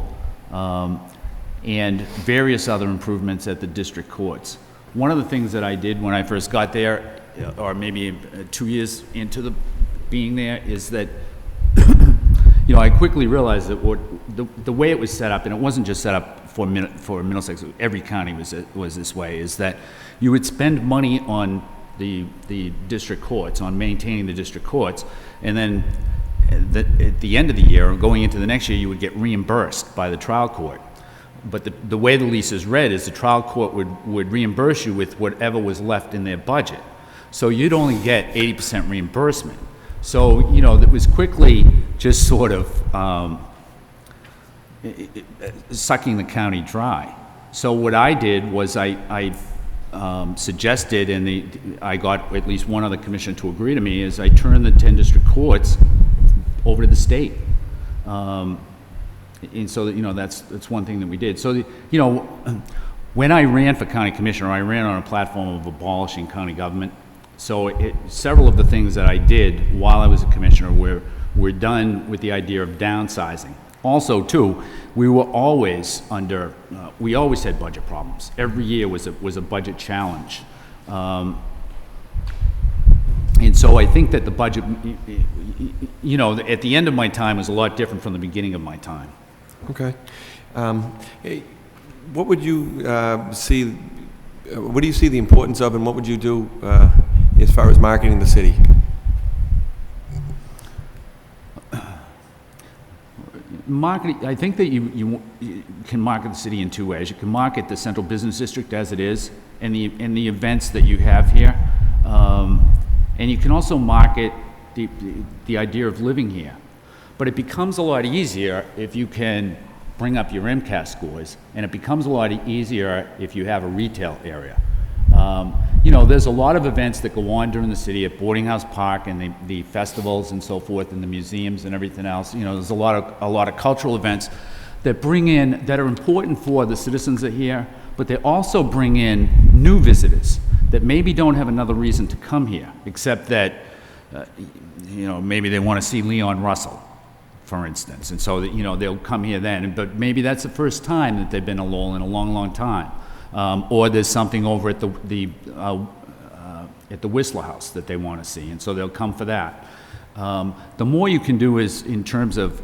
and various other improvements at the district courts. One of the things that I did when I first got there, or maybe 2 years into being there, is that I quickly realized that the way it was set up, and it wasn't just set up for Middlesex, every county was this way, is that you would spend money on the district courts, on maintaining the district courts, and then at the end of the year, or going into the next year, you would get reimbursed by the trial court. But the way the lease is read is the trial court would reimburse you with whatever was left in their budget. So you'd only get 80% reimbursement. So, that was quickly just sort of sucking the county dry. So what I did was I suggested, and I got at least one other commissioner to agree to me, is I turned the 10 district courts over to the state. And so that, that's one thing that we did. So, when I ran for county commissioner, I ran on a platform of abolishing county government. So several of the things that I did while I was a commissioner were done with the idea of downsizing. Also, too, we were always we always had budget problems. Every year was a budget challenge. And so I think that the budget, at the end of my time was a lot different from the beginning of my time. Okay. What would you see? What do you see the importance of, and what would you do as far as marketing the city? Marketing, I think that you can market the city in 2 ways. You can market the central business district as it is, and the events that you have here, and you can also market the idea of living here. But it becomes a lot easier if you can bring up your MCAS scores, and it becomes a lot easier if you have a retail area. There's a lot of events that go on during the city at Boarding House Park, and the festivals and so forth, and the museums and everything else. There's a lot of cultural events that are important for the citizens that are here, but they also bring in new visitors that maybe don't have another reason to come here, except that, maybe they want to see Leon Russell, for instance, and so that, they'll come here then. But maybe that's the first time that they've been to Lowell in a long, long time. Or there's something over at the the Whistler House that they want to see, and so they'll come for that. The more you can do is in terms of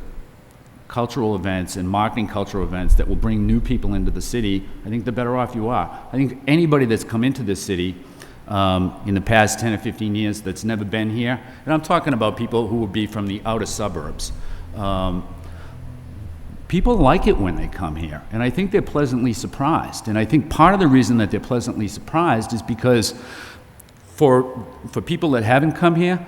cultural events and marketing cultural events that will bring new people into the city, I think the better off you are. I think anybody that's come into this city in the past 10 or 15 years that's never been here, and I'm talking about people who would be from the outer suburbs, people like it when they come here, and I think they're pleasantly surprised. And I think part of the reason that they're pleasantly surprised is because for people that haven't come here,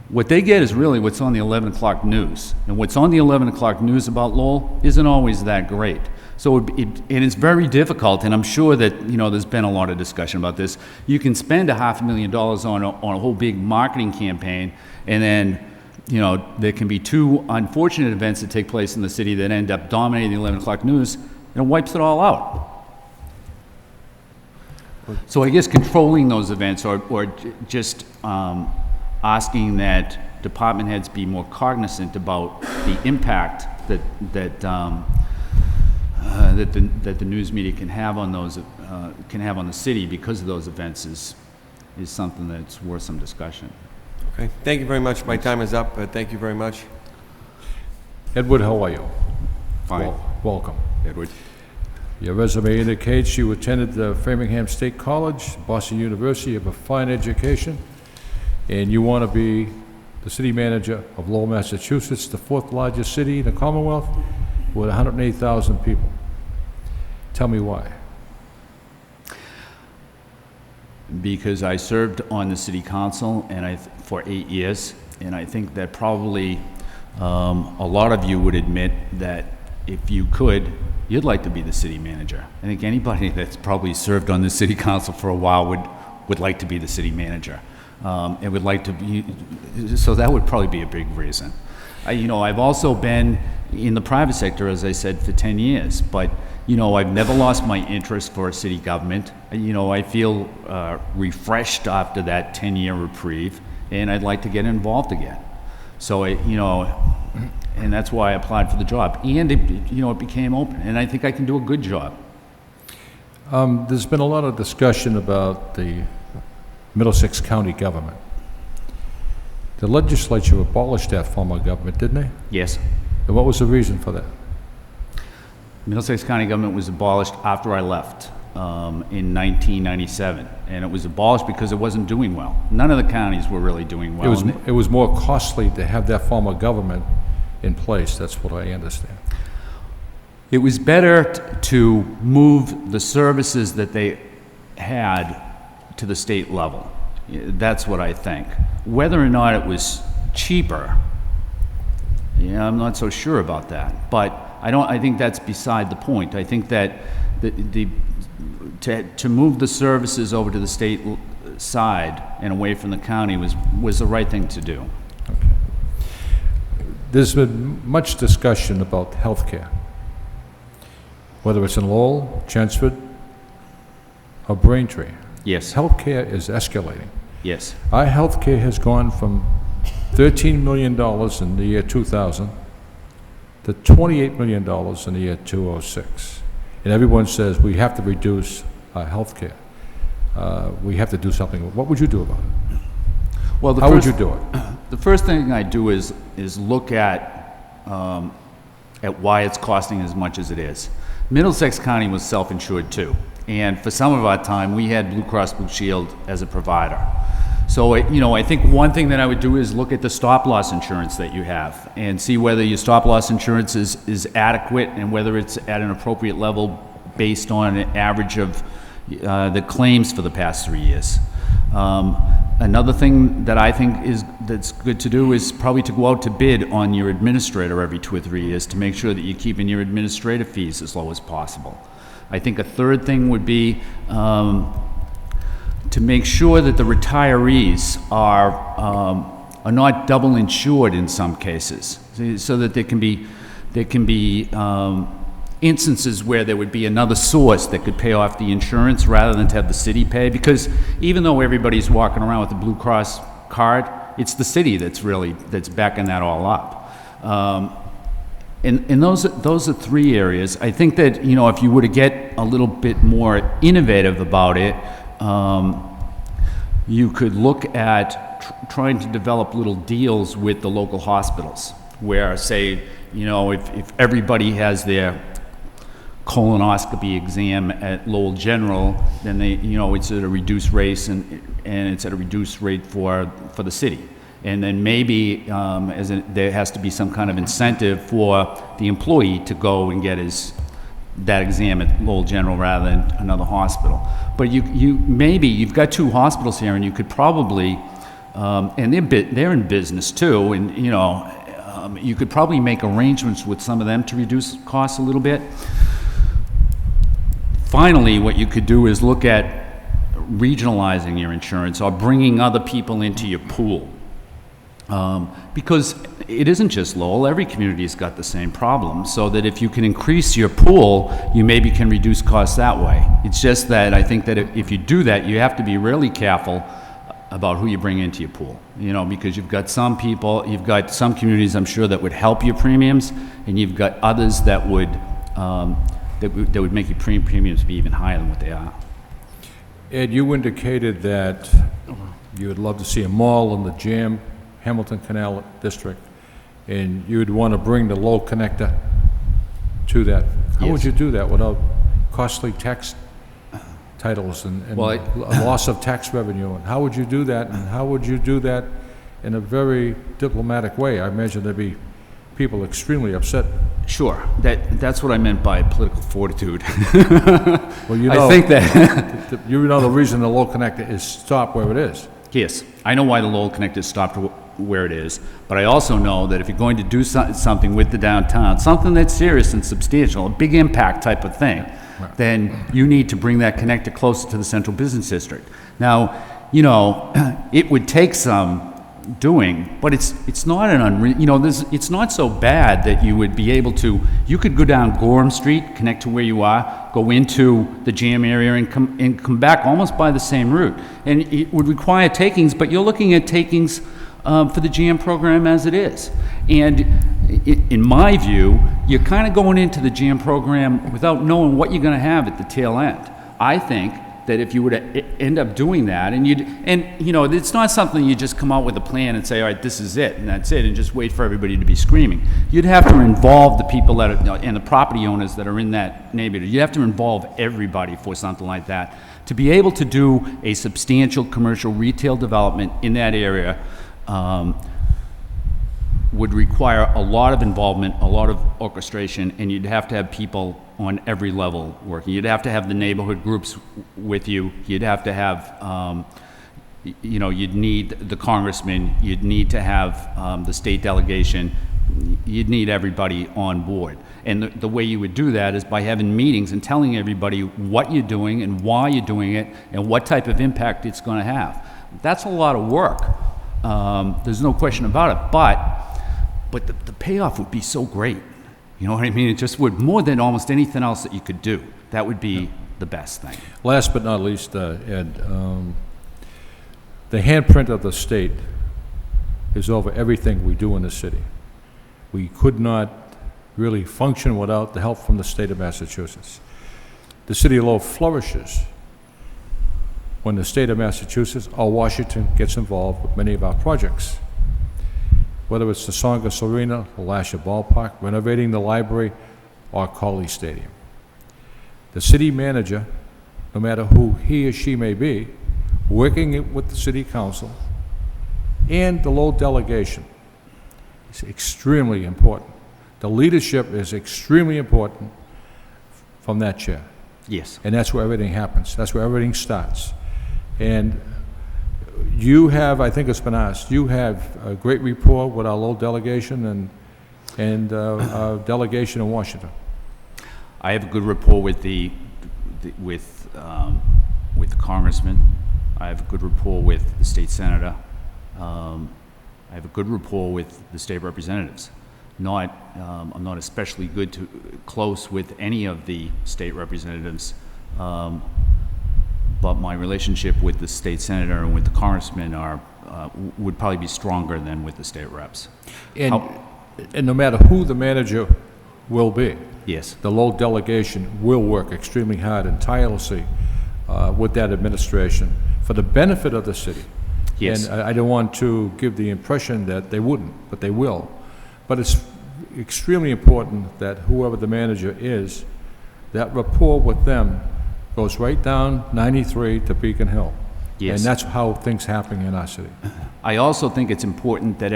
what they get is really what's on the 11 o'clock news. And what's on the 11 o'clock news about Lowell isn't always that great. So and it's very difficult, and I'm sure that, you know, there's been a lot of discussion about this. You can spend $500,000 on a whole big marketing campaign, and then, you know, there can be two unfortunate events that take place in the city that end up dominating the 11 o'clock news, and it wipes it all out. So I guess controlling those events or just asking that department heads be more cognizant about the impact that the news media can have on those can have on the city because of those events is something that's worth some discussion. Okay, thank you very much. My time is up, but thank you very much. Edward, how are you? Fine. Welcome. Edward. Your resume indicates you attended Framingham State College, Boston University, you have a fine education, and you want to be the city manager of Lowell, Massachusetts, the fourth largest city in the Commonwealth, with 108,000 people. Tell me why. Because I served on the city council and for 8 years, and I think that probably a lot of you would admit that if you could, you'd like to be the city manager. I think anybody that's probably served on the city council for a while would like to be the city manager. And would like to be, so that would probably be a big reason. You know, I've also been in the private sector, as I said, for 10 years, but, you know, I've never lost my interest for city government. You know, I feel refreshed after that 10-year reprieve, and I'd like to get involved again. So, you know, and that's why I applied for the job. And, it became open, and I think I can do a good job. There's been a lot of discussion about the Middlesex County government. The legislature abolished that form of government, didn't they? Yes. And what was the reason for that? Middlesex County government was abolished after I left in 1997, and it was abolished because it wasn't doing well. None of the counties were really doing well. It was more costly to have that form of government in place, that's what I understand. It was better to move the services that they had to the state level. That's what I think. Whether or not it was cheaper, yeah, I'm not so sure about that. But I think that's beside the point. I think that to move the services over to the state side and away from the county was the right thing to do. Okay. There's been much discussion about health care, whether it's in Lowell, Chelmsford, or Braintree. Yes. Health care is escalating. Yes. Our health care has gone from $13 million in the year 2000 to $28 million in the year 2006. And everyone says we have to reduce our health care. We have to do something. What would you do about it? Well, how would you do it? The first thing I do is look at why it's costing as much as it is. Middlesex County was self-insured too. And for some of our time, we had Blue Cross Blue Shield as a provider. So, I think one thing that I would do is look at the stop-loss insurance that you have and see whether your stop-loss insurance is adequate and whether it's at an appropriate level based on an average of the claims for the past 3 years. Another thing that I think that's good to do is probably to go out to bid on your administrator every 2 or 3 years to make sure that you're keeping your administrative fees as low as possible. I think a third thing would be to make sure that the retirees are not double insured in some cases, so that there can be instances where there would be another source that could pay off the insurance rather than to have the city pay. Because even though everybody's walking around with a Blue Cross card, it's the city that's backing that all up. And those are three areas. I think that, if you were to get a little bit more innovative about it, you could look at trying to develop little deals with the local hospitals, where, say, you know, if everybody has their colonoscopy exam at Lowell General, then they, you know, it's at a reduced rate, and it's at a reduced rate for the city. And then maybe there has to be some kind of incentive for the employee to go and get that exam at Lowell General rather than another hospital. But you've got 2 hospitals here, and you could probably, and they're in business too, and you know, you could probably make arrangements with some of them to reduce costs a little bit. Finally, what you could do is look at regionalizing your insurance or bringing other people into your pool. Because it isn't just Lowell, every community's got the same problem, so that if you can increase your pool, you maybe can reduce costs that way. It's just that I think that if you do that, you have to be really careful about who you bring into your pool, you know, because you've got some people, you've got some communities, I'm sure, that would help your premiums, and you've got others that would make your premiums be even higher than what they are. Ed, you indicated that you would love to see a mall in the Jam Hamilton Canal District, and you would want to bring the Lowell connector to that. How would you do that without costly tax titles and loss of tax revenue? And how would you do that? And how would you do that in a very diplomatic way? I imagine there'd be people extremely upset. Sure, that's what I meant by political fortitude. Well, you know, I think that you know the reason the Lowell connector is stopped where it is. Yes, I know why the Lowell connector stopped where it is, but I also know that if you're going to do something with the downtown, something that's serious and substantial, a big impact type of thing, then you need to bring that connector closer to the central business district. Now, you know, it would take some doing, but it's not it's not so bad that you would be able to, you could go down Gorham Street, connect to where you are, go into the Jam area and come back almost by the same route. And it would require takings, but you're looking at takings for the Jam program as it is. And in my view, you're kind of going into the Jam program without knowing what you're going to have at the tail end. I think that if you were to end up doing that, and you know, it's not something you just come out with a plan and say, all right, this is it, and that's it, and just wait for everybody to be screaming. You'd have to involve the people that are, and the property owners that are in that neighborhood. You have to involve everybody for something like that. To be able to do a substantial commercial retail development in that area would require a lot of involvement, a lot of orchestration, and you'd have to have people on every level working. You'd have to have the neighborhood groups with you. You'd have to have, you know, you'd need the congressman. You'd need to have the state delegation. You'd need everybody on board. And the way you would do that is by having meetings and telling everybody what you're doing and why you're doing it and what type of impact it's going to have. That's a lot of work. There's no question about it. But the payoff would be so great. You know what I mean? It just would, more than almost anything else that you could do. That would be the best thing. Last but not least, Ed, the handprint of the state is over everything we do in the city. We could not really function without the help from the state of Massachusetts. The city of Lowell flourishes when the state of Massachusetts or Washington gets involved with many of our projects. Whether it's the Songus Arena, the Lasher Ballpark, renovating the library, or Colley Stadium. The city manager, no matter who he or she may be, working with the city council and the Lowell delegation is extremely important. The leadership is extremely important from that chair. Yes. And that's where everything happens. That's where everything starts. And you have, I think it's been asked, you have a great rapport with our Lowell delegation and our delegation in Washington. I have a good rapport with the congressman. I have a good rapport with the state senator. I have a good rapport with the state representatives. I'm not especially close with any of the state representatives, but my relationship with the state senator and with the congressman would probably be stronger than with the state reps. And no matter who the manager will be, yes, the Lowell delegation will work extremely hard and tirelessly with that administration for the benefit of the city. Yes. And I don't want to give the impression that they wouldn't, but they will. But it's extremely important that whoever the manager is, that rapport with them goes right down 93 to Beacon Hill. Yes. And that's how things happen in our city. I also think it's important that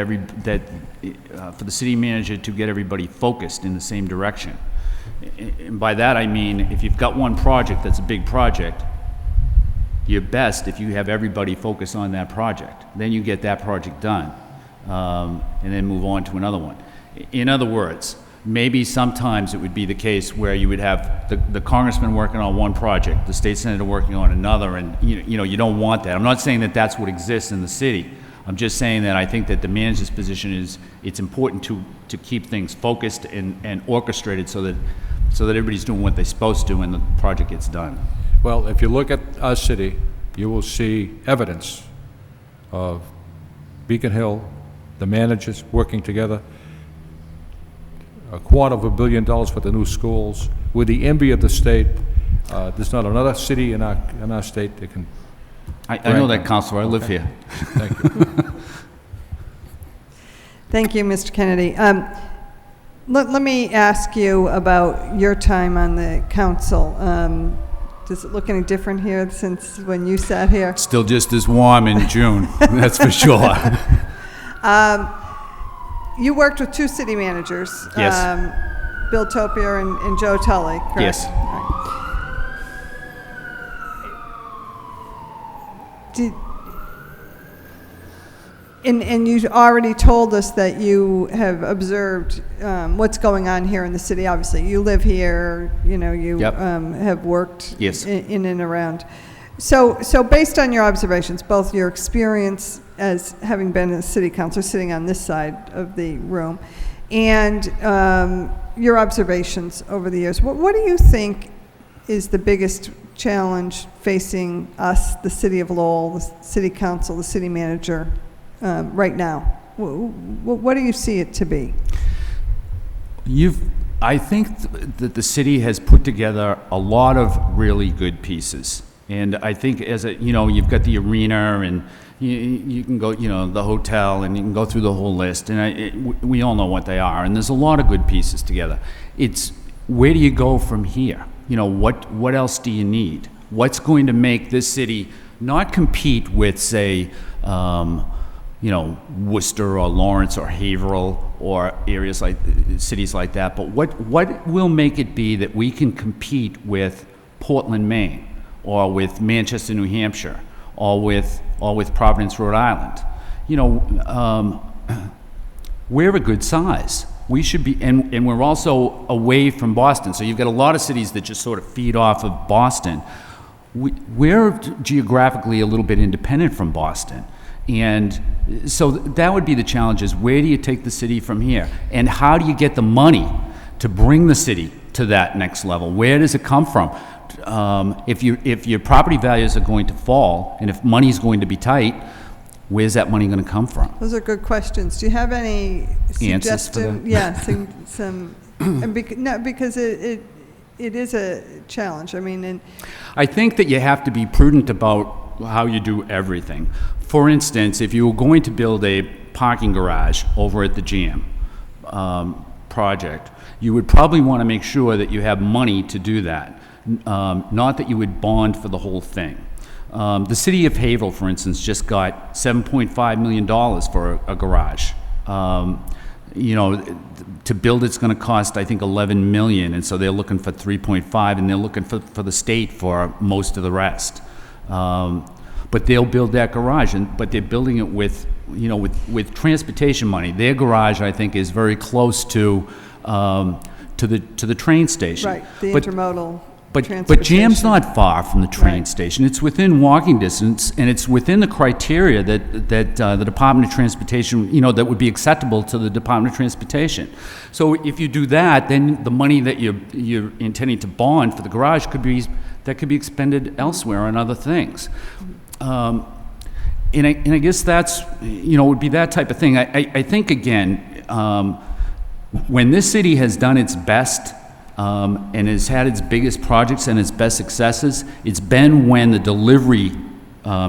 for the city manager to get everybody focused in the same direction. And by that I mean, if you've got one project that's a big project, you're best if you have everybody focus on that project. Then you get that project done, and then move on to another one. In other words, maybe sometimes it would be the case where you would have the congressman working on one project, the state senator working on another, and you know, you don't want that. I'm not saying that that's what exists in the city. I'm just saying that I think that the manager's position is, it's important to keep things focused and orchestrated so that everybody's doing what they're supposed to and the project gets done. Well, if you look at our city, you will see evidence of Beacon Hill, the managers working together, $250 million for the new schools. We're the envy of the state. There's not another city in our state that can. I know that, Counselor. I live here. Thank you. Thank you, Mr. Kennedy. Let me ask you about your time on the council. Does it look any different here since when you sat here? Still just as warm in June, that's for sure. You worked with two city managers. Yes. Bill Topier and Joe Tully, correct? Yes. All right. And you already told us that you have observed what's going on here in the city. Obviously, you live here. You know, you Yep. have worked Yes. in and around. So based on your observations, both your experience as having been a city councilor sitting on this side of the room, and your observations over the years, what do you think is the biggest challenge facing us, the city of Lowell, the city council, the city manager, right now? What do you see it to be? I think that the city has put together a lot of really good pieces. And I think you've got the arena, and you can go, the hotel, and you can go through the whole list. And we all know what they are. And there's a lot of good pieces together. It's where do you go from here? What else do you need? What's going to make this city not compete with, say, Worcester or Lawrence or Haverhill or areas like cities like that, but what will make it be that we can compete with Portland, Maine, or with Manchester, New Hampshire, or with Providence, Rhode Island? We're a good size. We should be, and we're also away from Boston. So you've got a lot of cities that just sort of feed off of Boston. We're geographically a little bit independent from Boston. And so that would be the challenge, is where do you take the city from here? And how do you get the money to bring the city to that next level? Where does it come from? If your property values are going to fall, and if money is going to be tight, where's that money going to come from? Those are good questions. Do you have any Answers for suggestion? that? Yeah, some because it is a challenge. I mean, and I think that you have to be prudent about how you do everything. For instance, if you were going to build a parking garage over at the Jam project, you would probably want to make sure that you have money to do that, not that you would bond for the whole thing. The city of Haverhill, for instance, just got $7.5 million for a garage. To build it's going to cost, I think, $11 million, and so they're looking for 3.5, and they're looking for the state for most of the rest. But they'll build that garage, but they're building it with transportation money. Their garage, I think, is very close to the train station. right, the intermodal. But transportation. Jam's not far from the train Right. station. It's within walking distance, and it's within the criteria that the Department of Transportation, that would be acceptable to the Department of Transportation. So if you do that, then the money that you're intending to bond for the garage could be expended elsewhere on other things. And I guess that's, would be that type of thing. I think, again, when this city has done its best, and has had its biggest projects and its best successes, it's been when the delivery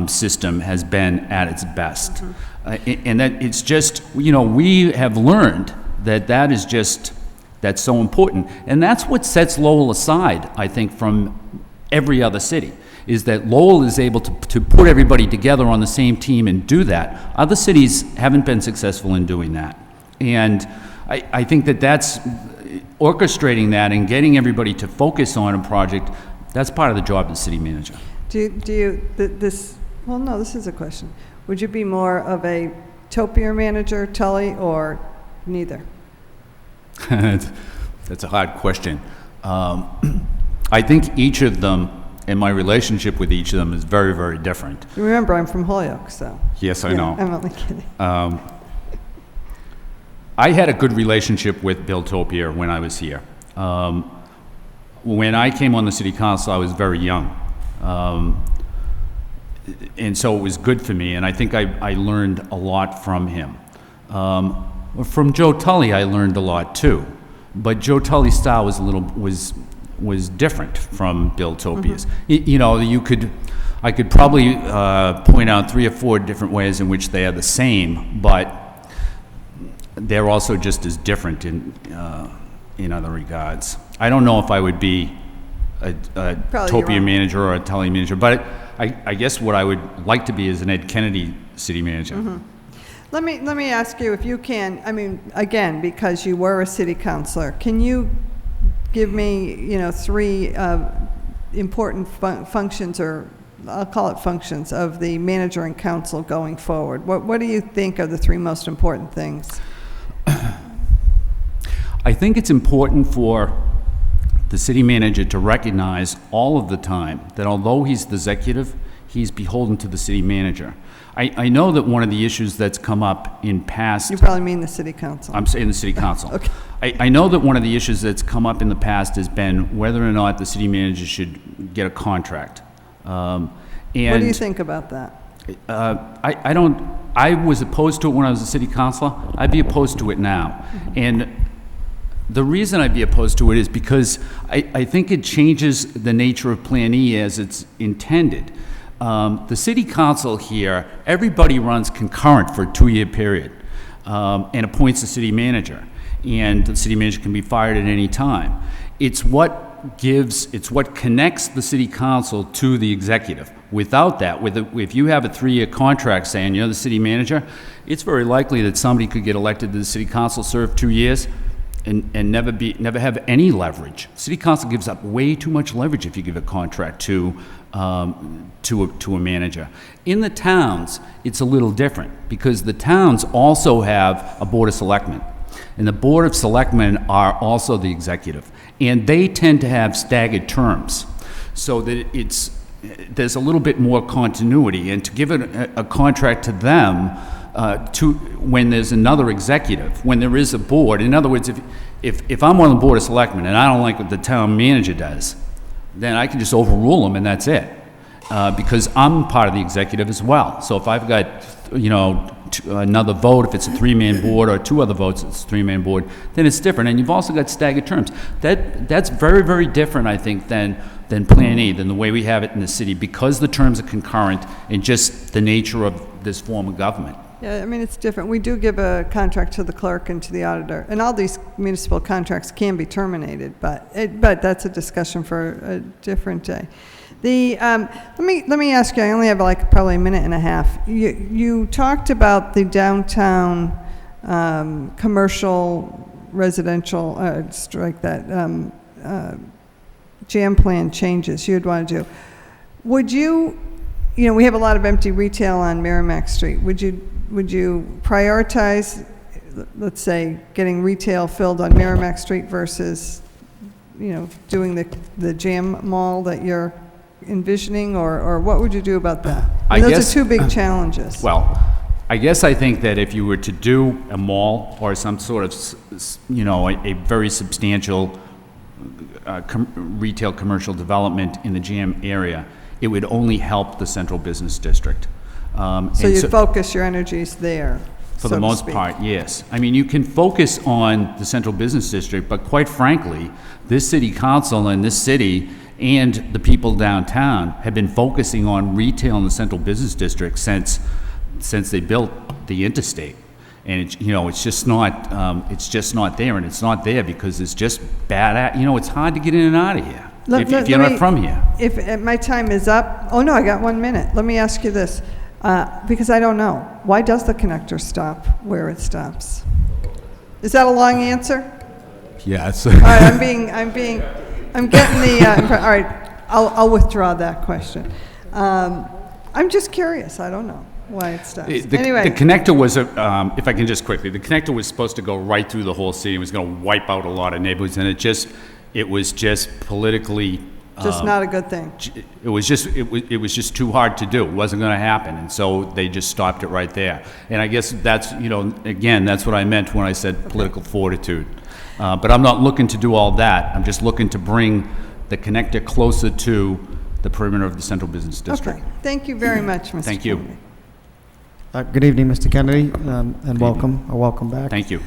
system has been at its best. And that it's just, we have learned that is just, that's so important. And that's what sets Lowell aside, I think, from every other city, is that Lowell is able to put everybody together on the same team and do that. Other cities haven't been successful in doing that. And I think that's orchestrating that and getting everybody to focus on a project. That's part of the job of the city manager. This is a question. Would you be more of a topier manager, Tully, or neither? That's a hard question. I think each of them, and my relationship with each of them, is very, very different. Remember, I'm from Holyoke, so. Yes, I know. I'm only kidding. I had a good relationship with Bill Topier when I was here. When I came on the city council, I was very young. And so it was good for me, and I think I learned a lot from him. From Joe Tully, I learned a lot too, but Joe Tully's style was different from Bill Topier's. I could probably point out 3 or 4 different ways in which they are the same, but they're also just as different in other regards. I don't know if I would be a Topier manager or a Tully manager, but I guess what I would like to be is an Ed Kennedy city manager. Let me ask you if you can, again, because you were a city councilor, can you give me, 3 important functions, or I'll call it functions, of the manager and council going forward? What do you think are the 3 most important things? I think it's important for the city manager to recognize all of the time that although he's the executive, he's beholden to the city manager. I know that one of the issues that's come up in past... You probably mean the city council. I'm saying the city council. Okay. I know that one of the issues that's come up in the past has been whether or not the city manager should get a contract. And what do you think about that? I was opposed to it when I was a city councilor. I'd be opposed to it now. And the reason I'd be opposed to it is because I think it changes the nature of Plan E as it's intended. The city council here, everybody runs concurrent for a 2-year period and appoints the city manager. And the city manager can be fired at any time. It's what connects the city council to the executive. Without that, if you have a 3-year contract saying you're the city manager, it's very likely that somebody could get elected to the city council, serve 2 years, and never have any leverage. City council gives up way too much leverage if you give a contract to a manager. In the towns, it's a little different because the towns also have a board of selectmen, and the board of selectmen are also the executive, and they tend to have staggered terms, so that there's a little bit more continuity. And to give a contract to them when there's another executive, when there is a board. In other words, if I'm on the board of selectmen and I don't like what the town manager does, then I can just overrule them and that's it. Because I'm part of the executive as well. So if I've got, another vote, if it's a 3-man board, or 2 other votes, it's a 3-man board, then it's different. And you've also got staggered terms. That's very, very different, I think, than Plan E, than the way we have it in the city, because the terms are concurrent and just the nature of this form of government. Yeah, it's different. We do give a contract to the clerk and to the auditor, and all these municipal contracts can be terminated, but that's a discussion for a different day. Let me ask you, I only have probably a minute and a half. You talked about the downtown commercial, residential, strike that, jam plan changes you'd want to do. Would you, we have a lot of empty retail on Merrimack Street. Would you prioritize, let's say, getting retail filled on Merrimack Street versus, doing the jam mall that you're envisioning, or what would you do about that? Those are 2 big challenges. Well, I guess I think that if you were to do a mall or some sort of, a very substantial retail commercial development in the jam area, it would only help the central business district. So you focus your energies there, for the most part, yes. You can focus on the central business district, but quite frankly, this city council and this city and the people downtown have been focusing on retail in the central business district since they built the interstate. And it's just not there, and it's not there because it's just bad. It's hard to get in and out of here if you're not from here. If my time is up, oh no, I got 1 minute. Let me ask you this, because I don't know. Why does the connector stop where it stops? Is that a long answer? Yes. All right, I'm getting the, all right, I'll withdraw that question. I'm just curious, I don't know why it stops. Anyway. The connector was, if I can just quickly, the connector was supposed to go right through the whole city. It was going to wipe out a lot of neighborhoods, and it was just politically. Just not a good thing. It was just too hard to do. It wasn't going to happen, and so they just stopped it right there. And I guess that's, again, that's what I meant when I said political fortitude. But I'm not looking to do all that. I'm just looking to bring the connector closer to the perimeter of the central business district. Okay, thank you very much, Mr. Thank you. Kennedy. Good evening, Mr. Kennedy, and welcome back. Thank you.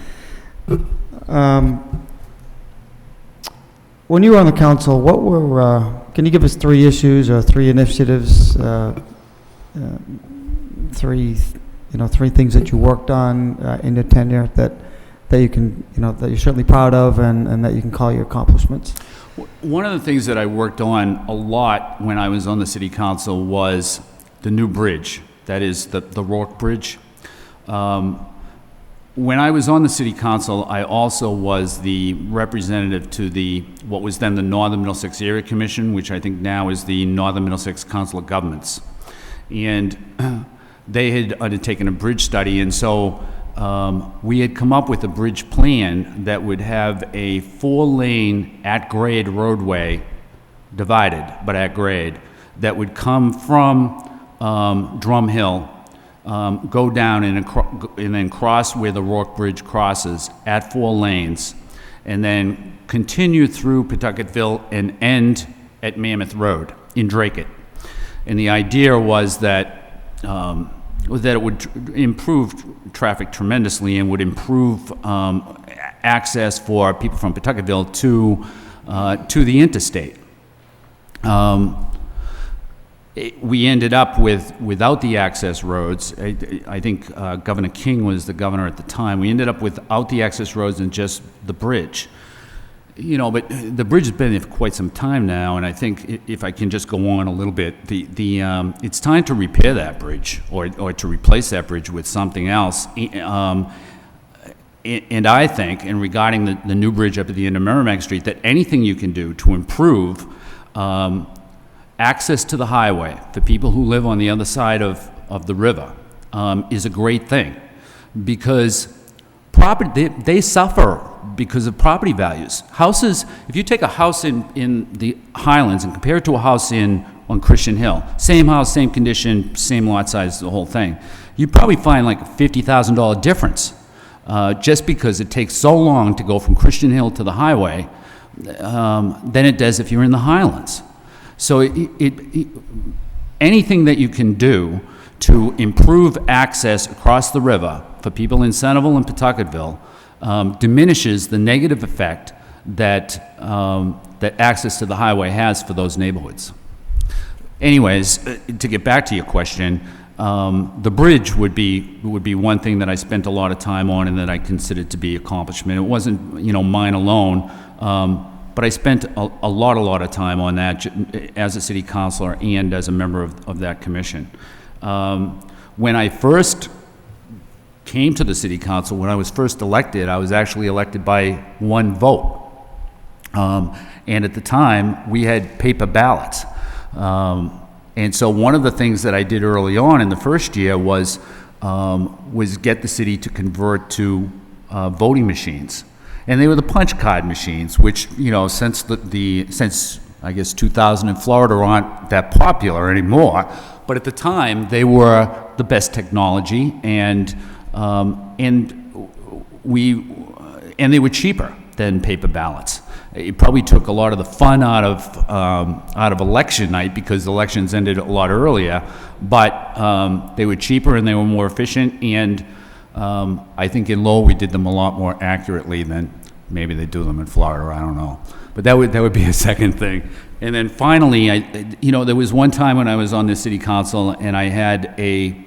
When you were on the council, what were, can you give us 3 issues or 3 initiatives, 3 things that you worked on in your tenure that you can, that you're certainly proud of and that you can call your accomplishments? One of the things that I worked on a lot when I was on the city council was the new bridge. That is the Rourke Bridge. When I was on the city council, I also was the representative to what was then the Northern Middlesex Area Commission, which I think now is the Northern Middlesex Council of Governments. And they had undertaken a bridge study, and so we had come up with a bridge plan that would have a 4-lane at-grade roadway, divided, but at grade, that would come from Drum Hill, go down and then cross where the Rourke Bridge crosses at 4 lanes, and then continue through Pawtucketville and end at Mammoth Road in Drake. And the idea was that it would improve traffic tremendously and would improve access for people from Pawtucketville to the interstate. We ended up without the access roads. I think Governor King was the governor at the time. We ended up without the access roads and just the bridge. But the bridge has been there for quite some time now, and I think if I can just go on a little bit, it's time to repair that bridge or to replace that bridge with something else. And I think, and regarding the new bridge up at the end of Merrimack Street, that anything you can do to improve access to the highway for people who live on the other side of the river is a great thing, because they suffer because of property values. Houses, if you take a house in the Highlands and compare it to a house on Christian Hill, same house, same condition, same lot size, the whole thing, you'd probably find like a $50,000 difference just because it takes so long to go from Christian Hill to the highway than it does if you're in the Highlands. So anything that you can do to improve access across the river for people in Centerville and Pawtucketville diminishes the negative effect that access to the highway has for those neighborhoods. Anyways, to get back to your question, the bridge would be one thing that I spent a lot of time on and that I considered to be accomplishment. It wasn't mine alone. But I spent a lot of time on that as a city councilor and as a member of that commission. When I first came to the city council, when I was first elected, I was actually elected by 1 vote. And at the time, we had paper ballots. And so one of the things that I did early on in the first year was get the city to convert to voting machines. And they were the punch card machines, which, since I guess 2000 in Florida aren't that popular anymore. But at the time, they were the best technology, and they were cheaper than paper ballots. It probably took a lot of the fun out of election night, because elections ended a lot earlier. But they were cheaper and they were more efficient, and I think in Lowell we did them a lot more accurately than maybe they do them in Florida. I don't know, but that would be a second thing. And then finally, there was one time when I was on the city council and I had a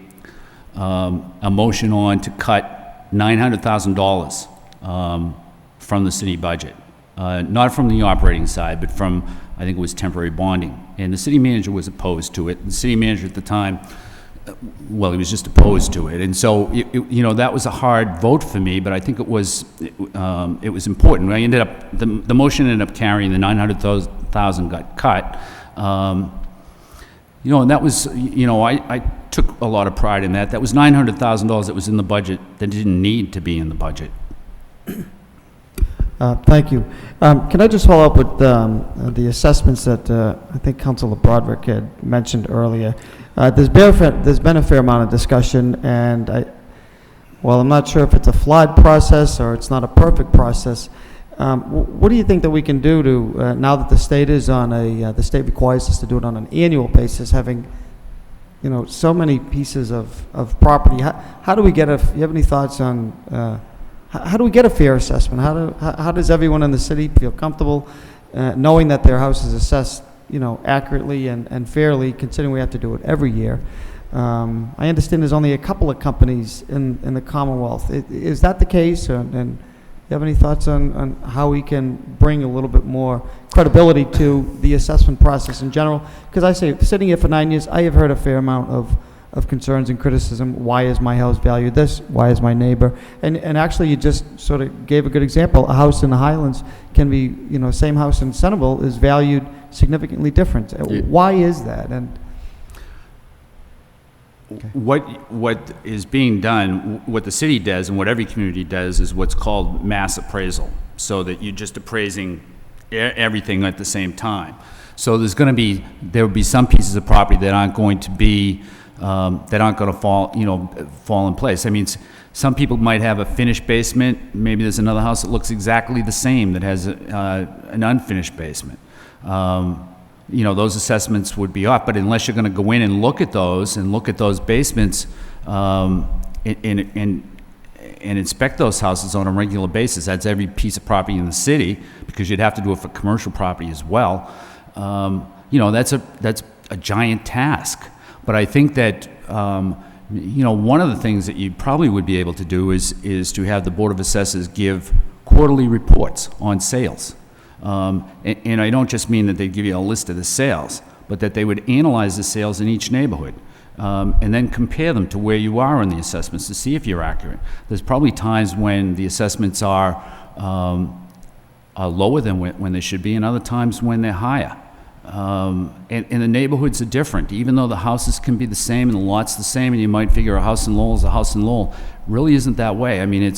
motion on to cut $900,000 from the city budget. Not from the operating side, but from, I think it was temporary bonding. And the city manager was opposed to it. The city manager at the time, well, he was just opposed to it. And so, that was a hard vote for me, but I think it was important. I ended up, the motion ended up carrying, the $900,000 got cut. And that was, I took a lot of pride in that. That was $900,000 that was in the budget that didn't need to be in the budget. Thank you. Can I just follow up with the assessments that I think Councilor Broderick had mentioned earlier? There's been a fair amount of discussion, and I'm not sure if it's a flawed process or it's not a perfect process. What do you think that we can do to, now that the state is on the state requires us to do it on an annual basis, having, so many pieces of property? How do we get you have any thoughts on, how do we get a fair assessment? How does everyone in the city feel comfortable knowing that their house is assessed, accurately and fairly, considering we have to do it every year? I understand there's only a couple of companies in the Commonwealth. Is that the case? And do you have any thoughts on how we can bring a little bit more credibility to the assessment process in general? Because I say, sitting here for 9 years, I have heard a fair amount of concerns and criticism. Why is my house valued this? Why is my neighbor? And actually, you just sort of gave a good example. A house in the Highlands can be, same house in Centerville is valued significantly different. Why is that? And okay. What is being done, what the city does and what every community does is what's called mass appraisal, so that you're just appraising everything at the same time. So there will be some pieces of property that aren't going to be that aren't going to fall in place. I mean, some people might have a finished basement. Maybe there's another house that looks exactly the same that has an unfinished basement. Those assessments would be off. But unless you're going to go in and look at those basements and inspect those houses on a regular basis, that's every piece of property in the city, because you'd have to do it for commercial property as well. That's a giant task. But I think that, one of the things that you probably would be able to do is to have the Board of Assessors give quarterly reports on sales. And I don't just mean that they give you a list of the sales, but that they would analyze the sales in each neighborhood and then compare them to where you are in the assessments to see if you're accurate. There's probably times when the assessments are lower than when they should be, and other times when they're higher. And the neighborhoods are different. Even though the houses can be the same and the lots the same, and you might figure a house in Lowell is a house in Lowell, really isn't that way. I mean,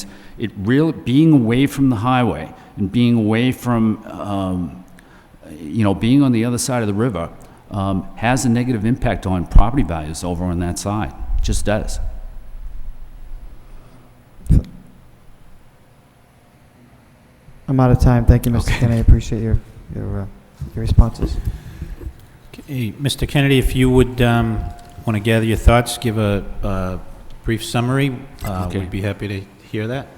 being away from the highway and being away from, being on the other side of the river has a negative impact on property values over on that side. It just does. I'm out of time. Thank you, Mr. Kennedy. I appreciate your responses. Okay, Mr. Kennedy, if you would want to gather your thoughts, give a brief summary, we'd be happy to hear that.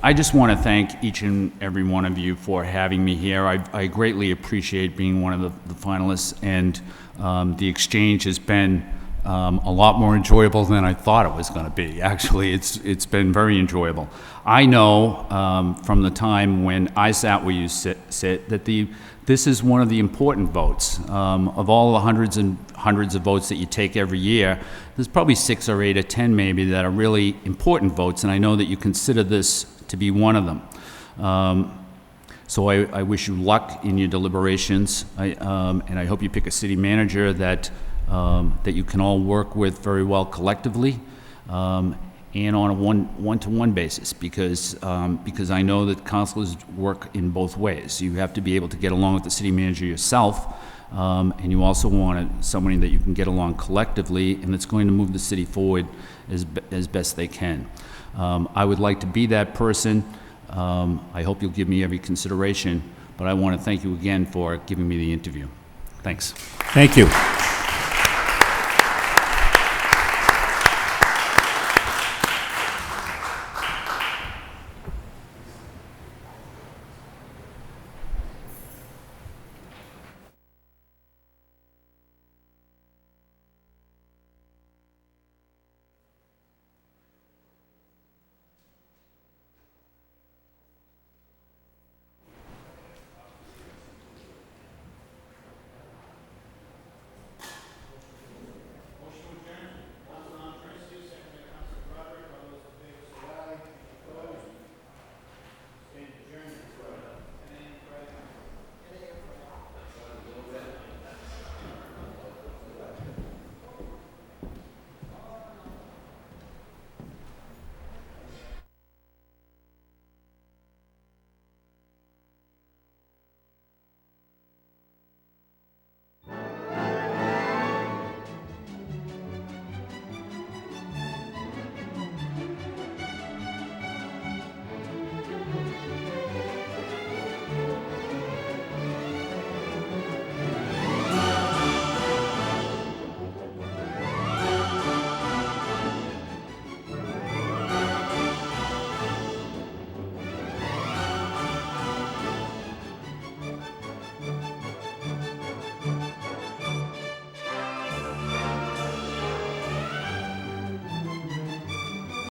I just want to thank each and every one of you for having me here. I greatly appreciate being one of the finalists, and the exchange has been a lot more enjoyable than I thought it was going to be. Actually, it's been very enjoyable. I know from the time when I sat where you sit that this is one of the important votes. Of all the hundreds and hundreds of votes that you take every year, there's probably 6 or 8 or 10 maybe that are really important votes, and I know that you consider this to be one of them. So I wish you luck in your deliberations, and I hope you pick a city manager that you can all work with very well collectively, and on a one-to-one basis, because I know that councilors work in both ways. You have to be able to get along with the city manager yourself, and you also want somebody that you can get along collectively and that's going to move the city forward as best they can. I would like to be that person. I hope you'll give me every consideration, but I want to thank you again for giving me the interview. Thanks. Thank you.